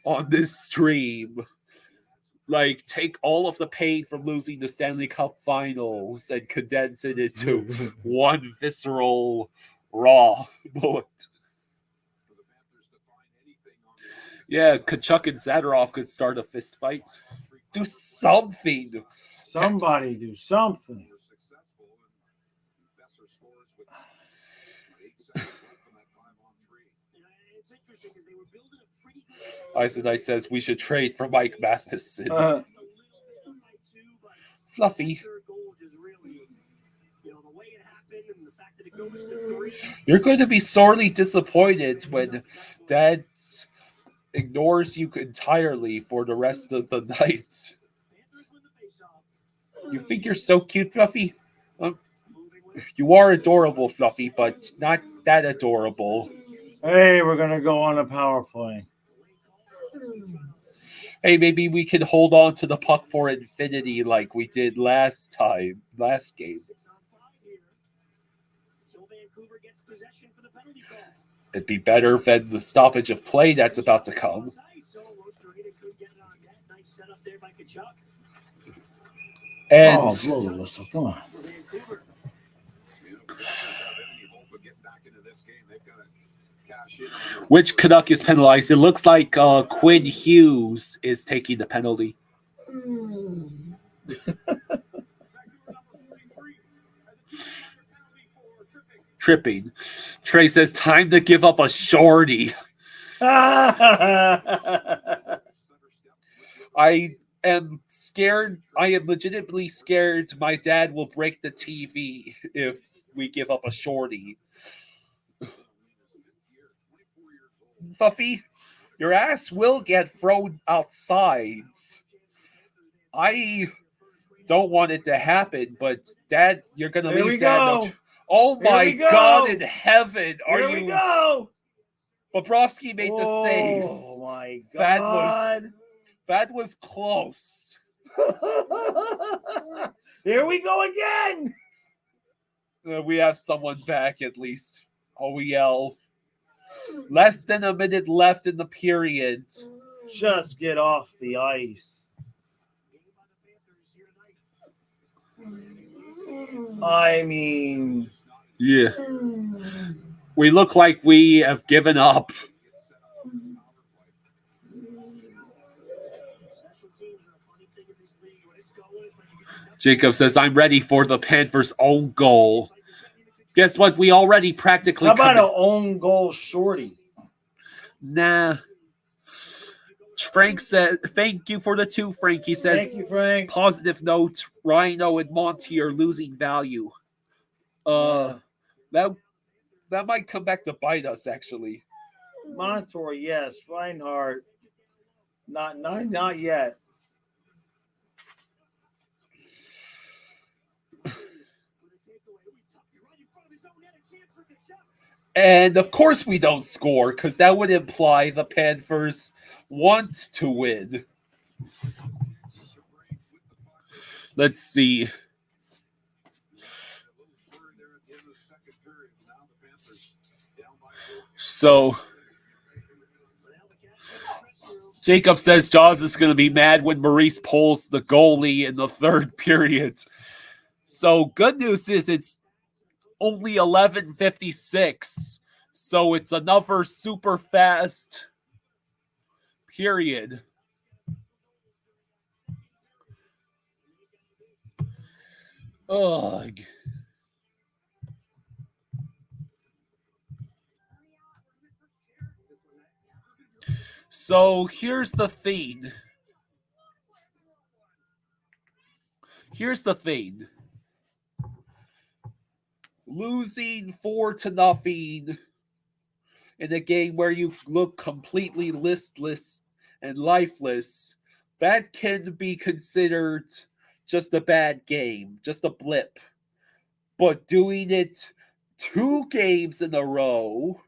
on this stream. Like, take all of the pain from losing the Stanley Cup Finals and condense it into one visceral, raw moment. Yeah, Kachuk and Zadorov could start a fist fight. Do something. Somebody do something. Ice and Ice says we should trade for Mike Matheson. Fluffy. You're going to be sorely disappointed when Dad ignores you entirely for the rest of the night. You think you're so cute, Fluffy? You are adorable, Fluffy, but not that adorable. Hey, we're going to go on a power play. Hey, maybe we can hold on to the puck for infinity like we did last game. It'd be better than the stoppage of play that's about to come. And blow the whistle. Come on. Which Canuck is penalized? It looks like Quinn Hughes is taking the penalty. Tripping. Trey says, time to give up a shorty. I am scared. I am legitimately scared my dad will break the TV if we give up a shorty. Fluffy, your ass will get thrown outside. I don't want it to happen, but Dad, you're going to leave Dad. Oh my God in heaven. Are you? Go. Bobrovsky made the save. Oh my God. That was close. Here we go again. We have someone back at least. OEL. Less than a minute left in the period. Just get off the ice. I mean, Yeah. We look like we have given up. Jacob says, I'm ready for the Panthers' own goal. Guess what? We already practically... how about an own goal shorty? Nah. Frank said, thank you for the 2, Frank. He says, Thank you, Frank. positive note, Rhino and Monty are losing value. That might come back to bite us, actually. Montour, yes. Reinhardt, not yet. And of course we don't score, because that would imply the Panthers want to win. Let's see. So Jacob says Jaws is going to be mad when Maurice pulls the goalie in the third period. So good news is it's only 11:56. So it's another super fast period. Ugh. So here's the thing. Losing 4-0 in a game where you look completely listless and lifeless, that can be considered just a bad game, just a blip. But doing it 2 games in a row,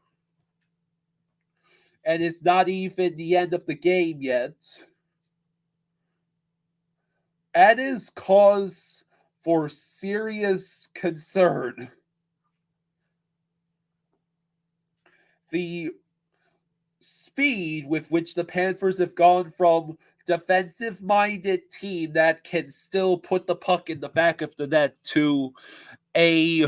and it's not even the end of the game yet, that is cause for serious concern. The speed with which the Panthers have gone from defensive-minded team that can still put the puck in the back of the net to a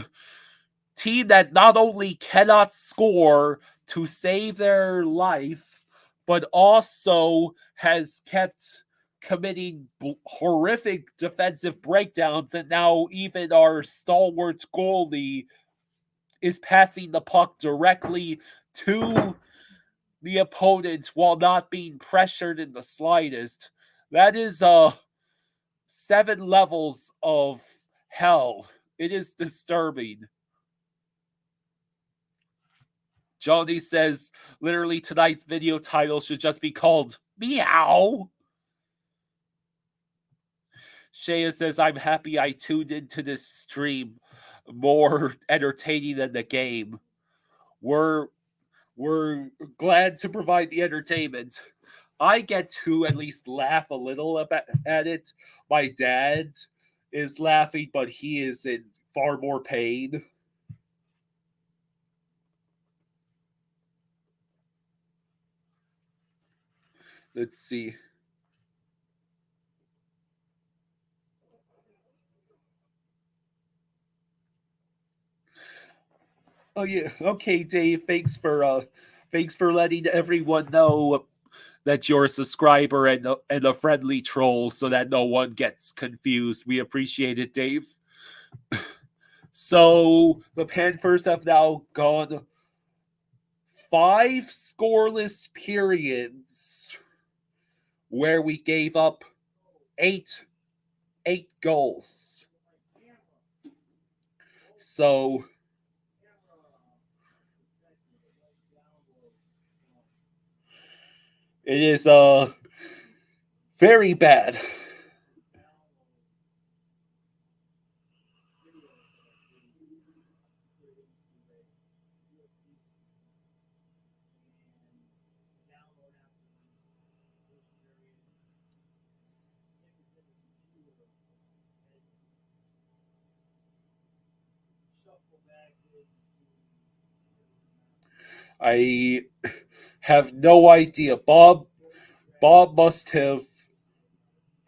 team that not only cannot score to save their life, but also has kept committing horrific defensive breakdowns, and now even our stalwart goalie is passing the puck directly to the opponent while not being pressured in the slightest. That is 7 levels of hell. It is disturbing. Johnny says, literally tonight's video title should just be called Meow. Shea says, I'm happy I tuned into this stream. More entertaining than the game. We're glad to provide the entertainment. I get to at least laugh a little at it. My dad is laughing, but he is in far more pain. Let's see. Oh yeah, okay, Dave. Thanks for letting everyone know that you're a subscriber and a friendly troll, so that no one gets confused. We appreciate it, Dave. So the Panthers have now gone 5 scoreless periods where we gave up 8 goals. So it is very bad. I have no idea. Bob must have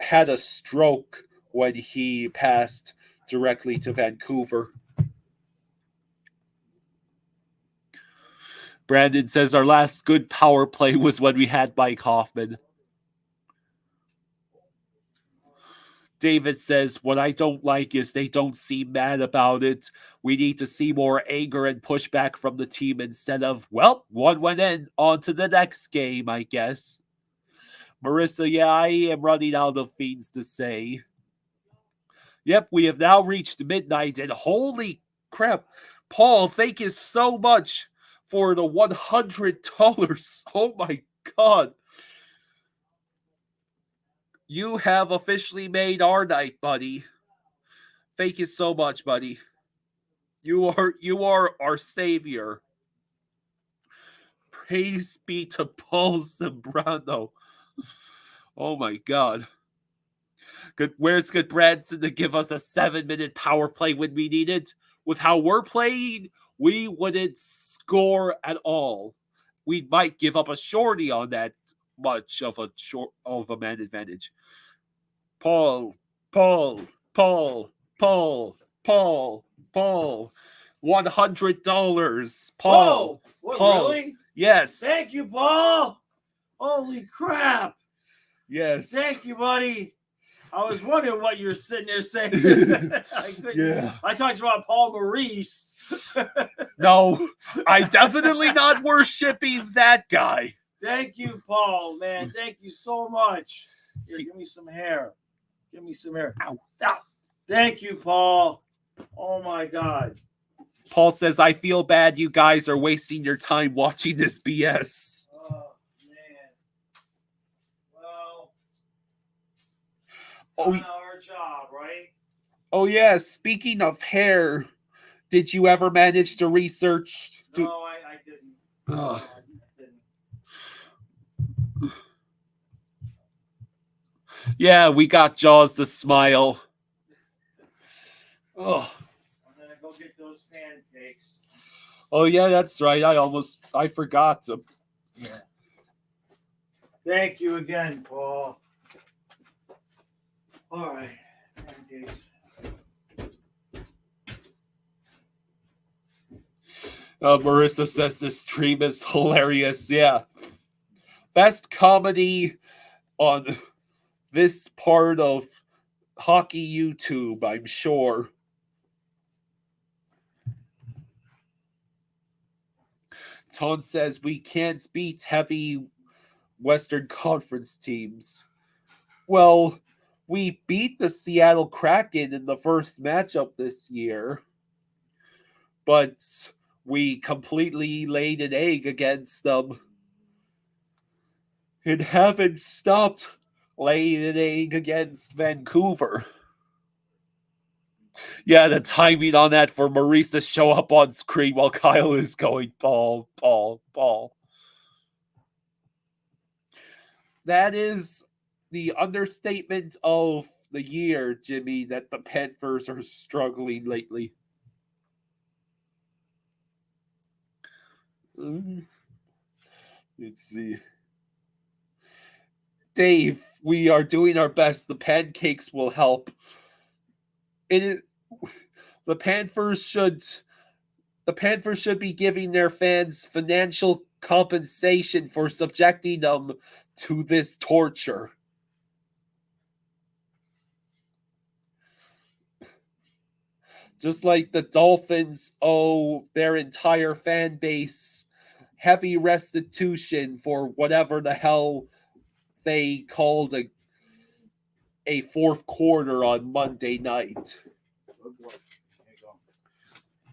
had a stroke when he passed directly to Vancouver. Brandon says our last good power play was when we had Mike Hoffman. David says, what I don't like is they don't seem mad about it. We need to see more anger and pushback from the team instead of, well, one went in, on to the next game, I guess. Marissa, yeah, I am running out of things to say. Yep, we have now reached midnight, and holy crap, Paul, thank you so much for the $100. Oh my God. You have officially made our night, buddy. Thank you so much, buddy. You are our savior. Praise be to Paul Zambrano. Oh my God. Where's good Branson to give us a 7-minute power play when we need it? With how we're playing, we wouldn't score at all. We might give up a shorty on that much of a man advantage. Paul. $100. Paul. Whoa, what, Paul. really? Yes. Thank you, Paul. Holy crap. Yes. Thank you, buddy. I was wondering what you're sitting there saying. Yeah. I talked about Paul Maurice. No, I'm definitely not worshiping that guy. Thank you, Paul, man. Thank you so much. Here, give me some hair. Give me some hair. Ow. Ow. Thank you, Paul. Oh, my God. Paul says, I feel bad you guys are wasting your time watching this BS. Oh, man. Well, Oh, it's our job, right? oh, yeah. Speaking of hair, did you ever manage to research? No, I didn't. No, I didn't. Yeah, we got Jaws to smile. Oh. I'm going to go get those pancakes. Oh, yeah, that's right. I forgot to. Yeah. Thank you again, Paul. All right. Pancakes. Marissa says this stream is hilarious. Yeah. Best comedy on this part of hockey YouTube, I'm sure. Ton says we can't beat heavy Western Conference teams. Well, we beat the Seattle Kraken in the first matchup this year, but we completely laid an egg against them and haven't stopped laying an egg against Vancouver. Yeah, the timing on that for Maurice to show up on screen while Kyle is going, Paul. That is the understatement of the year, Jimmy, that the Panthers are struggling lately. Let's see. Dave, we are doing our best. The pancakes will help. The Panthers should be giving their fans financial compensation for subjecting them to this torture. Just like the Dolphins owe their entire fan base heavy restitution for whatever the hell they called a fourth quarter on Monday night.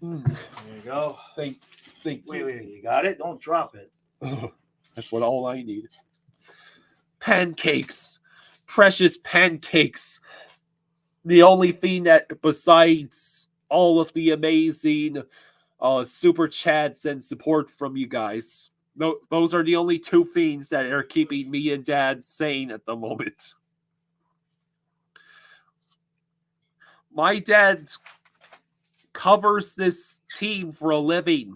There you go. Thank Wait, you got it? Don't drop it. That's what all I need. Pancakes. Precious pancakes. The only thing that, besides all of the amazing super chats and support from you guys, those are the only two things that are keeping me and Dad sane at the moment. My dad covers this team for a living.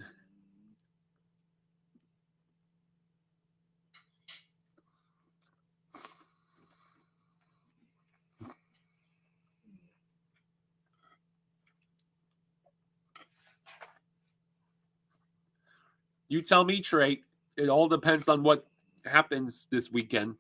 You tell me, Trey. It all depends on what happens this weekend.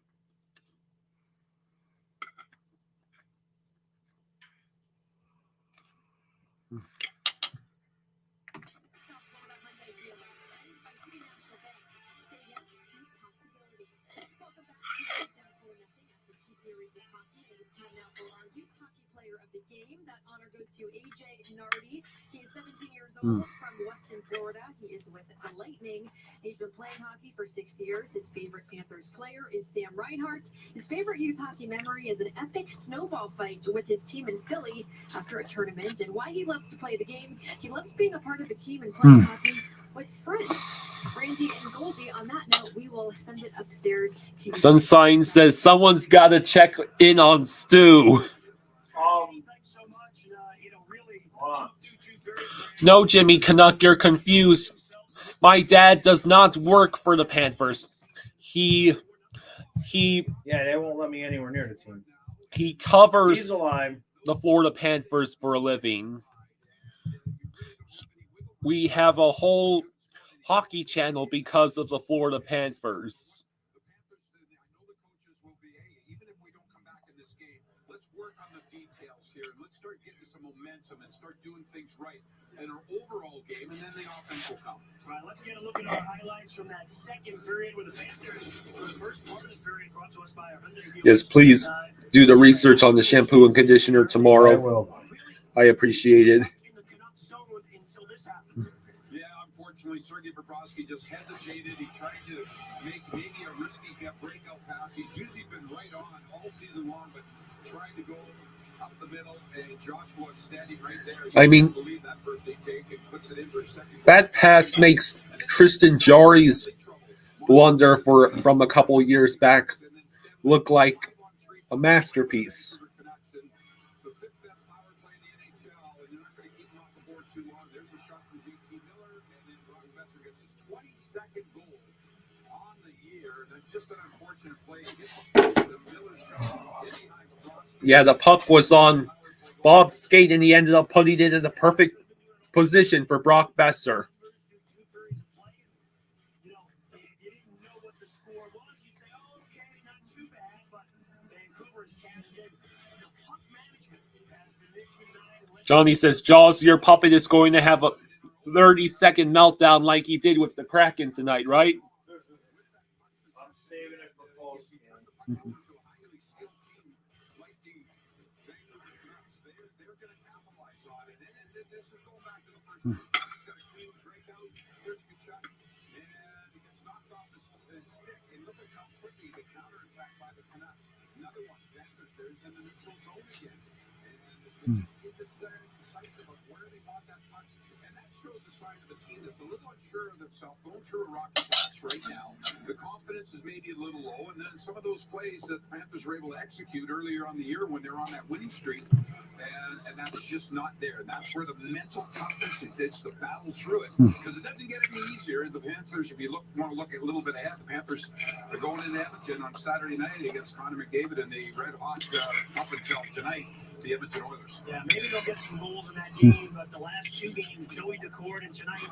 South Florida Hyundai dealers and by City National Bank say yes to possibility. Welcome back to Nothing for Nothing after 2 periods of hockey. It is time now for our youth hockey player of the game. That honor goes to AJ Nardi. He is 17 years old from Weston, Florida. He is with the Lightning. He's been playing hockey for 6 years. His favorite Panthers player is Sam Reinhart. His favorite youth hockey memory is an epic snowball fight with his team in Philly after a tournament. And why he loves to play the game, he loves being a part of a team and playing hockey with friends. Randy and Goldie, on that note, we will send it upstairs to Sunshine says someone's got to check in on Stu. Thanks so much. Really, No, Jimmy Canuck, you're confused. My dad does not work for the Panthers. He Yeah, they won't let me anywhere near the team. he covers He's alive. the Florida Panthers for a living. We have a whole hockey channel because of the Florida Panthers. Even if we don't come back in this game, let's work on the details here. Let's start getting some momentum and start doing things right in our overall game, and then the offense will come. All right, let's get a look at our highlights from that second period with the Panthers. For the first part of the period brought to us by our Hyundai dealers. Yes, please do the research on the shampoo and conditioner I tomorrow. will. I appreciate it. In the Canucks zone until this happened. Yeah, unfortunately, Sergei Bobrovsky just hesitated. He tried to make maybe a risky breakout pass. He's usually been right on all season long, but trying to go up the middle, and Joshua standing right there. I mean, believe that birthday cake and puts it in for a second. That pass makes Tristan Jarry's blunder from a couple years back look like a masterpiece. The fifth best power play in the NHL, and you're not going to keep him off the board too long. There's a shot from JT Miller, and then Brock Besser gets his 22nd goal on the year. That's just an unfortunate play. The Miller shot behind Bobrovsky. Yeah, the puck was on Bob's skate, and he ended up putting it in the perfect position for Brock Besser. Two periods of play, and, you didn't know what the score was. You'd say, oh, okay, not too bad, but Vancouver has cashed in. The puck management has been this united. Johnny says, Jaws, your puppet is going to have a 30-second meltdown like he did with the Kraken tonight, right? I'm saving it for post. Another one, Panthers, there's in the neutral zone again. And just indecisive of where they want that puck. And that shows a sign of a team that's a little unsure of themselves, going through a rocky patch right now. The confidence is maybe a little low, and then some of those plays that the Panthers were able to execute earlier on the year when they were on that winning streak, and that was just not there. And that's where the mental toughness, it's the battle through it, because it doesn't get any easier. And the Panthers, if you want to look a little bit ahead, the Panthers are going into Edmonton on Saturday night against Connor McDavid and the red hot up until tonight, the Edmonton Oilers. Yeah, maybe they'll get some goals in that game, but the last two games, Joey Decord and tonight,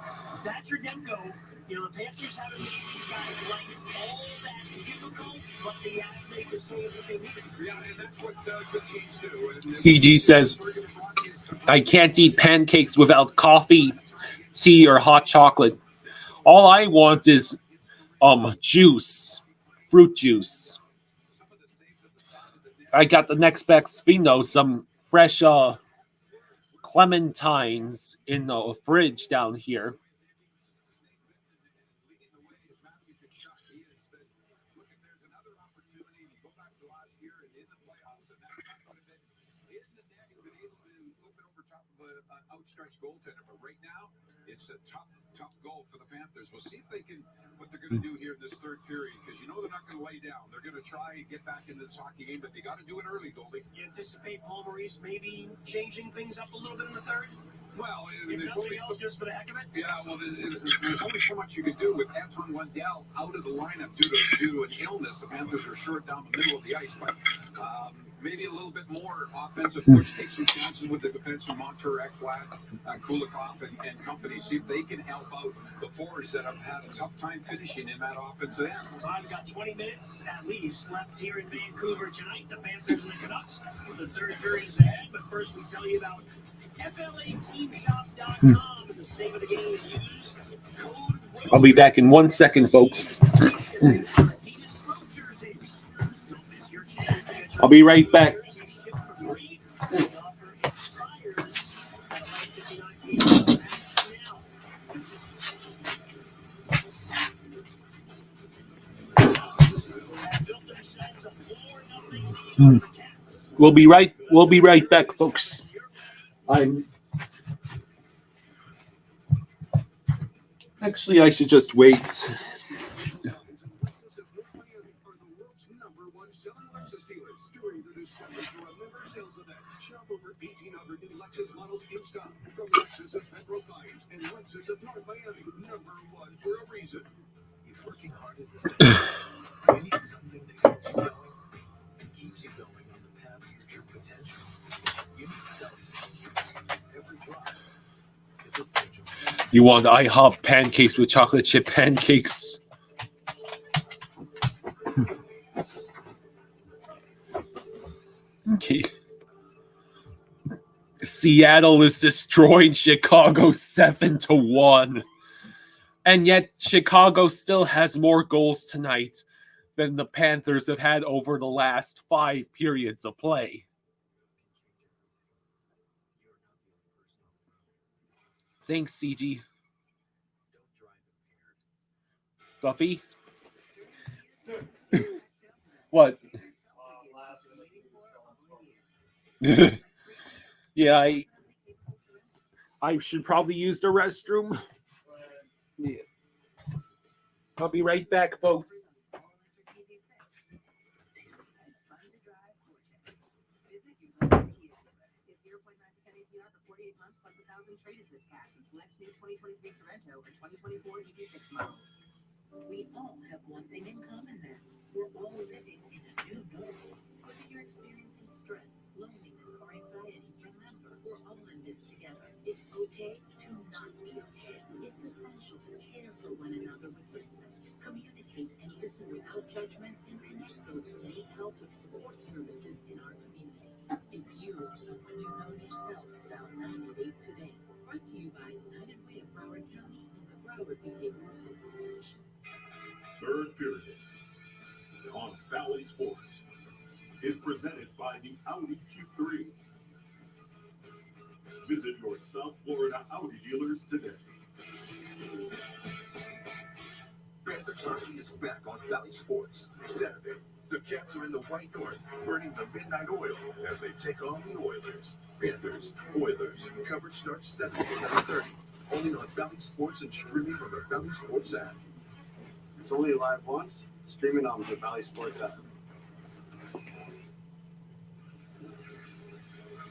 Thatcher Demko, the Panthers haven't made these guys' life all that difficult, but they have made the saves that they needed. Yeah, and that's what good teams do. And CG says, I can't eat pancakes without coffee, tea, or hot chocolate. All I want is juice, fruit juice. I got the next best thing, though, some fresh clementines in the fridge down here. Outstretched goaltender, but right now it's a tough goal for the Panthers. We'll see if they can, what they're going to do here in this third period, because they're not going to lay down. They're going to try and get back into this hockey game, but they got to do it early, Goldie. You anticipate Paul Maurice maybe changing things up a little bit in the third? Well, If there's nothing only else, just for the heck of it? yeah, well, there's only so much you can do with Anton Lundell out of the lineup due to an illness. The Panthers are short down the middle of the ice, but maybe a little bit more offensive push, take some chances with the defense from Montour, Ekblad, Kulikov, and company. See if they can help out the forwards that have had a tough time finishing in that offensive end. I've got 20 minutes at least left here in Vancouver tonight. The Panthers and the Canucks. The third period is ahead, but first we tell you about FLATeamShop.com and the save of the game. Use code I'll be back in 1 second, folks. I'll be right back. We'll be right back, folks. Actually, I should just wait. Shop over 1,800 new Lexus models in stock from Lexus of Metro Pines and Lexus of North Miami. Number one for a reason. If working hard is the same, you need something that gets you going and keeps you going on the path to your true potential. You need Celsius. Every drop is essential. You want IHOP pancakes with chocolate chip pancakes? Okay. Seattle is destroying Chicago 7-1. And yet Chicago still has more goals tonight than the Panthers have had over the last 5 periods of play. Thanks, CG. Buffy? What? Yeah, I should probably use the restroom. Yeah. I'll be right back, folks. We all have one thing in common now. We're all living in a new normal. Whether you're experiencing stress, loneliness, or anxiety, remember, we're all in this together. It's okay to not be okay. It's essential to care for one another with respect, communicate and listen without judgment, and connect those who need help with support services in our community. If you or someone you know needs help, dial 988 today. Brought to you by United Way of Broward County and the Broward Behavioral Health Coalition. Third period on Valley Sports is presented by the Audi Q3. Visit your South Florida Audi dealers today. Panthers Hockey is back on Valley Sports Saturday. The Cats are in the White North, burning the midnight oil as they take on the Oilers. Panthers, Oilers. Coverage starts Saturday at 9:30. Only on Valley Sports and streaming on the Valley Sports app. It's only live once, streaming on the Valley Sports app.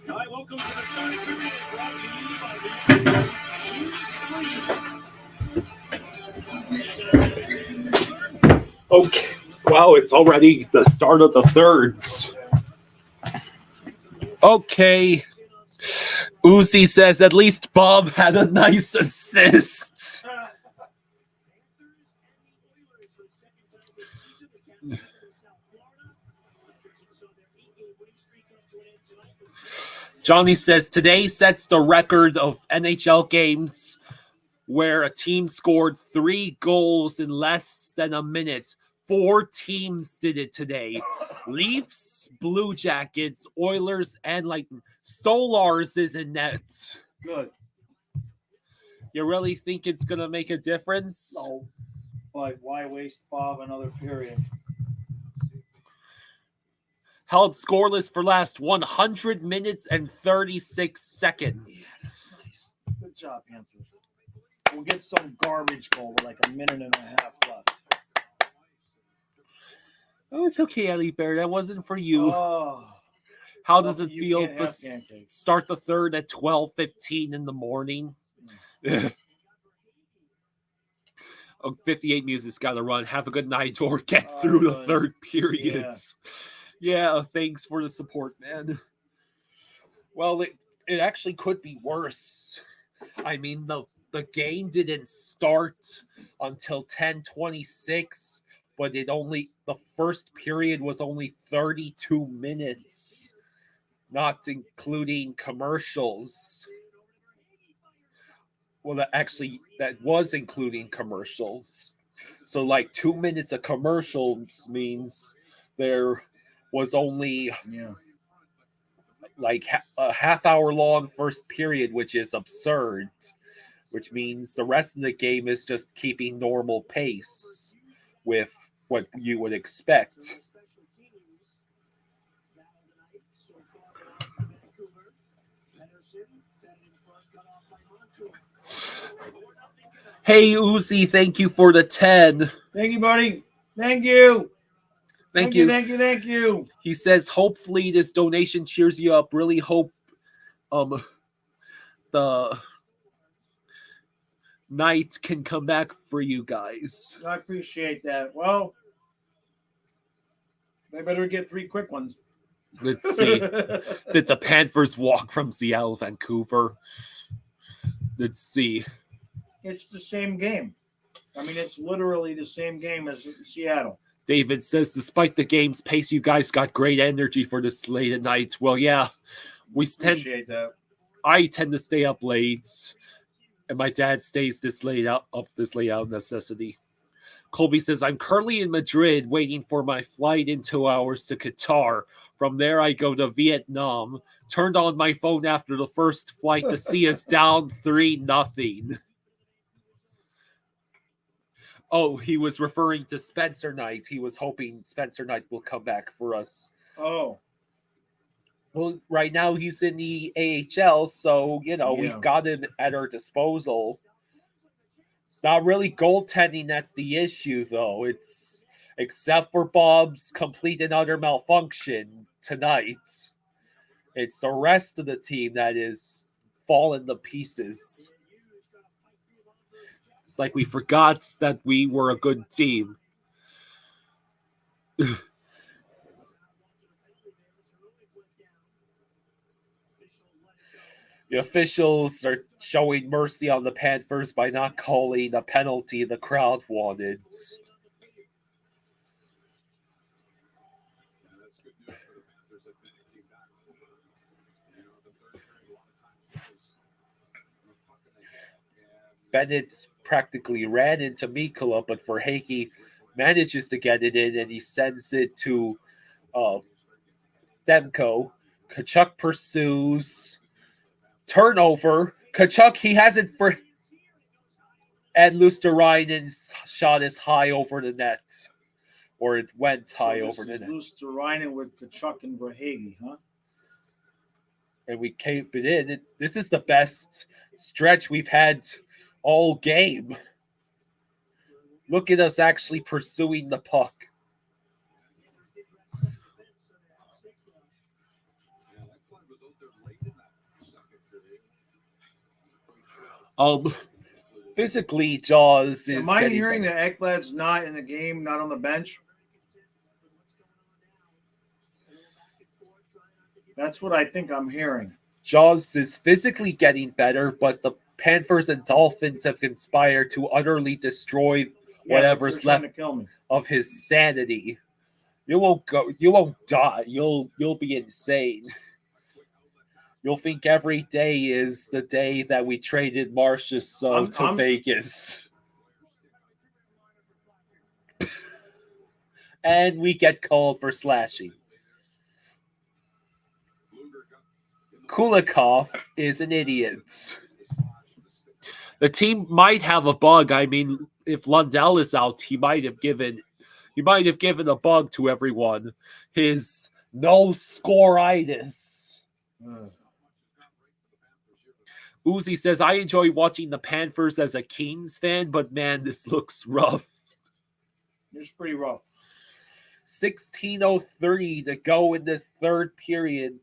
Hi, welcome to the third period, brought to you by the Okay. Wow, it's already the start of the thirds. Okay. Uzi says at least Bob had a nice assist. Johnny says today sets the record of NHL games where a team scored 3 goals in less than a minute. 4 teams did it today. Leafs, Blue Jackets, Oilers, and Lightning. Solars is in net. Good. You really think it's going to make a difference? No. But why waste Bob another period? Held scoreless for last 100 minutes and 36 seconds. Yeah, that's nice. Good job, Panthers. We'll get some garbage goal with like a minute and a half left. Oh, it's okay, Ellie Bear. That wasn't for you. Oh, How does it you feel can't to have pancakes. start the third at 12:15 in the morning? Oh, 58 music's got to run. Have a good night or get through the good. third periods. Yeah, thanks for the support, man. Well, it actually could be worse. I mean, the game didn't start until 10:26, but the first period was only 32 minutes, not including commercials. Well, that was including commercials. So like 2 minutes of commercials means there was only Yeah. like a half hour long first period, which is absurd, which means the rest of the game is just keeping normal pace with what you would expect. Hey Uzi, thank you for the 10. Thank you, buddy. Thank you. Thank you. Thank you. He says, hopefully this donation cheers you up. Really hope the Knights can come back for you guys. I appreciate that. Well, they better get 3 quick ones. Let's see. Did the Panthers walk from Seattle, Vancouver? Let's see. It's the same game. I mean, it's literally the same game as Seattle. David says, despite the game's pace, you guys got great energy for the slate at night. Well, yeah, Appreciate that. I tend to stay up late, and my dad stays this late out of necessity. Colby says, I'm currently in Madrid waiting for my flight in 2 hours to Qatar. From there, I go to Vietnam. Turned on my phone after the first flight to see us down 3-0. Oh, he was referring to Spencer Knight. He was hoping Spencer Knight will come back for us. Oh. Well, right now he's in the AHL, so, we've got him at our disposal. It's not really goaltending that's the issue, though. It's, except for Bob's complete and utter malfunction tonight, it's the rest of the team that is falling to pieces. It's like we forgot that we were a good team. The officials are showing mercy on the Panthers by not calling a penalty the crowd wanted. Bennett's practically ran into Mikkola, but Verhaeghe manages to get it in, and he sends it to Demko. Kachuk pursues. Turnover. Kachuk, he has it for... And Luosterainen's shot is high over the net. Or it went high over the net. Luosterainen with Kachuk and Verhaeghe, huh? And we keep it in. This is the best stretch we've had all game. Look at us actually pursuing the puck. Physically, Jaws is. Am I hearing that Ekblad's not in the game, not on the bench? That's what I think I'm hearing. Jaws is physically getting better, but the Panthers and Dolphins have conspired to utterly destroy whatever's left of his sanity. You won't die. You'll be insane. You'll think every day is the day that we traded Marchessault to Vegas. And we get called for slashing. Kulikov is an idiot. The team might have a bug. I mean, if Lundell is out, he might have given a bug to everyone. His no score-itis. Uzi says, I enjoy watching the Panthers as a Kings fan, but man, this looks rough. It's pretty rough. 16:30 to go in this third period.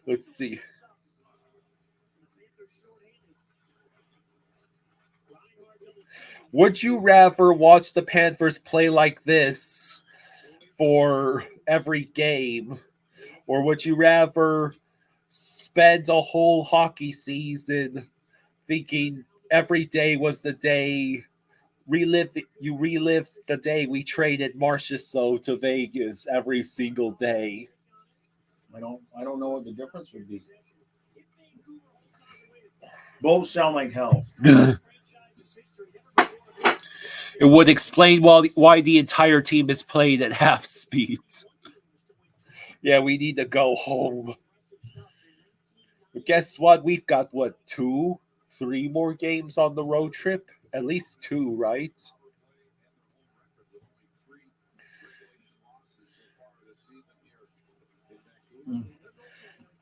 Let's see. Would you rather watch the Panthers play like this for every game, or would you rather spend a whole hockey season thinking every day was the day you relived the day we traded Marchessault to Vegas every single day? I don't know what the difference would be. Both sound like hell. It would explain why the entire team is playing at half speed. Yeah, we need to go home. But guess what? We've got, 2, 3 more games on the road trip? At least 2, right?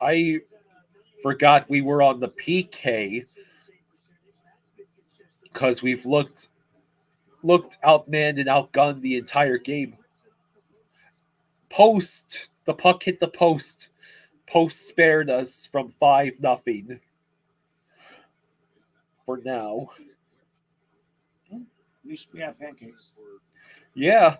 I forgot we were on the PK because we've looked outmanned and outgunned the entire game. The puck hit the post. Post spared us from 5-0 for now. At least we have pancakes. Yeah,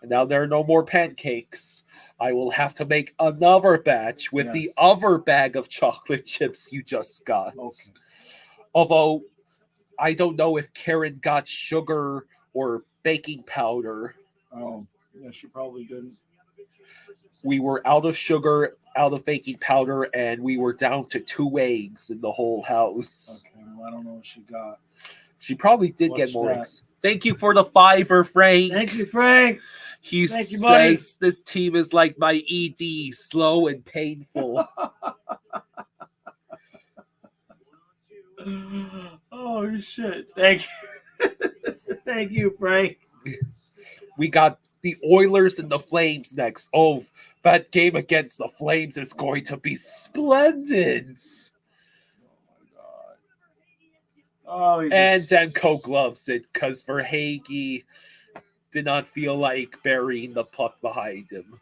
and now there are no more pancakes. I will have to make another batch with the other bag of chocolate chips you just got. Okay. Although, I don't know if Karen got sugar or baking powder. Oh, yeah, she probably didn't. We were out of sugar, out of baking powder, and we were down to 2 eggs in the whole house. Okay, well, I don't know what she got. She probably did What's get more that? eggs. Thank you for the $5, Frank. Thank you, Frank. He Thank you, buddy. says this team is like my ED, slow and painful. Oh, shit. Thank you. Thank you, Frank. We got the Oilers and the Flames next. Oh, that game against the Flames is going to be splendid. Oh, and Demko loves it because Verhaeghe did not feel like burying the puck behind him.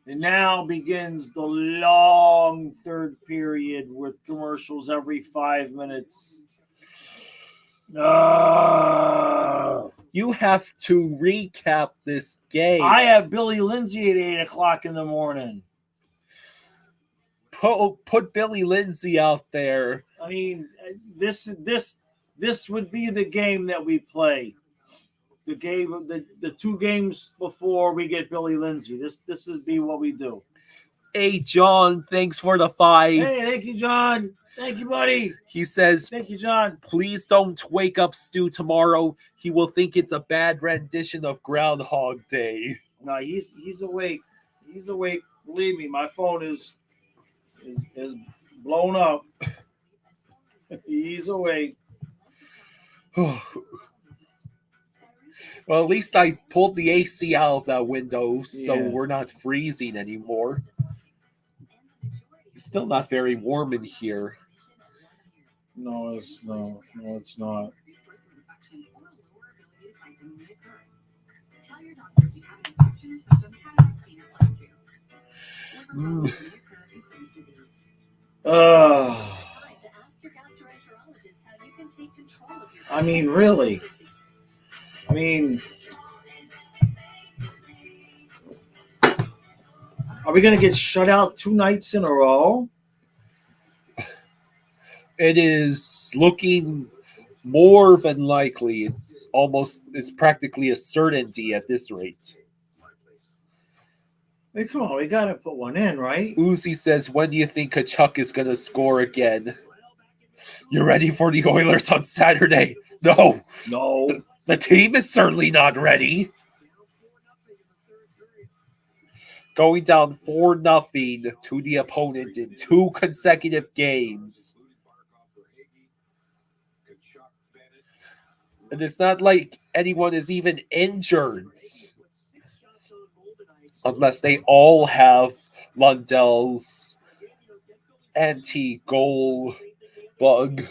And now begins the long third period with commercials every 5 minutes. You have to recap this game. I have Billy Lindsay at 8 o'clock in the morning. Put Billy Lindsay out there. I mean, this would be the game that we play. The game of the 2 games before we get Billy Lindsay. This would be what we do. Hey, John, thanks for the 5. Hey, thank you, John. Thank you, buddy. He says, thank you, John. Please don't wake up Stu tomorrow. He will think it's a bad rendition of Groundhog Day. No, he's awake. He's awake. Believe me, my phone is blown up. He's awake. Well, at least I pulled the AC out of that window, so we're not freezing anymore. It's still not very warm in here. No, it's not. Tell your doctor if you have an infection or symptoms, had a vaccine applied to. Liver problems, and Crohn's disease. Time to ask your gastroenterologist how you can take control of your. I mean, really. I mean, are we going to get shut out 2 nights in a row? It is looking more than likely. It's practically a certainty at this rate. Hey, come on, we got to put one in, right? Uzi says, when do you think Kachuk is going to score again? You're ready for the Oilers on Saturday? No. The team is certainly not ready. Going down 4-0 to the opponent in 2 consecutive games. And it's not like anyone is even injured. Unless they all have Lundell's anti-goal bug.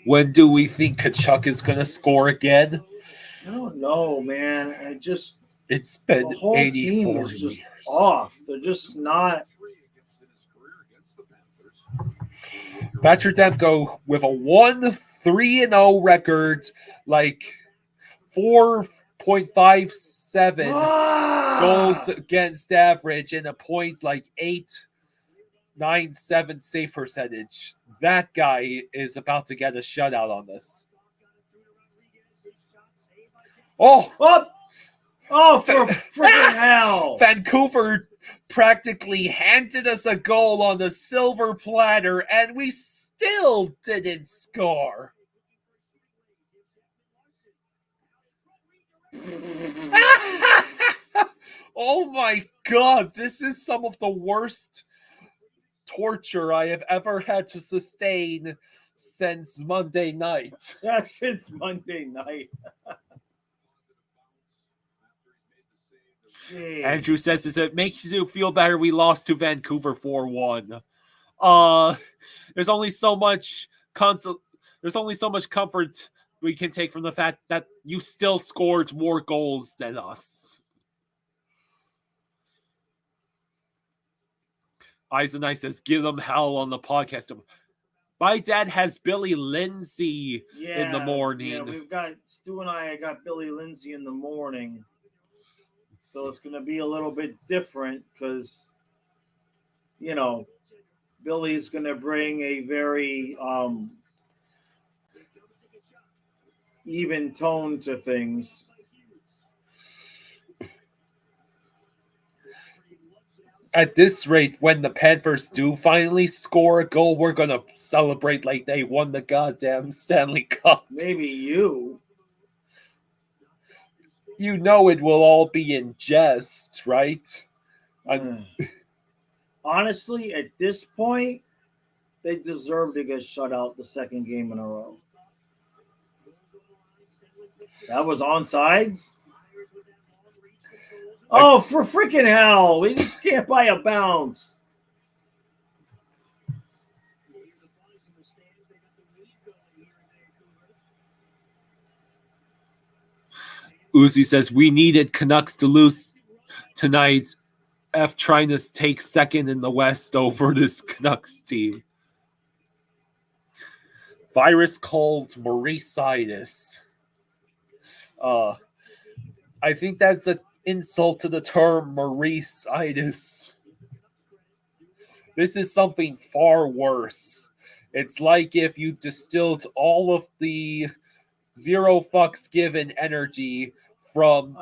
When do we think Kachuk is going to score again? I don't know, man. It's been the whole 80-40. team is just off. They're just not. Thatcher Demko with a 1-3-0 record, like 4.57 goals against average and a point like 8.97 save percentage. That guy is about to get a shutout on this. Oh, for freaking hell! Vancouver practically handed us a goal on the silver platter, and we still didn't score. Oh my God, this is some of the worst torture I have ever had to sustain since Monday night. Yeah, since Monday night. Andrew says, "Does it make you feel better we lost to Vancouver 4-1? There's only so much comfort we can take from the fact that you still scored more goals than us." Eisenite says, "Give them hell on the podcast." My dad has Billy Lindsay in the morning. Yeah, we've got Stu and I got Billy Lindsay in the morning. So it's going to be a little bit different because, you know, Billy's going to bring a very even tone to things. At this rate, when the Panthers do finally score a goal, we're going to celebrate like they won the goddamn Stanley Cup. Maybe you. You know it will all be in jest, right? Honestly, at this point, they deserve to get shut out the second game in a row. That was onside? Oh, for freaking hell. We just can't buy a bounce. Uzi says, "We needed Canucks to lose tonight. F trying to take second in the West over this Canucks team." Virus called Maurice-itis. I think that's an insult to the term Maurice-itis. This is something far worse. It's like if you distilled all of the zero fucks given energy from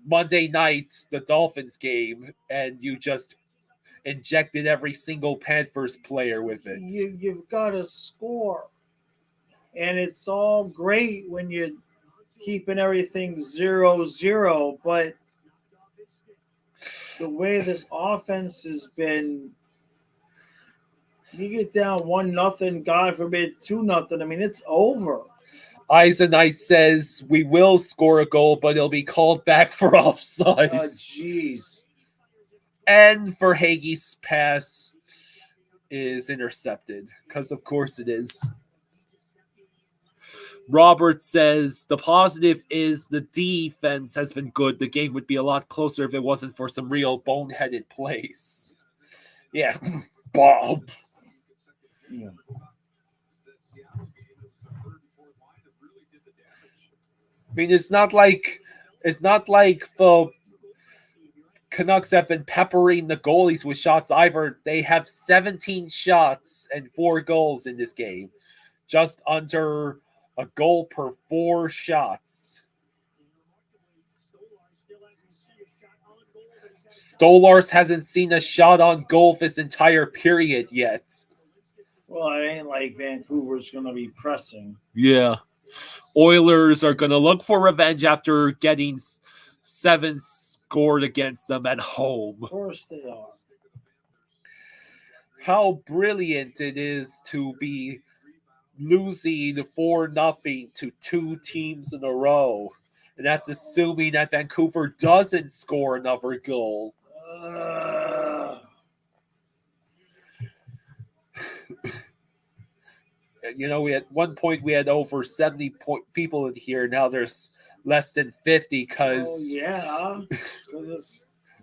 Monday night, the Dolphins game, and you just injected every single Panthers player with it. You've got to score. And it's all great when you're keeping everything 0-0, but the way this offense has been, you get down 1-0, God forbid 2-0. I mean, it's over. Eisenite says, "We will score a goal, but it'll be called back for offside." Oh, jeez. And Verhaeghe's pass is intercepted, because of course it is. Robert says, "The positive is the defense has been good. The game would be a lot closer if it wasn't for some real boneheaded plays." Yeah, Bob. Yeah. I mean, it's not like the Canucks have been peppering the goalies with shots either. They have 17 shots and 4 goals in this game, just under a goal per 4 shots. Stolarz hasn't seen a shot on goal this entire period yet. Well, it ain't like Vancouver's going to be pressing. Yeah. Oilers are going to look for revenge after getting 7 scored against them at home. Of course they are. How brilliant it is to be losing 4-0 to 2 teams in a row. And that's assuming that Vancouver doesn't score another goal. You know, at one point we had over 70 people in here. Now there's less than 50 because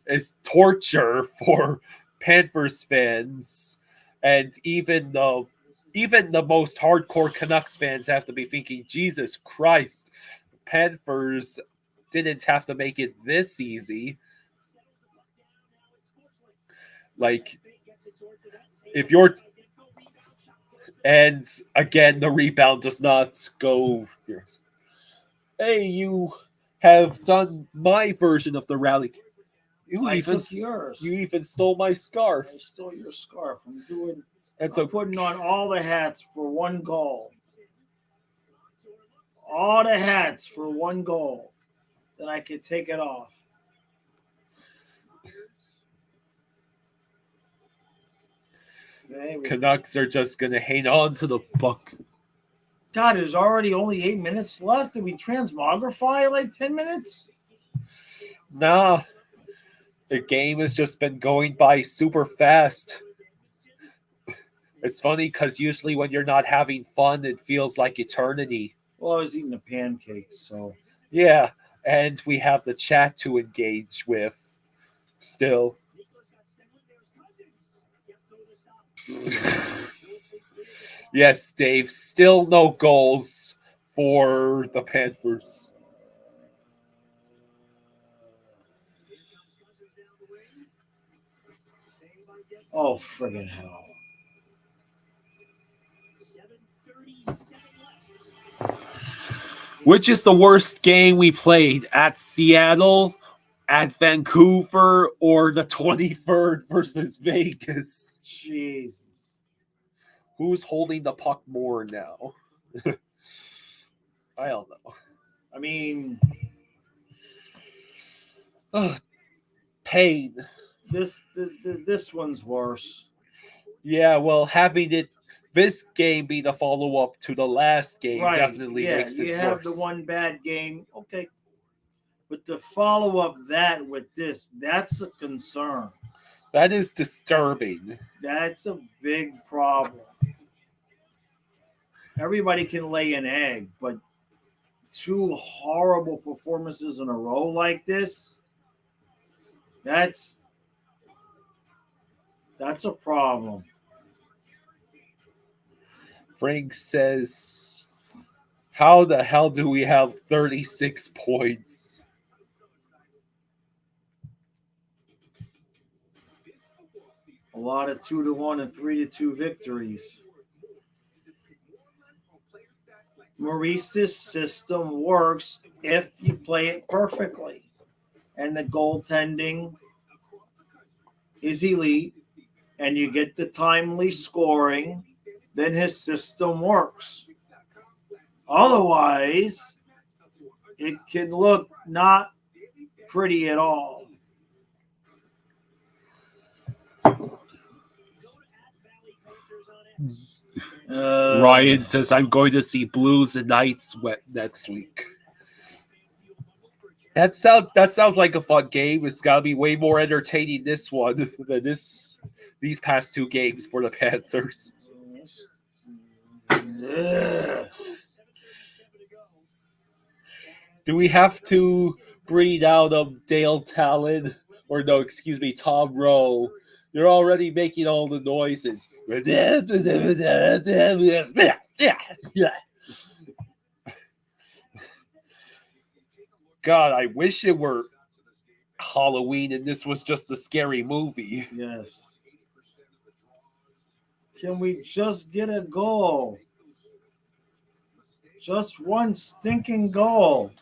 it's torture for Panthers fans. And even the most hardcore Canucks fans have to be thinking, Jesus Christ, Panthers didn't have to make it this easy. Like, if you're... And again, the rebound does not go... Hey, you have done my version of the rally. I took yours. You even stole my scarf. I stole your scarf. I'm so putting on all the hats for one goal. All the hats for one goal. Then I could take it off. Canucks are just going to hang on to the puck. God, there's already only 8 minutes left. Did we transmogrify like 10 minutes? Nah. The game has just been going by super fast. It's funny because usually when you're not having fun, it feels like eternity. Well, I was eating a pancake, so... Yeah, and we have the chat to engage with still. Yes, Dave, still no goals for the Panthers. Oh, friggin' hell. Which is the worst game we played? At Seattle, at Vancouver, or the 23rd versus Vegas? Jeez. Who's holding the puck more now? I don't know. I mean... Pain. This one's worse. Yeah, well, having this game be the follow-up to the last game definitely makes it worse. You have the one bad game, okay. But to follow up that with this, that's a concern. That is disturbing. That's a big problem. Everybody can lay an egg, but 2 horrible performances in a row like this, that's a problem. Frank says, how the hell do we have 36 points? A lot of 2-1 and 3-2 victories. Maurice's system works if you play it perfectly. And the goaltending is elite, and you get the timely scoring, then his system works. Otherwise, it can look not pretty at all. Ryan says, I'm going to see Blues and Knights next week. That sounds like a fun game. It's got to be way more entertaining this one than these past 2 games for the Panthers. Do we have to breed out of Dale Talon? Or no, excuse me, Tom Rowe. You're already making all the noises. God, I wish it were Halloween and this was just a scary movie. Yes. Can we just get a goal? Just one stinking goal.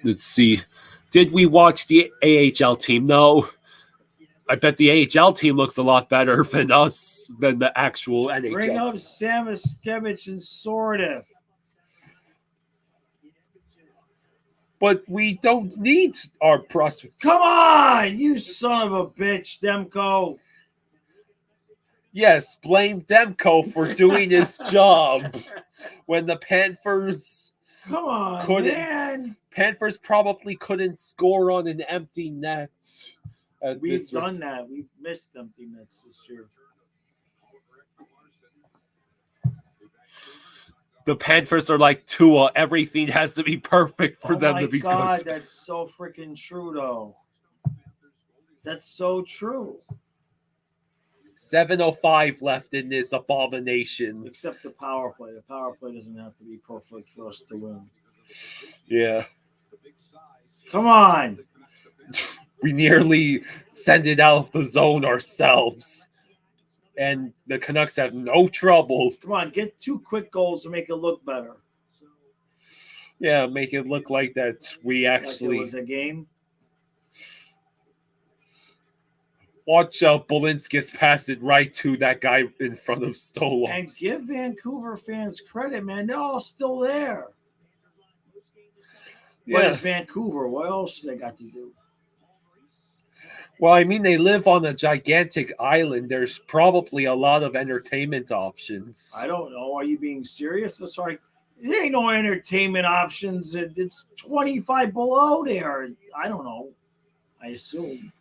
Let's see. Did we watch the AHL team? No. I bet the AHL team looks a lot better than the actual NHL. Bring up Samoskevich and Sordev. But we don't need our prospects. Come on, you son of a bitch, Demko. Yes, blame Demko for doing his job. When the Panthers Come on, man. Panthers probably couldn't score on an empty net. We've done that. We've missed empty nets this year. The Panthers are like Tua. Everything has to be perfect for them to be good. Oh my God, that's so freaking true, though. That's so true. 7:05 left in this abomination. Except the power play. The power play doesn't have to be perfect for us to win. Yeah. Come on. We nearly send it out of the zone ourselves. And the Canucks have no trouble. Come on, get 2 quick goals to make it look better. Yeah, make it look like that we actually... Like it was a game. Watch out, Bolinskis pass it right to that guy in front of Stolarz. And give Vancouver fans credit, man. They're all still there. But Yeah. it's Vancouver. What else they got to do? Well, I mean, they live on a gigantic island. There's probably a lot of entertainment options. I don't know. Are you being serious? I'm sorry. There ain't no entertainment options. It's 25 below there. I don't know. I assume.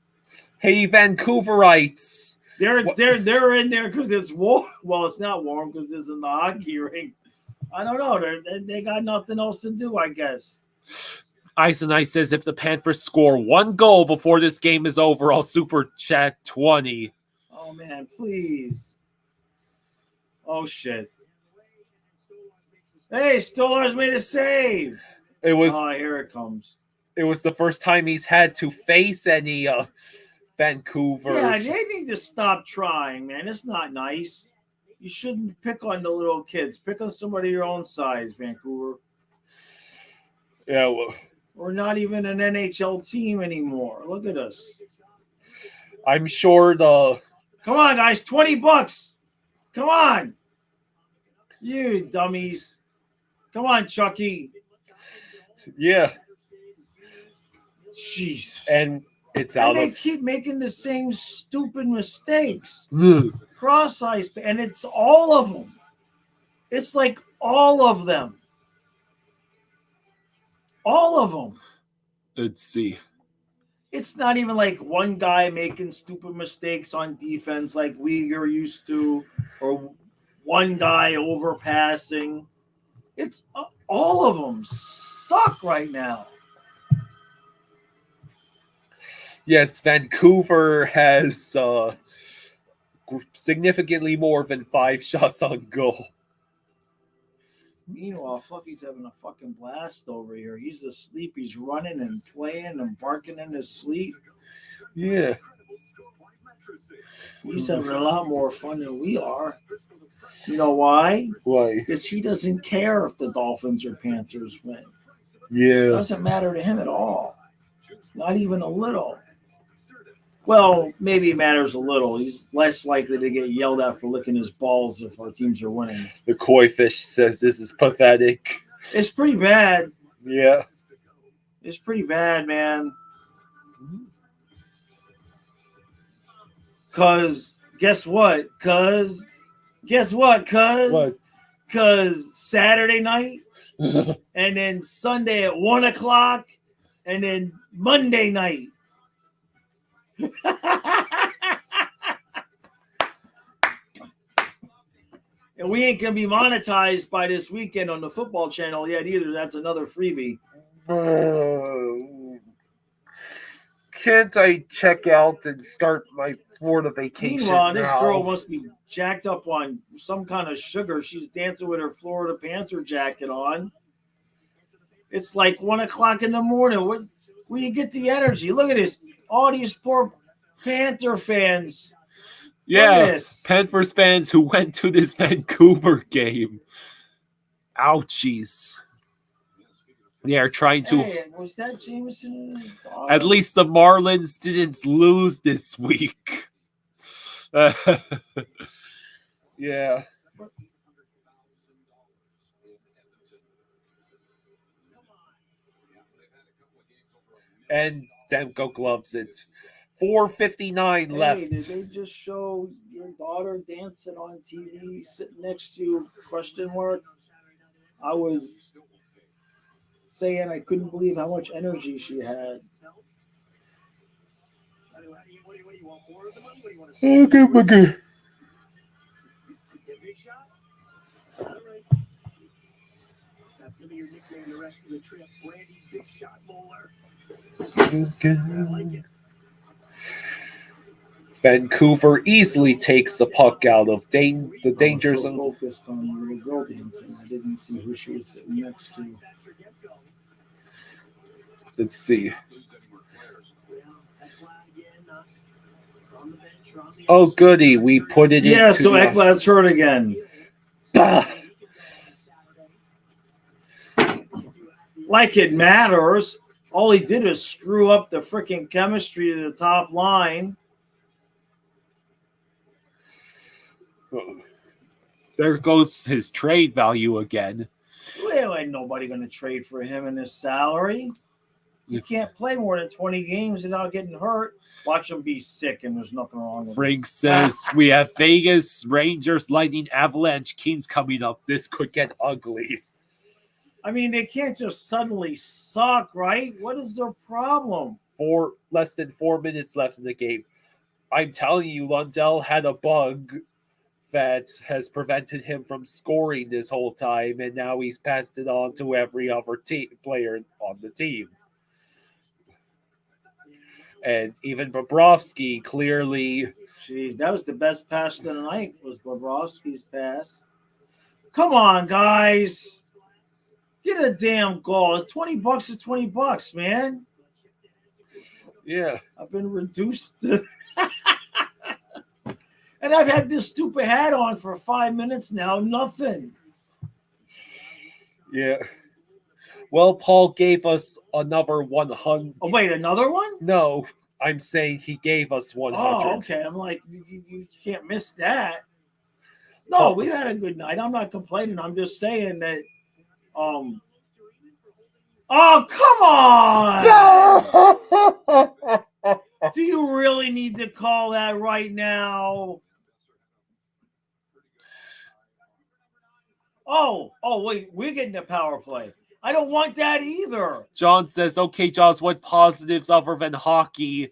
Hey, Vancouverites. They're in there because it's warm. Well, it's not warm because it's in the hockey rink. I don't know. They got nothing else to do, I guess. Ice and Ice says if the Panthers score 1 goal before this game is over, I'll super chat 20. Oh, man, please. Oh, shit. Hey, Stolarz made a save. Oh, here it comes. It was the first time he's had to face any Vancouver. Yeah, they need to stop trying, man. It's not nice. You shouldn't pick on the little kids. Pick on somebody your own size, Vancouver. Yeah, well, we're not even an NHL team anymore. Look at us. I'm sure the... Come on, guys. $20. Come on. You dummies. Come on, Chucky. Yeah. Jeez. And it's out and of... they keep making the same stupid mistakes. Ugh. Cross ice. And it's all of them. It's like all of them. All of them. Let's see. It's not even like one guy making stupid mistakes on defense like we're used to, or one guy overpassing. It's all of them suck right now. Yes, Vancouver has significantly more than 5 shots on goal. Meanwhile, Fluffy's having a fucking blast over here. He's asleep. He's running and playing and barking in his sleep. Yeah. He's having a lot more fun than we are. You know why? Why? Because he doesn't care if the Dolphins or Panthers win. Yeah. It doesn't matter to him at all. Not even a little. Well, maybe it matters a little. He's less likely to get yelled at for licking his balls if our teams are winning. The koi fish says this is pathetic. It's pretty bad. Yeah. It's pretty bad, man. Because guess what? Because What? Saturday night and then Sunday at 1 o'clock and then Monday night. And we ain't gonna be monetized by this weekend on the football channel yet either. That's another freebie. Can't I check out and start my Florida vacation? Meanwhile, this now? girl must be jacked up on some kind of sugar. She's dancing with her Florida Panther jacket on. It's like 1 o'clock in the morning. Where do you get the energy? Look at this. All these poor Panther fans. Yeah, Panthers fans who went to this Vancouver game. Ouchies. They are trying to... Hey, was that Jameson's dog? At least the Marlins didn't lose this week. Yeah. And Demko gloves it. 4:59 left. Hey, did they just show your daughter dancing on TV sitting next to you? Question mark. I was saying I couldn't believe how much energy she had. Okay. Big shot? All right. That's going to be your nickname the rest of the trip. Randy Big Shot Bowler. I like it. Vancouver easily takes the puck out of the danger I was so zone. focused on the little girl dancing, I didn't see who she was sitting next to. Let's see. Oh, goody. We put it Yeah, into so the... Ekblad's hurt again. Bah! Like it matters. All he did is screw up the freaking chemistry of the top line. There goes his trade value again. Well, ain't nobody going to trade for him in his salary. You can't play more than 20 games without getting hurt. Watch him be sick, and there's nothing wrong with him. Frank says we have Vegas, Rangers, Lightning, Avalanche, Kings coming up. This could get ugly. I mean, they can't just suddenly suck, right? What is their problem? Less than 4 minutes left in the game. I'm telling you, Lundell had a bug that has prevented him from scoring this whole time, and now he's passed it on to every other player on the team. And even Bobrovsky clearly... Gee, that was the best pass of the night, was Bobrovsky's pass. Come on, guys. Get a damn goal. $20 is $20, man. Yeah. I've been reduced to... And I've had this stupid hat on for 5 minutes now. Nothing. Yeah. Well, Paul gave us another 100. Oh, wait, another one? No, I'm saying he gave us 100. Oh, okay. I'm like, you can't miss that. No, we've had a good night. I'm not complaining. I'm just saying that. Oh, come on! Do you really need to call that right now? Oh, wait, we're getting a power play. I don't want that either. John says, okay, Jaws, what positives other than hockey?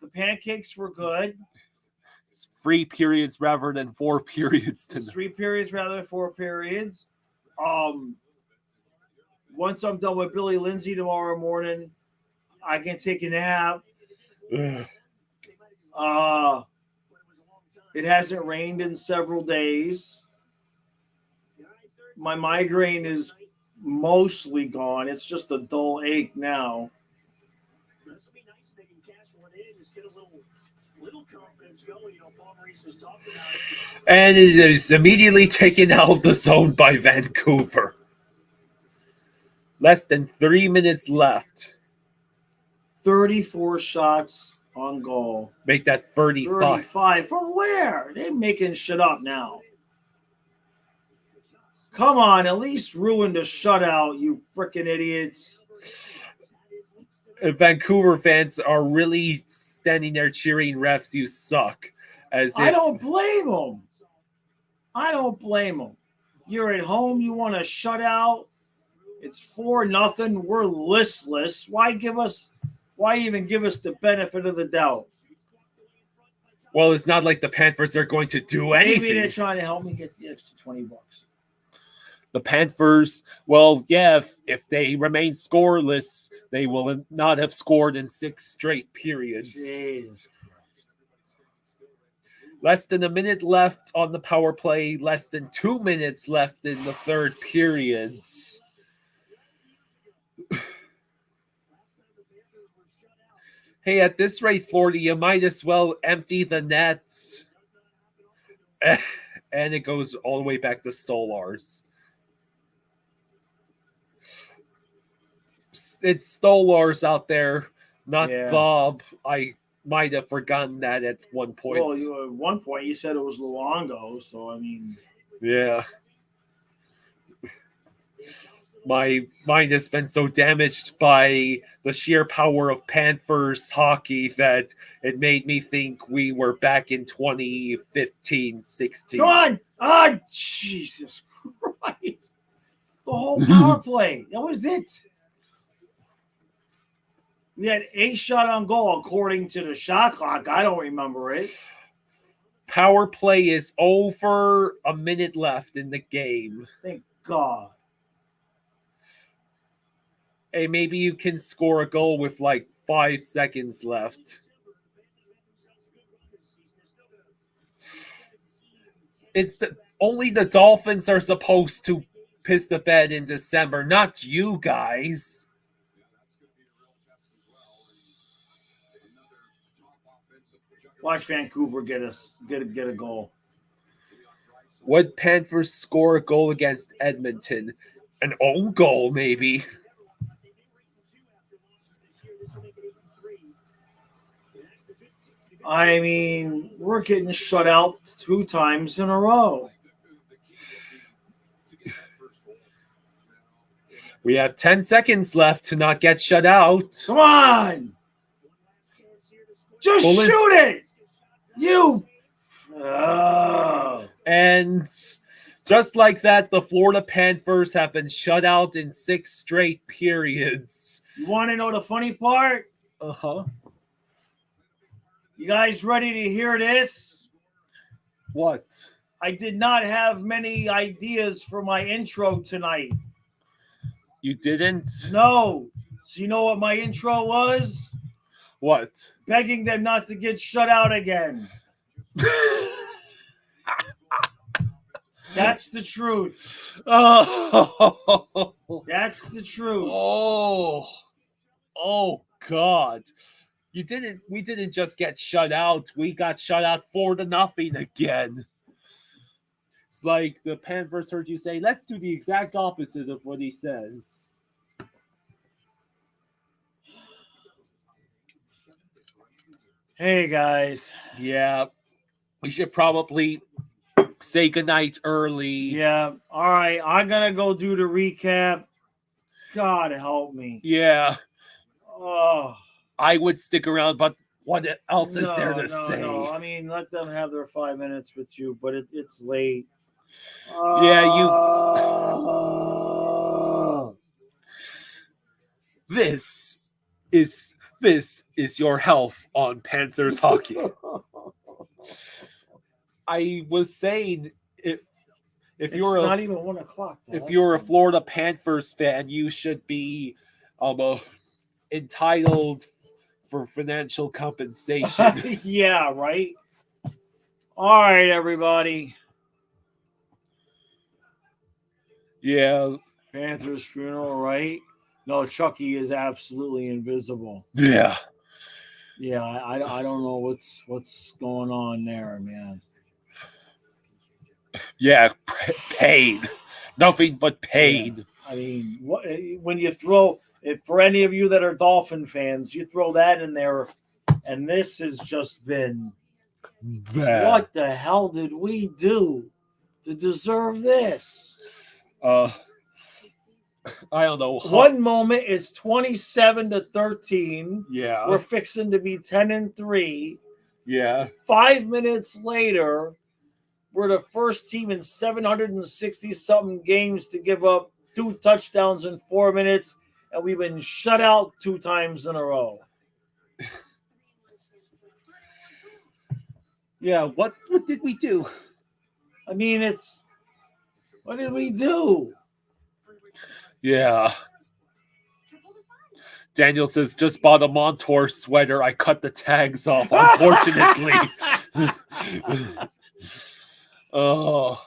The pancakes were good. It's 3 periods rather than 4 periods. It's 3 periods rather than 4 periods. Once I'm done with Billy Lindsay tomorrow morning, I can take a nap. It hasn't rained in several days. My migraine is mostly gone. It's just a dull ache now. This would be nice if they can cash one in, just get a little confidence going. You know, Paul Maurice has talked about it. And it is immediately taken out of the zone by Vancouver. Less than 3 minutes left. 34 shots on goal. Make that 35. 35. From where? They're making shit up now. Come on, at least ruin the shutout, you freaking idiots. Vancouver fans are really standing there cheering refs, you suck. I don't blame them. I don't blame them. You're at home, you want to shut out. It's 4-0. We're listless. Why even give us the benefit of the doubt? Well, it's not like the Panthers are going to do anything. Maybe they're trying to help me get the extra $20. The Panthers, well, yeah, if they remain scoreless, they will not have scored in 6 straight periods. Jesus. Less than a minute left on the power play, less than 2 minutes left in the third periods. Hey, at this rate, Florida, you might as well empty the nets. And it goes all the way back to Stolars. It's Stolars out there, not Bob. I might have forgotten that at one point. Well, at one point you said it was Luongo, so I mean. Yeah. My mind has been so damaged by the sheer power of Panthers hockey that it made me think we were back in 2015-16. Come on! Ah, Jesus Christ. The whole power play. That was it. We had a shot on goal according to the shot clock. I don't remember it. Power play is over. A minute left in the game. Thank God. Hey, maybe you can score a goal with like 5 seconds left. only the Dolphins are supposed to piss the bed in December, not you guys. Watch Vancouver get a goal. Would Panthers score a goal against Edmonton? An own goal, maybe. I mean, we're getting shut out 2 times in a row. We have 10 seconds left to not get shut out. Come on! Just shoot it! You! Oh. And just like that, the Florida Panthers have been shut out in 6 straight periods. You want to know the funny part? Uh-huh. You guys ready to hear this? What? I did not have many ideas for my intro tonight. You didn't? No. So you know what my intro was? What? Begging them not to get shut out again. That's the truth. Oh. That's the truth. Oh God. We didn't just get shut out. We got shut out 4-0 again. It's like the Panthers heard you say, let's do the exact opposite of what he says. Hey guys. Yeah. We should probably say goodnight early. Yeah. All right. I'm going to go do the recap. God help me. Yeah. Oh. I would stick around, but what else is there to say? No. I mean, let them have their 5 minutes with you, but it's late. This is your health on Panthers hockey. I was saying if you're not even 1 o'clock. If you're a Florida Panthers fan, you should be entitled for financial compensation. Yeah, right. All right, everybody. Yeah. Panthers funeral, right? No, Chucky is absolutely invisible. Yeah. Yeah, I don't know what's going on there, man. Yeah, pain. Nothing but pain. Yeah. I mean, when you throw it, for any of you that are Dolphin fans, you throw that in there, and this has just been bad. What the hell did we do to deserve this? I don't know. One moment it's 27-13. Yeah. We're fixing to be 10-3. Yeah. 5 minutes later, we're the first team in 760-something games to give up 2 touchdowns in 4 minutes, and we've been shut out 2 times in a row. Yeah, what did we do? I mean, what did we do? Yeah. Daniel says, just bought a Montour sweater. I cut the tags off, unfortunately. Oh.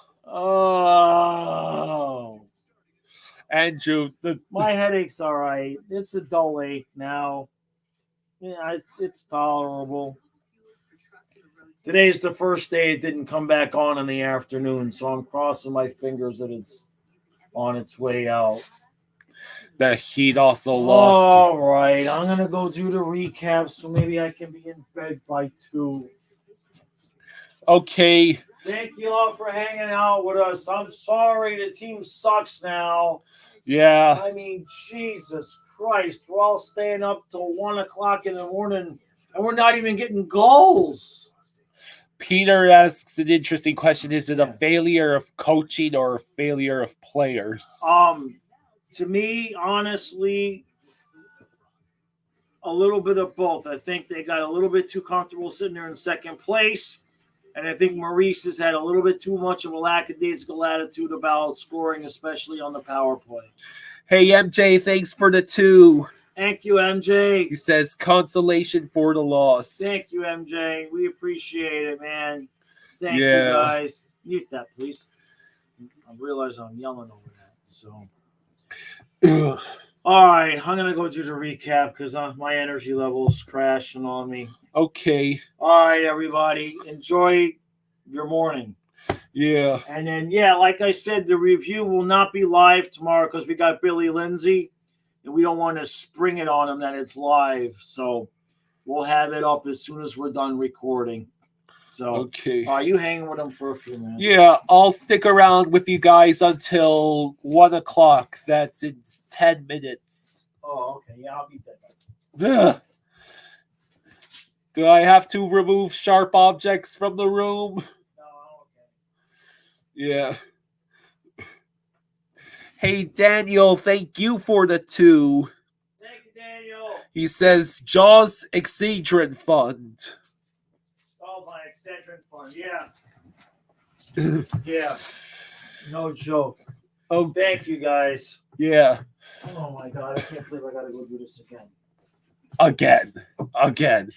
Andrew, my headache's all right. It's a dull ache now. Yeah, it's tolerable. Today's the first day it didn't come back on in the afternoon, so I'm crossing my fingers that it's on its way out. The Heat also lost. All right, I'm going to go do the recap, so maybe I can be in bed by 2. Okay. Thank you all for hanging out with us. I'm sorry the team sucks now. Yeah. I mean, Jesus Christ. We're all staying up till 1 o'clock in the morning, and we're not even getting goals. Peter asks an interesting question. Is it a failure of coaching or a failure of players? To me, honestly, a little bit of both. I think they got a little bit too comfortable sitting there in second place. And I think Maurice has had a little bit too much of a lackadaisical attitude about scoring, especially on the power play. Hey, MJ, thanks for the 2. Thank you, MJ. He says, consolation for the loss. Thank you, MJ. We appreciate it, man. Thank you, guys. Mute that, please. I realize I'm yelling over that. So, all right, I'm gonna go do the recap because my energy level's crashing on me. Okay. All right, everybody, enjoy your morning. Yeah. And then, like I said, the review will not be live tomorrow because we got Billy Lindsay, and we don't want to spring it on him that it's live. So we'll have it up as soon as we're done recording. So, Okay. you hang with him for a few minutes. Yeah, I'll stick around with you guys until 1 o'clock. That's in 10 minutes. Oh, okay. Yeah, I'll beat that. Ugh. Do I have to remove sharp objects from the room? No, okay. Yeah. Hey, Daniel, thank you for the 2. Thank you, Daniel. He says, Jaws Excedrin Fund. Oh, my Excedrin fund. Yeah. Yeah. No joke. Oh, Thank you, guys. yeah. Oh, my God. I can't believe I got to go do this again. Again. And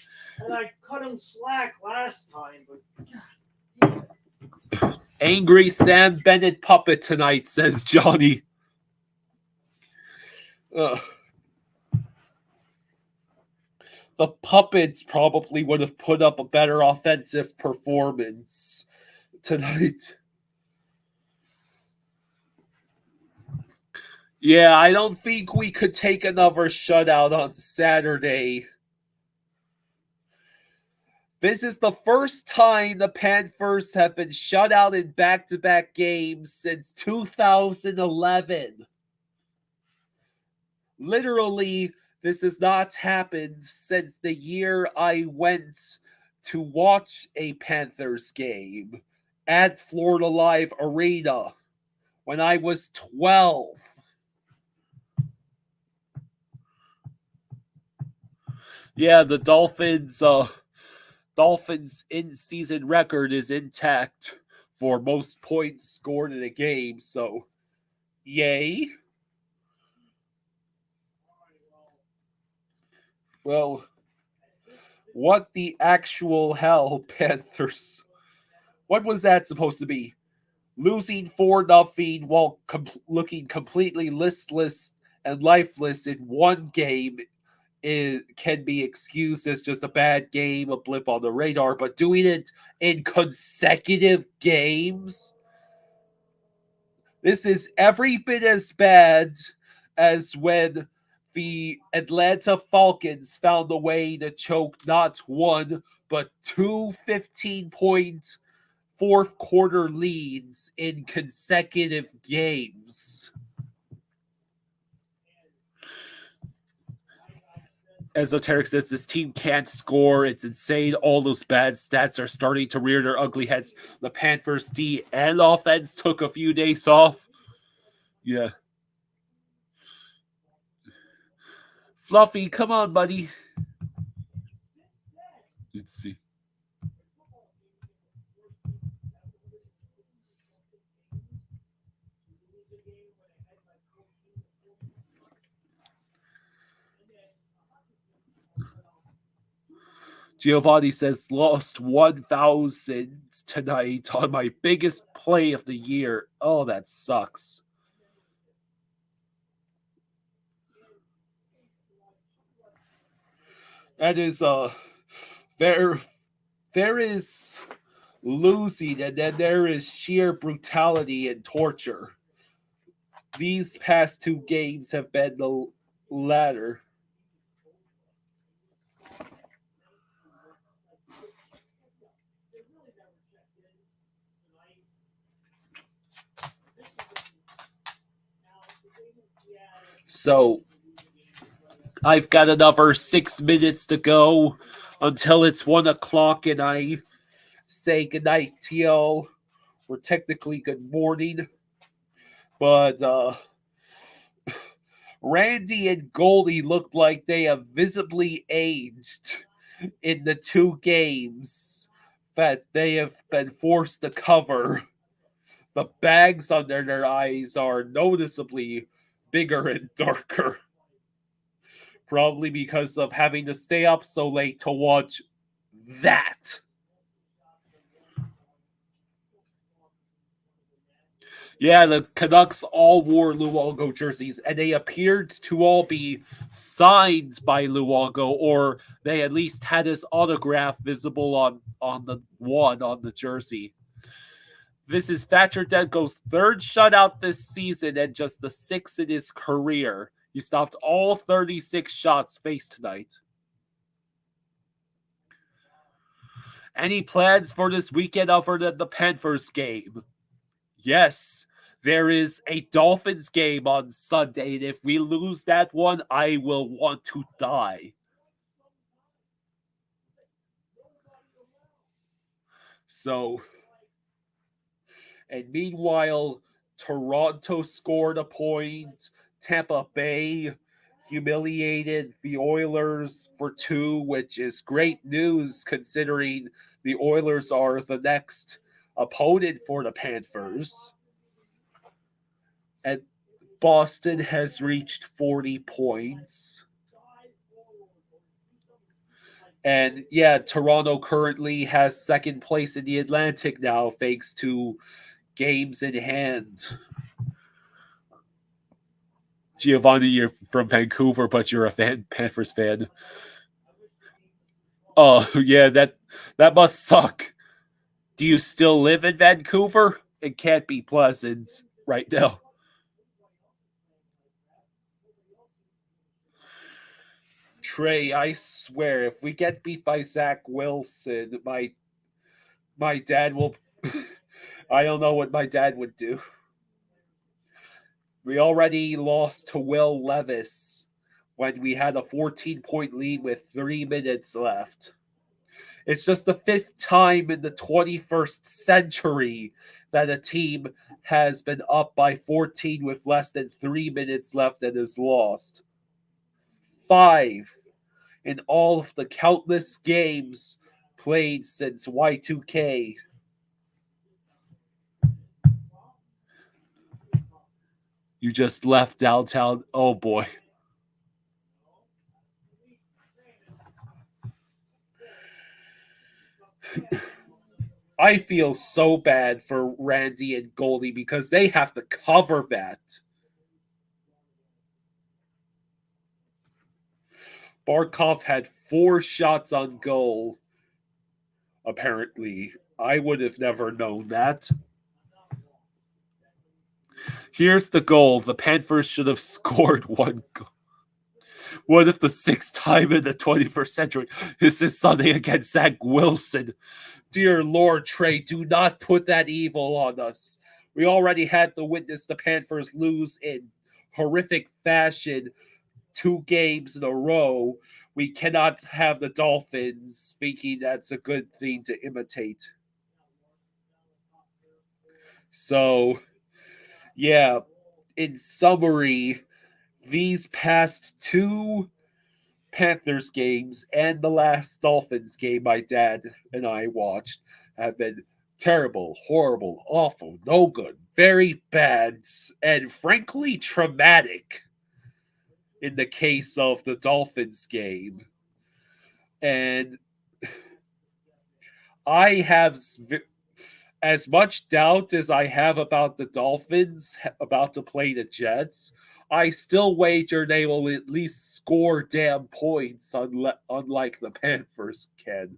I cut him slack last time, but Angry Sam Bennett puppet tonight, says Johnny. The puppets probably would have put up a better offensive performance tonight. Yeah, I don't think we could take another shutout on Saturday. This is the first time the Panthers have been shut out in back-to-back games since 2011. Literally, this has not happened since the year I went to watch a Panthers game at Florida Live Arena when I was 12. Yeah, the Dolphins in-season record is intact for most points scored in a game, so yay. Well, what the actual hell, Panthers? What was that supposed to be? Losing 4-0 while looking completely listless and lifeless in one game can be excused as just a bad game, a blip on the radar, but doing it in consecutive games? This is every bit as bad as when the Atlanta Falcons found a way to choke not one, but 2 15-point fourth quarter leads in consecutive games. Esoteric says this team can't score. It's insane. All those bad stats are starting to rear their ugly heads. The Panthers D and offense took a few days off. Yeah. Fluffy, come on, buddy. Let's see. Giovanni says, lost 1,000 tonight on my biggest play of the year. Oh, that sucks. That is, there is losing, and then there is sheer brutality and torture. These past 2 games have been the latter. So, I've got another 6 minutes to go until it's 1 o'clock and I say goodnight to y'all. Or technically good morning. But Randy and Goldie looked like they have visibly aged in the 2 games that they have been forced to cover. The bags under their eyes are noticeably bigger and darker. Probably because of having to stay up so late to watch that. Yeah, the Canucks all wore Luongo jerseys, and they appeared to all be signed by Luongo, or they at least had his autograph visible on the jersey. This is Thatcher Demko's third shutout this season and just the sixth in his career. He stopped all 36 shots faced tonight. Any plans for this weekend other than the Panthers game? Yes, there is a Dolphins game on Sunday, and if we lose that one, I will want to die. So, and meanwhile, Toronto scored a point. Tampa Bay humiliated the Oilers for 2, which is great news considering the Oilers are the next opponent for the Panthers. And Boston has reached 40 points. And yeah, Toronto currently has second place in the Atlantic now, thanks to games in hand. Giovanni, you're from Vancouver, but you're a Panthers fan. Oh, yeah, that must suck. Do you still live in Vancouver? It can't be pleasant right now. Trey, I swear, if we get beat by Zach Wilson, my dad will... I don't know what my dad would do. We already lost to Will Levis when we had a 14-point lead with 3 minutes left. It's just the 5th time in the 21st century that a team has been up by 14 with less than 3 minutes left and has lost. 5 in all of the countless games played since Y2K. You just left downtown. Oh boy. I feel so bad for Randy and Goldie because they have to cover that. Barkov had 4 shots on goal, apparently. I would have never known that. Here's the goal. The Panthers should have scored 1 goal. What if the 6th time in the 21st century is this Sunday against Zach Wilson? Dear Lord, Trey, do not put that evil on us. We already had to witness the Panthers lose in horrific fashion 2 games in a row. We cannot have the Dolphins speaking. That's a good thing to imitate. So, yeah, in summary, these past 2 Panthers games and the last Dolphins game my dad and I watched have been terrible, horrible, awful, no good, very bad, and frankly traumatic in the case of the Dolphins game. And I have as much doubt as I have about the Dolphins about to play the Jets. I still wager they will at least score damn points, unlike the Panthers can.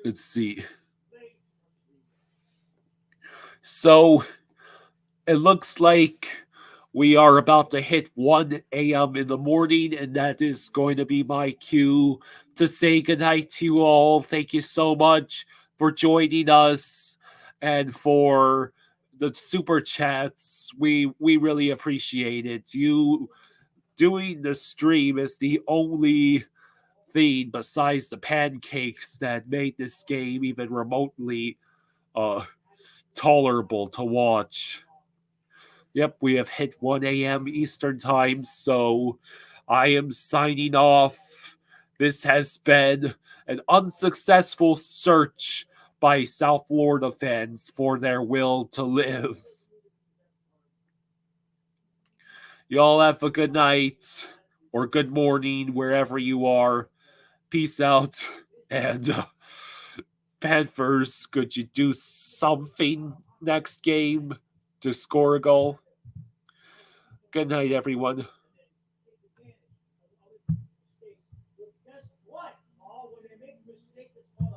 Let's see. So, it looks like we are about to hit 1 a.m. in the morning, and that is going to be my cue to say goodnight to you all. Thank you so much for joining us and for the super chats. We really appreciate it. You doing the stream is the only thing besides the pancakes that made this game even remotely tolerable to watch. Yep, we have hit 1 a.m. Eastern time, so I am signing off. This has been an unsuccessful search by South Florida fans for their will to live. Y'all have a good night or good morning wherever you are. Peace out and Panthers, could you do something next game to score a goal? Good night, everyone. Guess what? When they make a mistake, it's called